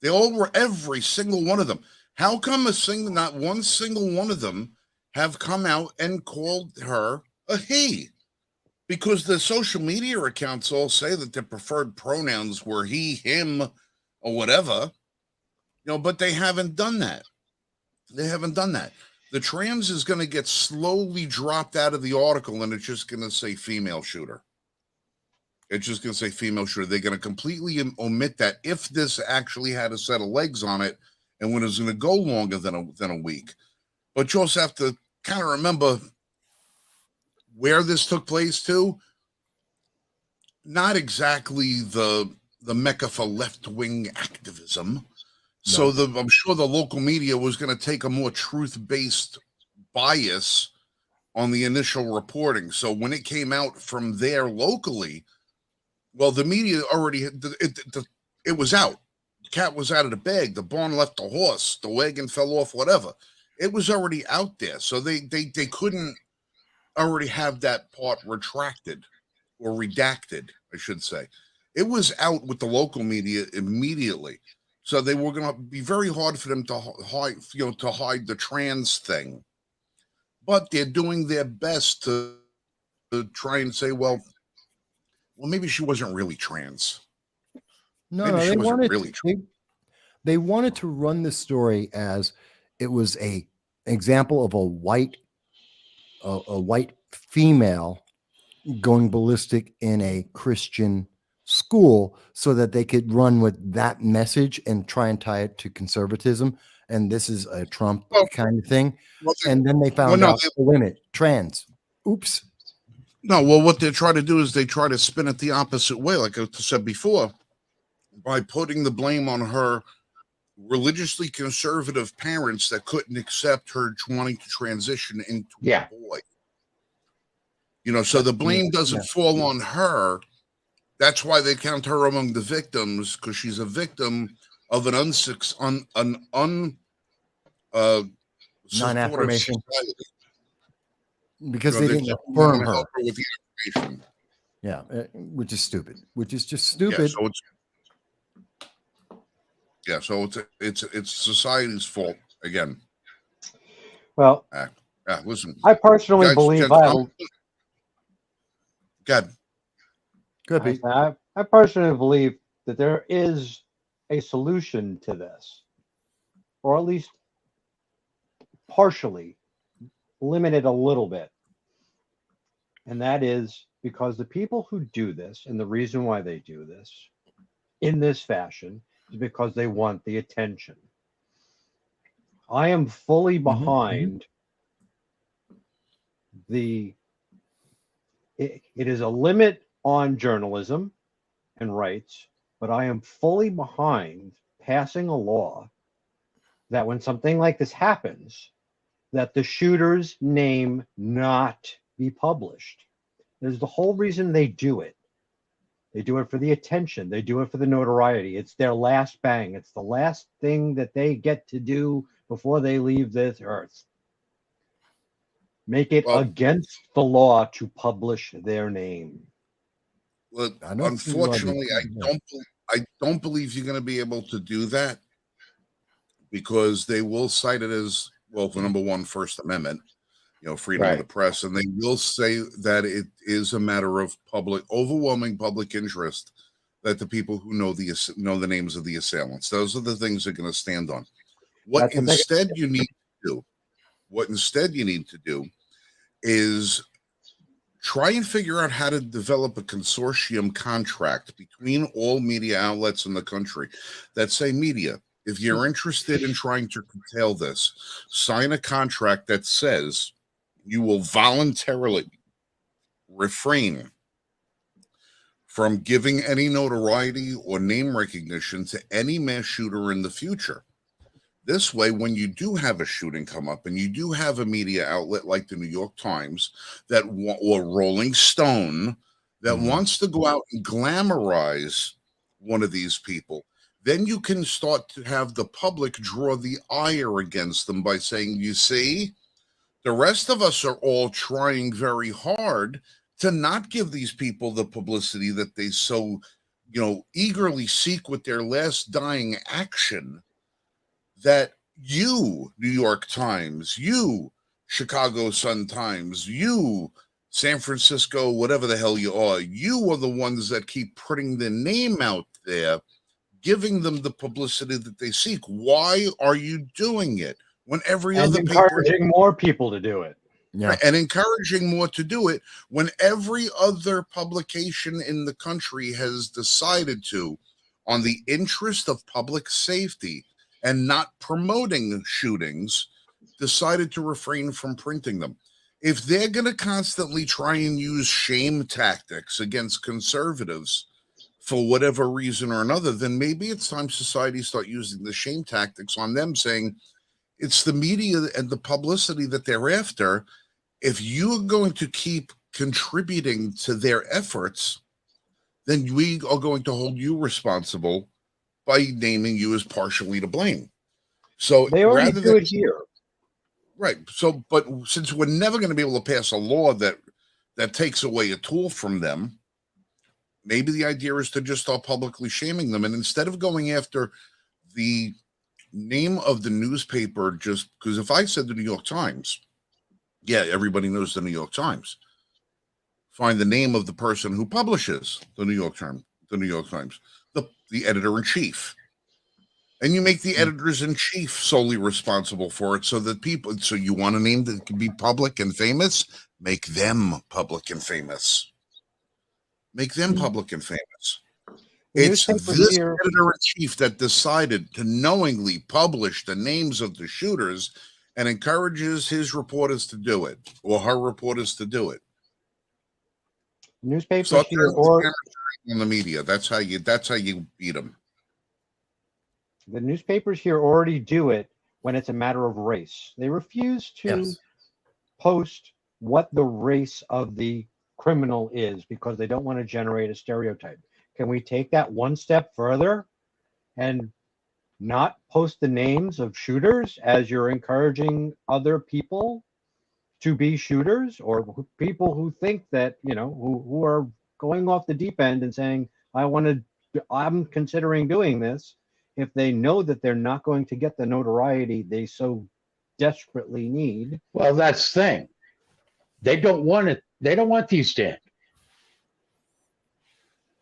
They all were, every single one of them. How come not one single one of them have come out and called her a he? Because the social media accounts all say that their preferred pronouns were he, him, or whatever, but they haven't done that. The trans is going to get slowly dropped out of the article, and it's just going to say female shooter. It's just going to say female shooter. They're going to completely omit that if this actually had a set of legs on it and when it's going to go longer than a week. But you also have to kind of remember where this took place too. Not exactly the mecca for left-wing activism. No. So I'm sure the local media was going to take a more truth-based bias on the initial reporting. So when it came out from there locally, well, the media already it was out. The cat was out of the bag. The barn left the horse. The wagon fell off. Whatever. It was already out there, so they couldn't already have that part retracted or redacted, I should say. It was out with the local media immediately, so they were going to be very hard for them to hide, to hide the trans thing. But they're doing their best to try and say, well, maybe she wasn't really trans. They wanted to run the story as it was a example of a white female going ballistic in a Christian school, so that they could run with that message and try and tie it to conservatism. And this is a Trump kind of thing. And then they found out, wait a minute, trans. Oops. No, well, what they're trying to do is they try to spin it the opposite way, like I said before, by putting the blame on her religiously conservative parents that couldn't accept her wanting to transition into a boy. So the blame doesn't fall on her. That's why they count her among the victims, because she's a victim of an non-affirmation. Because they didn't affirm her. With the information. Yeah, which is stupid. Which is just stupid. So it's society's fault again. Well, listen. I personally believe God. Could be. I personally believe that there is a solution to this, or at least partially limited a little bit. And that is because the people who do this, and the reason why they do this in this fashion, is because they want the attention. I am fully behind it is a limit on journalism and rights, but I am fully behind passing a law that when something like this happens, that the shooter's name not be published. There's the whole reason they do it. They do it for the attention. They do it for the notoriety. It's their last bang. It's the last thing that they get to do before they leave this earth. Make it against the law to publish their name. Well, unfortunately, I don't believe you're going to be able to do that, because they will cite it as, well, for number one, First Amendment, freedom of the press, and they will say that it is a matter of overwhelming public interest that the people who know the names of the assailants. Those are the things they're going to stand on. What instead you need to do is try and figure out how to develop a consortium contract between all media outlets in the country that say, media, if you're interested in trying to curtail this, sign a contract that says you will voluntarily refrain from giving any notoriety or name recognition to any mass shooter in the future. This way, when you do have a shooting come up and you do have a media outlet like the New York Times or Rolling Stone that wants to go out and glamorize one of these people, then you can start to have the public draw the ire against them by saying, you see, the rest of us are all trying very hard to not give these people the publicity that they so, eagerly seek with their last dying action, that you, New York Times, you, Chicago Sun-Times, you, San Francisco, whatever the hell you are the ones that keep putting their name out there, giving them the publicity that they seek. Why are you doing it when every and other encouraging more people to do it? Yeah. And encouraging more to do it when every other publication in the country has decided to, on the interest of public safety and not promoting shootings, decided to refrain from printing them. If they're going to constantly try and use shame tactics against conservatives for whatever reason or another, then maybe it's time society start using the shame tactics on them, saying it's the media and the publicity that they're after. If you're going to keep contributing to their efforts, then we are going to hold you responsible by naming you as partially to blame. So They already do it here. Right. So, but since we're never going to be able to pass a law that takes away a tool from them, maybe the idea is to just start publicly shaming them. And instead of going after the name of the newspaper, just because if I said the New York Times, yeah, everybody knows the New York Times. Find the name of the person who publishes the New York Times, the editor-in-chief. And you make the editors-in-chief solely responsible for it, so that so you want a name that can be public and famous, make them public and famous. Make them public and famous. It's this editor-in-chief that decided to knowingly publish the names of the shooters and encourages his reporters to do it, or her reporters to do it. Newspapers So here or on the media. That's how you beat them. the newspapers here already do it when it's a matter of race. They refuse to post what the race of the criminal is because they don't want to generate a stereotype. Can we take that one step further and not post the names of shooters as you're encouraging other people to be shooters, or people who think that, who are going off the deep end and saying, I'm considering doing this, if they know that they're not going to get the notoriety they so desperately need? Well, that's the thing. They don't want it. They don't want these to end.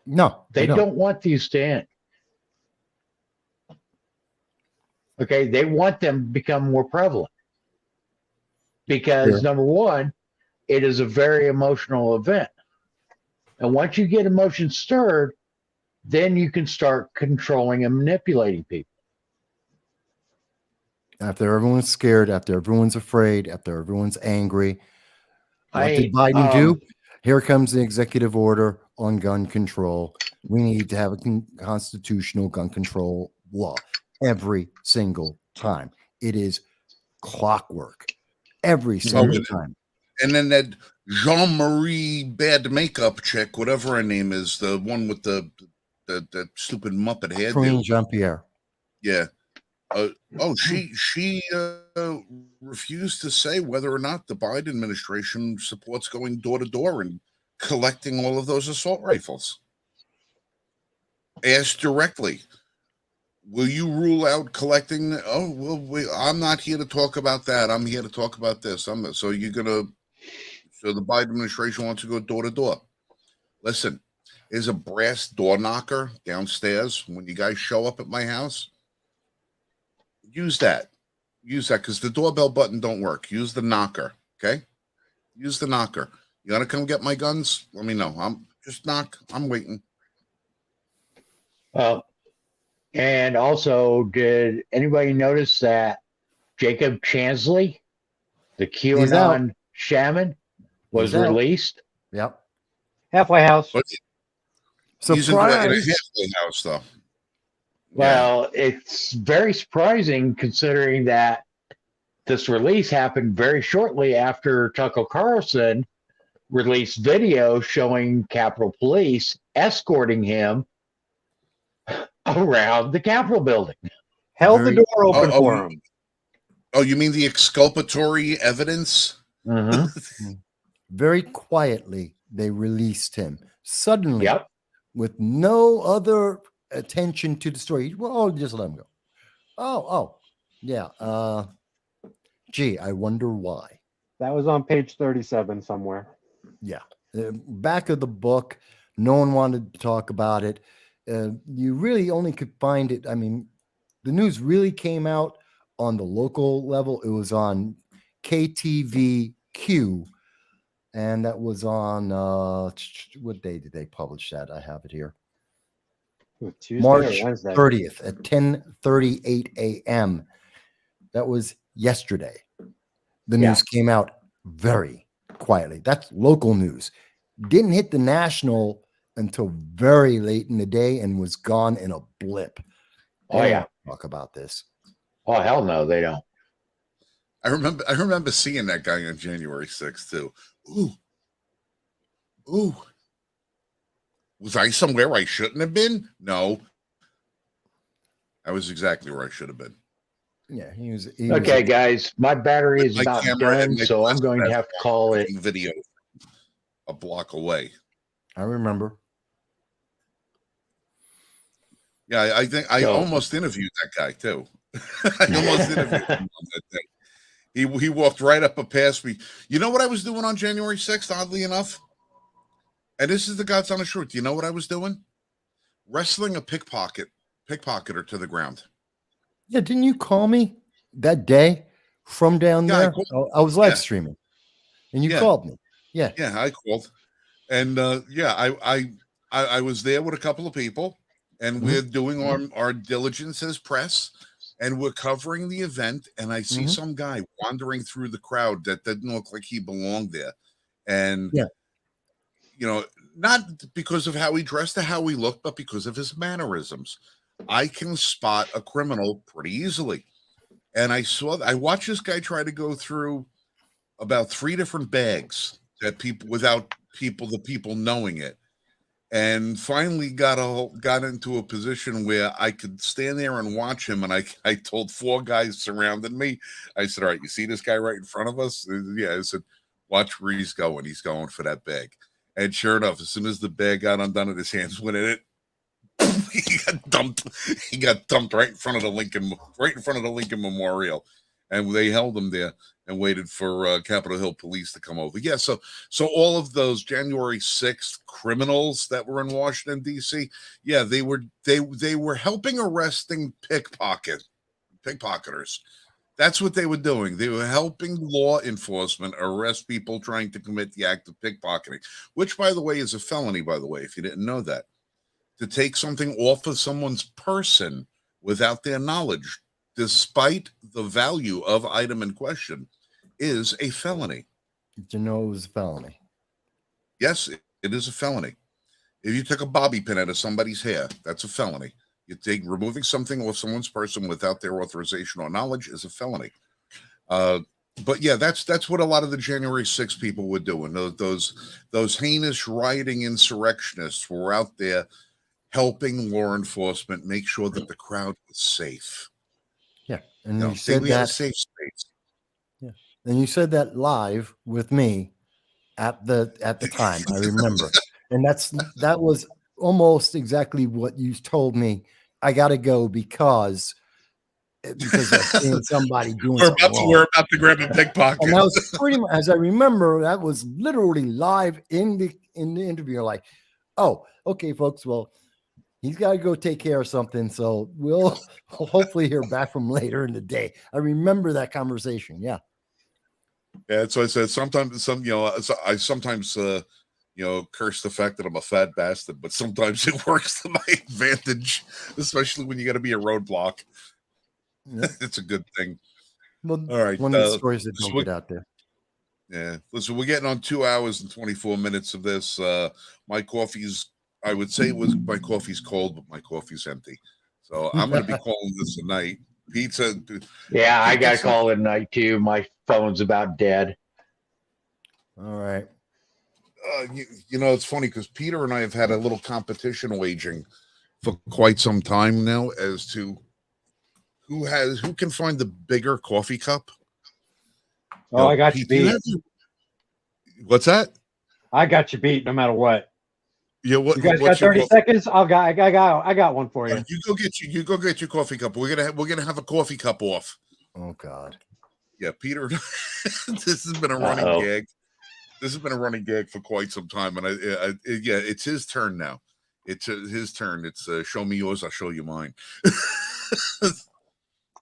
No, They don't want these to end. Okay, they want them to become more prevalent because number one, it is a very emotional event. And once you get emotions stirred, then you can start controlling and manipulating people. After everyone's scared, after everyone's afraid, after everyone's angry, what did Biden do? Here comes the executive order on gun control. We need to have a constitutional gun control law every single time. It is clockwork every single time. And then that Jean-Marie bad makeup chick, whatever her name is, the one with the stupid Muppet hairdo. Jean-Pierre. Yeah. She refused to say whether or not the Biden administration supports going door to door and collecting all of those assault rifles. Asked directly, will you rule out collecting? Oh, well, I'm not here to talk about that. I'm here to talk about this. So the Biden administration wants to go door to door. Listen, there's a brass door knocker downstairs. When you guys show up at my house, use that because the doorbell button don't work. Use the knocker. Okay. Use the knocker. You gotta come get my guns? Let me know. I'm just knock. I'm waiting. And also, did anybody notice that Jacob Chansley, the He's out. QAnon shaman, was He's out. released? Yep. Halfway house. But he's in a Surprise. halfway house, though. Well, it's very surprising considering that this release happened very shortly after Tucker Carlson released video showing Capitol Police escorting him around the Capitol building. Held the Very- door open for him. Oh, you mean the exculpatory evidence? Mm-hmm. Very quietly, they released him suddenly Yep. with no other attention to the story. Well, just let him go. Oh, yeah. Gee, I wonder why. That was on page 37 somewhere. Yeah. Back of the book, no one wanted to talk about it. You really only could find it. I mean, the news really came out on the local level. It was on KTVQ, and that was on what day did they publish that? I have it here. Tuesday March or Wednesday. 30th at 10:38 a.m. That was yesterday. The Yeah. news came out very quietly. That's local news. Didn't hit the national until very late in the day and was gone in a blip. Oh, They yeah. don't talk about this. Oh, hell no, they don't. I remember seeing that guy on January 6th, too. Ooh. Was I somewhere I shouldn't have been? No. I was exactly where I should have been. Yeah, he was. Okay, guys, my battery is My about camera and done, my so I'm plastic going to bag have to call it. video a block away. I remember. Yeah, I think I So- almost interviewed that guy too. I almost interviewed him on that day. He walked right up past me. You know what I was doing on January 6th, oddly enough? And this is the God's honest truth. You know what I was doing? Wrestling a pickpocketer to the ground. Yeah, didn't you call me that day from down Yeah, I there? called- I was live yeah. streaming, and you Yeah. called me. Yeah. Yeah, I called. And I was there with a couple of people, and we're doing our diligence as press, and we're covering the event, and I see some guy wandering through the crowd that didn't look like he belonged there. And Yeah. you know, not because of how he dressed or how he looked, but because of his mannerisms. I can spot a criminal pretty easily. And I watched this guy try to go through about 3 different bags that the people knowing it. And finally got into a position where I could stand there and watch him. And I told 4 guys surrounding me, I said, all right, you see this guy right in front of us? Yeah, I said, watch where he's going. He's going for that bag. And sure enough, as soon as the bag got undone and his hands went in it, he got dumped. He got dumped right in front of the Lincoln Memorial, and they held him there and waited for Capitol Hill police to come over. Yeah, so all of those January 6th criminals that were in Washington D.C., yeah, they were helping arresting pickpocketers. That's what they were doing. They were helping law enforcement arrest people trying to commit the act of pickpocketing, which, by the way, is a felony, by the way, if you didn't know that. To take something off of someone's person without their knowledge, despite the value of item in question, is a felony. Did you know it was a felony? Yes, it is a felony. If you took a bobby pin out of somebody's hair, that's a felony. Removing something off someone's person without their authorization or knowledge is a felony. But yeah, that's what a lot of the January 6th people were doing. Those heinous rioting insurrectionists were out there helping law enforcement make sure that the crowd was safe. Yeah, and You you said we had a that. safe space. Yeah, and you said that live with me at the time. I remember, and that was almost exactly what you told me. I got to go because I've seen somebody doing something wrong. We're about to grab a pickpocket. And that was pretty much, as I remember, that was literally live in the interview. You're like, oh, okay, folks. Well, he's got to go take care of something. So we'll hopefully hear back from later in the day. I remember that conversation. Yeah. Yeah, so I said sometimes I sometimes curse the fact that I'm a fat bastard, but sometimes it works to my advantage, especially when you got to be a roadblock. Yep. It's a good thing. Well, All right, one of the stories that so don't we- get out there. Yeah, listen, we're getting on 2 hours and 24 minutes of this. My coffee's, I would say, my coffee's cold, but my coffee's empty. So I'm going to be calling this a night. Pizza. Yeah, I Pete, got to this is- call it night too. My phone's about dead. All right. It's funny because Peter and I have had a little competition waging for quite some time now as to who can find the bigger coffee cup. Oh, I got you Pete, do beat. what's that? I got you beat no matter what. Yeah, what? You guys what's got 30 your seconds? I got one for you. You go get your coffee cup. We're gonna have a coffee cup off. Oh God. Yeah, Peter. This has been a running Uh-oh. gag. This has been a running gag for quite some time, and it's his turn now. It's his turn. It's show me yours, I'll show you mine.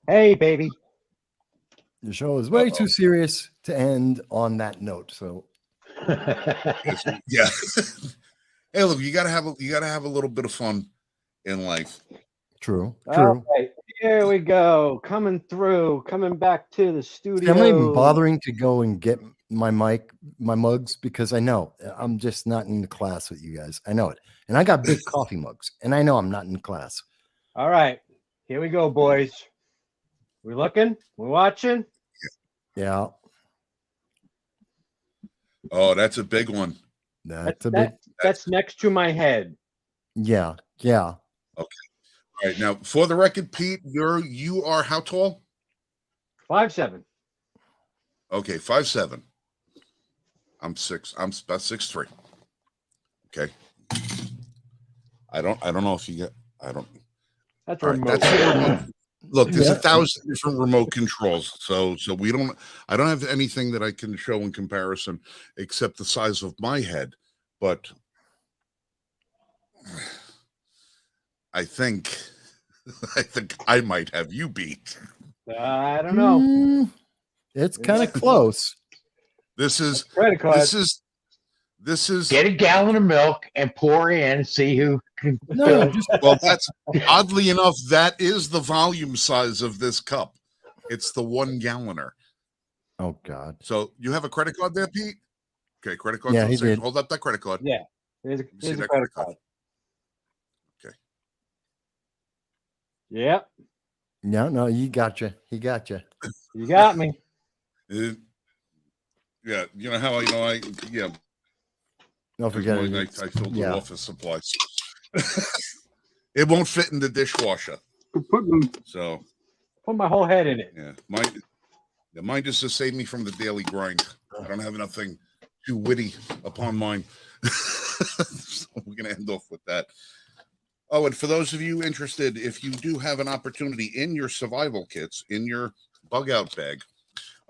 Hey, baby. The show is way Uh-oh. too serious to end on that note. So Yeah. Hey, look, you gotta have a little bit of fun in life. true. All right, here we go. Coming back to the studio. I'm not even bothering to go and get my mugs, because I know I'm just not in the class with you guys. I know it. And I got big coffee mugs, and I know I'm not in class. All right, here we go, boys. We looking? We watching? Yeah. Oh, that's a big one. That's a big That's next to my head. yeah. All right, now for the record, Pete, you are how tall? 5'7". Okay, 5'7". I'm about 6'3". Okay. I don't know if you get. I don't. That's All right, remote. that's the remote. Look, there's Yeah. 1,000 different remote controls. So we don't. I don't have anything that I can show in comparison except the size of my head. But I think I might have you beat. I don't know. It's kind of close. This is Credit card. this is Get a gallon of milk and pour in and see who can. No, just well, that's oddly enough, that is the volume size of this cup. It's the 1 galloner. oh God. So you have a credit card there, Pete? Okay, credit card. Yeah, on the he station. did. Hold up that credit card. Yeah. Here's see a that credit credit card? card. Okay. Yep. No, he got you. He got you. You got me. Yeah, you know how I Don't forget I it. filled Yeah. with office supplies. It won't fit in the dishwasher. So Put my whole head in it. yeah, mine just to save me from the daily grind. I don't have nothing too witty upon mine. So we're gonna end off with that. Oh, and for those of you interested, if you do have an opportunity in your survival kits, in your bug out bag,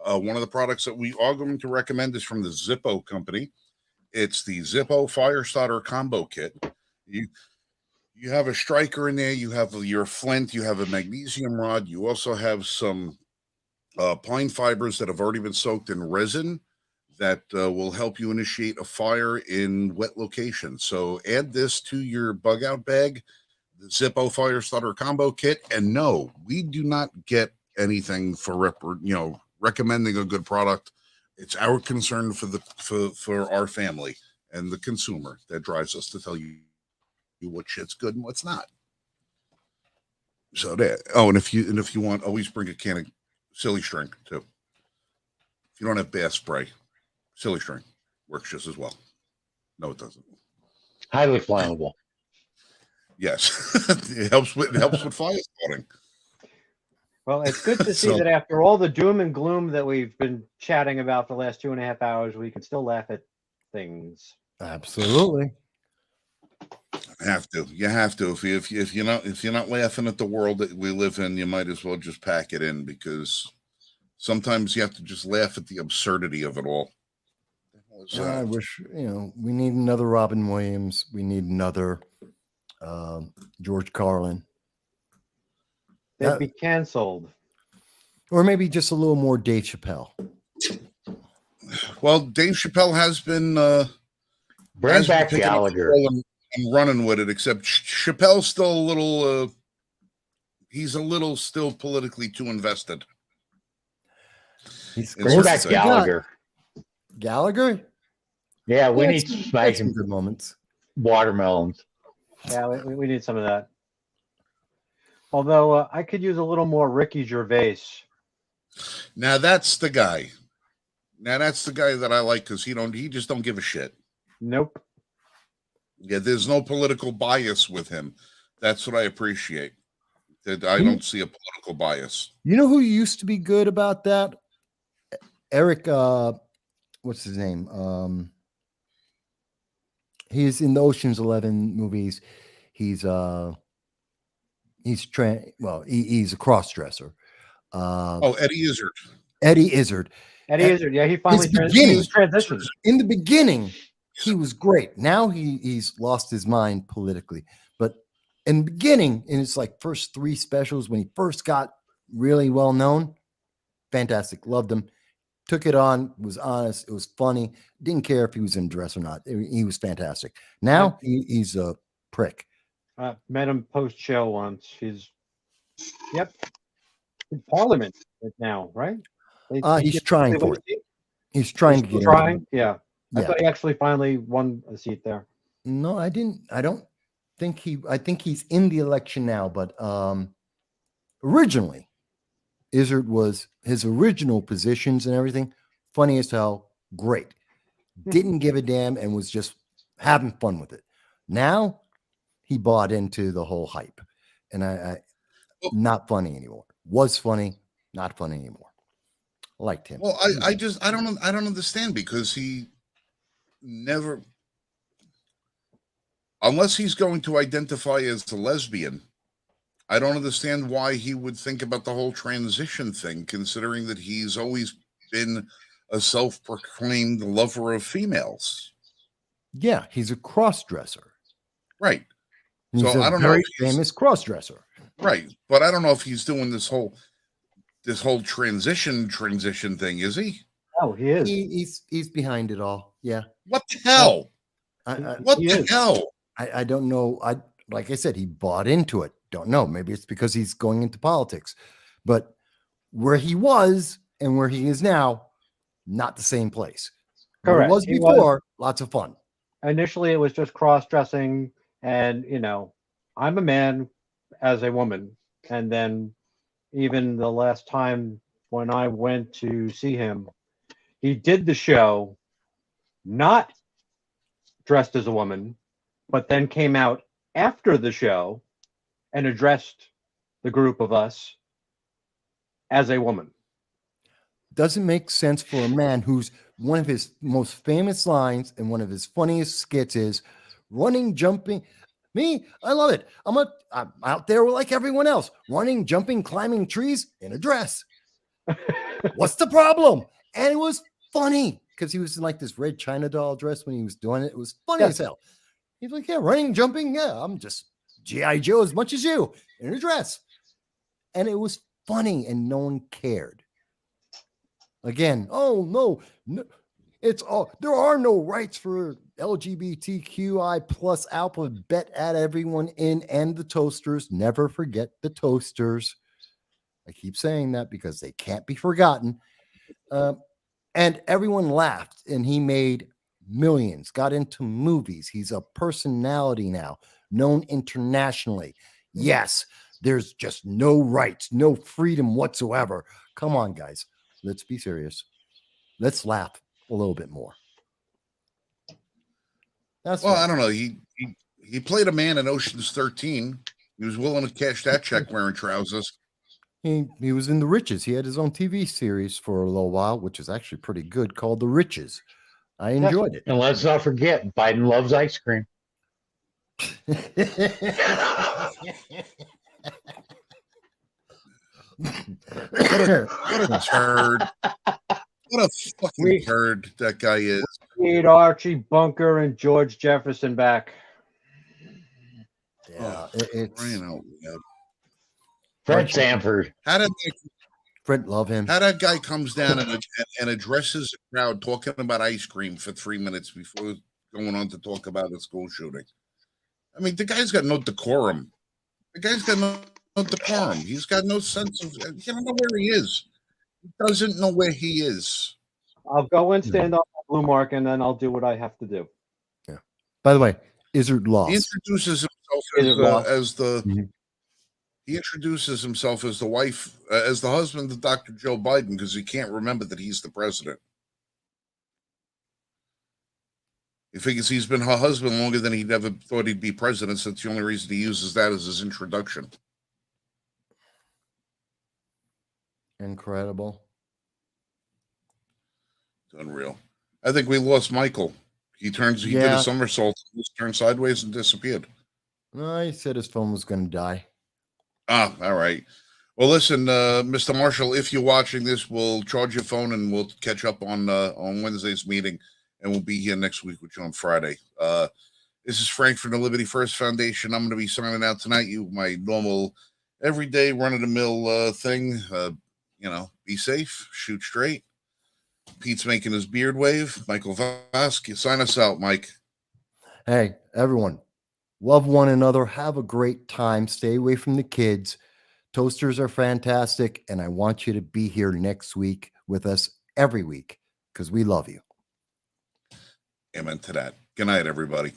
one of the products that we are going to recommend is from the Zippo company. It's the Zippo Fire Starter Combo Kit. You have a striker in there, you have your flint, you have a magnesium rod, you also have some pine fibers that have already been soaked in resin that will help you initiate a fire in wet locations. So add this to your bug out bag, the Zippo Fire Starter Combo Kit. And no, we do not get anything for recommending a good product. It's our concern for our family and the consumer that drives us to tell you what shit's good and what's not. So that. Oh, and if you want, always bring a can of silly string too. If you don't have bass spray, silly string works just as well. No, it doesn't. Highly flammable. Yes, it helps with fire starting. Well, it's good to see So- that after all the doom and gloom that we've been chatting about for the last 2.5 hours, we can still laugh at things. Absolutely. You have to. If you're not laughing at the world that we live in, you might as well just pack it in, because sometimes you have to just laugh at the absurdity of it all. I wish, we need another Robin Williams. We need another George Carlin. They'd be canceled. Or maybe just a little more Dave Chappelle. Well, Dave Chappelle has been Bring back picking up the Gallagher. ball and running with it. Except Chappelle's still a little. He's a little still politically too invested. He's Bring back Gallagher. Gallagher? Yeah, we Yeah, need some- some that's some good moments. watermelons. Yeah, we need some of that. Although I could use a little more Ricky Gervais. Now that's the guy. Now that's the guy that I like because he just don't give a shit. Nope. Yeah, there's no political bias with him. That's what I appreciate. That I don't see a political bias. You know who used to be good about that? Eric, what's his name? He's in the Ocean's 11 movies. He's he's a cross-dresser. Eddie Izzard. Eddie Izzard. Eddie Izzard. Yeah, he finally beginning- transitioned. In the beginning, he was great. Now he's lost his mind politically. But in the beginning, in his like first 3 specials, when he first got really well known, fantastic. Loved him. Took it on, was honest. It was funny. Didn't care if he was in dress or not. He was fantastic. Now he's a prick. Met him post show once. He's in Parliament now, right? He's trying for it. He's trying to get trying. Yeah. I Yeah. thought he actually finally won a seat there. No, I didn't. I don't think I think he's in the election now, but originally Izzard was his original positions and everything. Funny as hell. Great. Didn't give a damn and was just having fun with it. Now he bought into the whole hype, and I not funny anymore. Was funny, not funny anymore. Liked him. Well, I don't understand because he never, unless he's going to identify as a lesbian, I don't understand why he would think about the whole transition thing, considering that he's always been a self-proclaimed lover of females. Yeah, he's a cross-dresser. Right. He's So I don't know very if he's- famous cross-dresser. Right. But I don't know if he's doing this whole transition thing, is he? Oh, he is. He's behind it all. Yeah. What the hell? What He the is. hell? I don't know. Like I said, he bought into it. Don't know. Maybe it's because he's going into politics. But where he was and where he is now, not the same place. Where Correct. it was He before, lots of fun. Initially, it was just cross-dressing, and I'm a man as a woman, and then even the last time when I went to see him, he did the show not dressed as a woman, but then came out after the show and addressed the group of us as a woman. Doesn't make sense for a man who's one of his most famous lines and one of his funniest skits is running, jumping. Me, I love it. I'm out there like everyone else, running, jumping, climbing trees in a dress. What's the problem? And it was funny because he was in like this red China doll dress when he was doing it. It was funny as hell. He's like, yeah, running, jumping. Yeah, I'm just G.I. Joe as much as you in a dress. And it was funny and no one cared. Again, oh, no, it's all, there are no rights for LGBTQI plus alphabet at everyone in and the toasters. Never forget the toasters. I keep saying that because they can't be forgotten. And everyone laughed, and he made millions, got into movies. He's a personality now, known internationally. Yes, there's just no rights, no freedom whatsoever. Come on, guys. Let's be serious. Let's laugh a little bit more. That's Well, right. I don't know. He played a man in Ocean's 13. He was willing to cash that check wearing trousers. He was in The Riches. He had his own TV series for a little while, which is actually pretty good, called The Riches. I enjoyed it. And let's not forget, Biden loves ice cream. What a turd. What a fucking turd that guy is. Need Archie Bunker and George Jefferson back. Yeah, Crying out loud. Fred Sanford. How did Fred, love him. How that guy comes down and addresses the crowd talking about ice cream for 3 minutes before going on to talk about a school shooting. I mean, the guy's got no decorum. The guy's got no decorum. He's got no sense of. He don't know where he is. He doesn't know where he is. I'll go and stand on the blue mark, and then I'll do what I have to do. Yeah. By the way, Izzard He lost. introduces himself as the. Mhm. He introduces himself as the wife, as the husband of Dr. Joe Biden, because he can't remember that he's the president. He figures he's been her husband longer than he ever thought he'd be president, so that's the only reason he uses that as his introduction. Incredible. It's unreal. I think we lost Michael. He did a somersault, turned sideways, and disappeared. No, he said his phone was going to die. Ah, all right. Well, listen, Mr. Marshall, if you're watching this, we'll charge your phone and we'll catch up on Wednesday's meeting, and we'll be here next week with you on Friday. This is Frank from the Liberty First Foundation. I'm going to be signing out tonight. My normal, everyday, run-of-the-mill thing. Be safe, shoot straight. Pete's making his beard wave. Michael Vosk, sign us out, Mike. Hey, everyone, love one another. Have a great time. Stay away from the kids. Toasters are fantastic, and I want you to be here next week with us every week because we love you. Amen to that. Good night, everybody.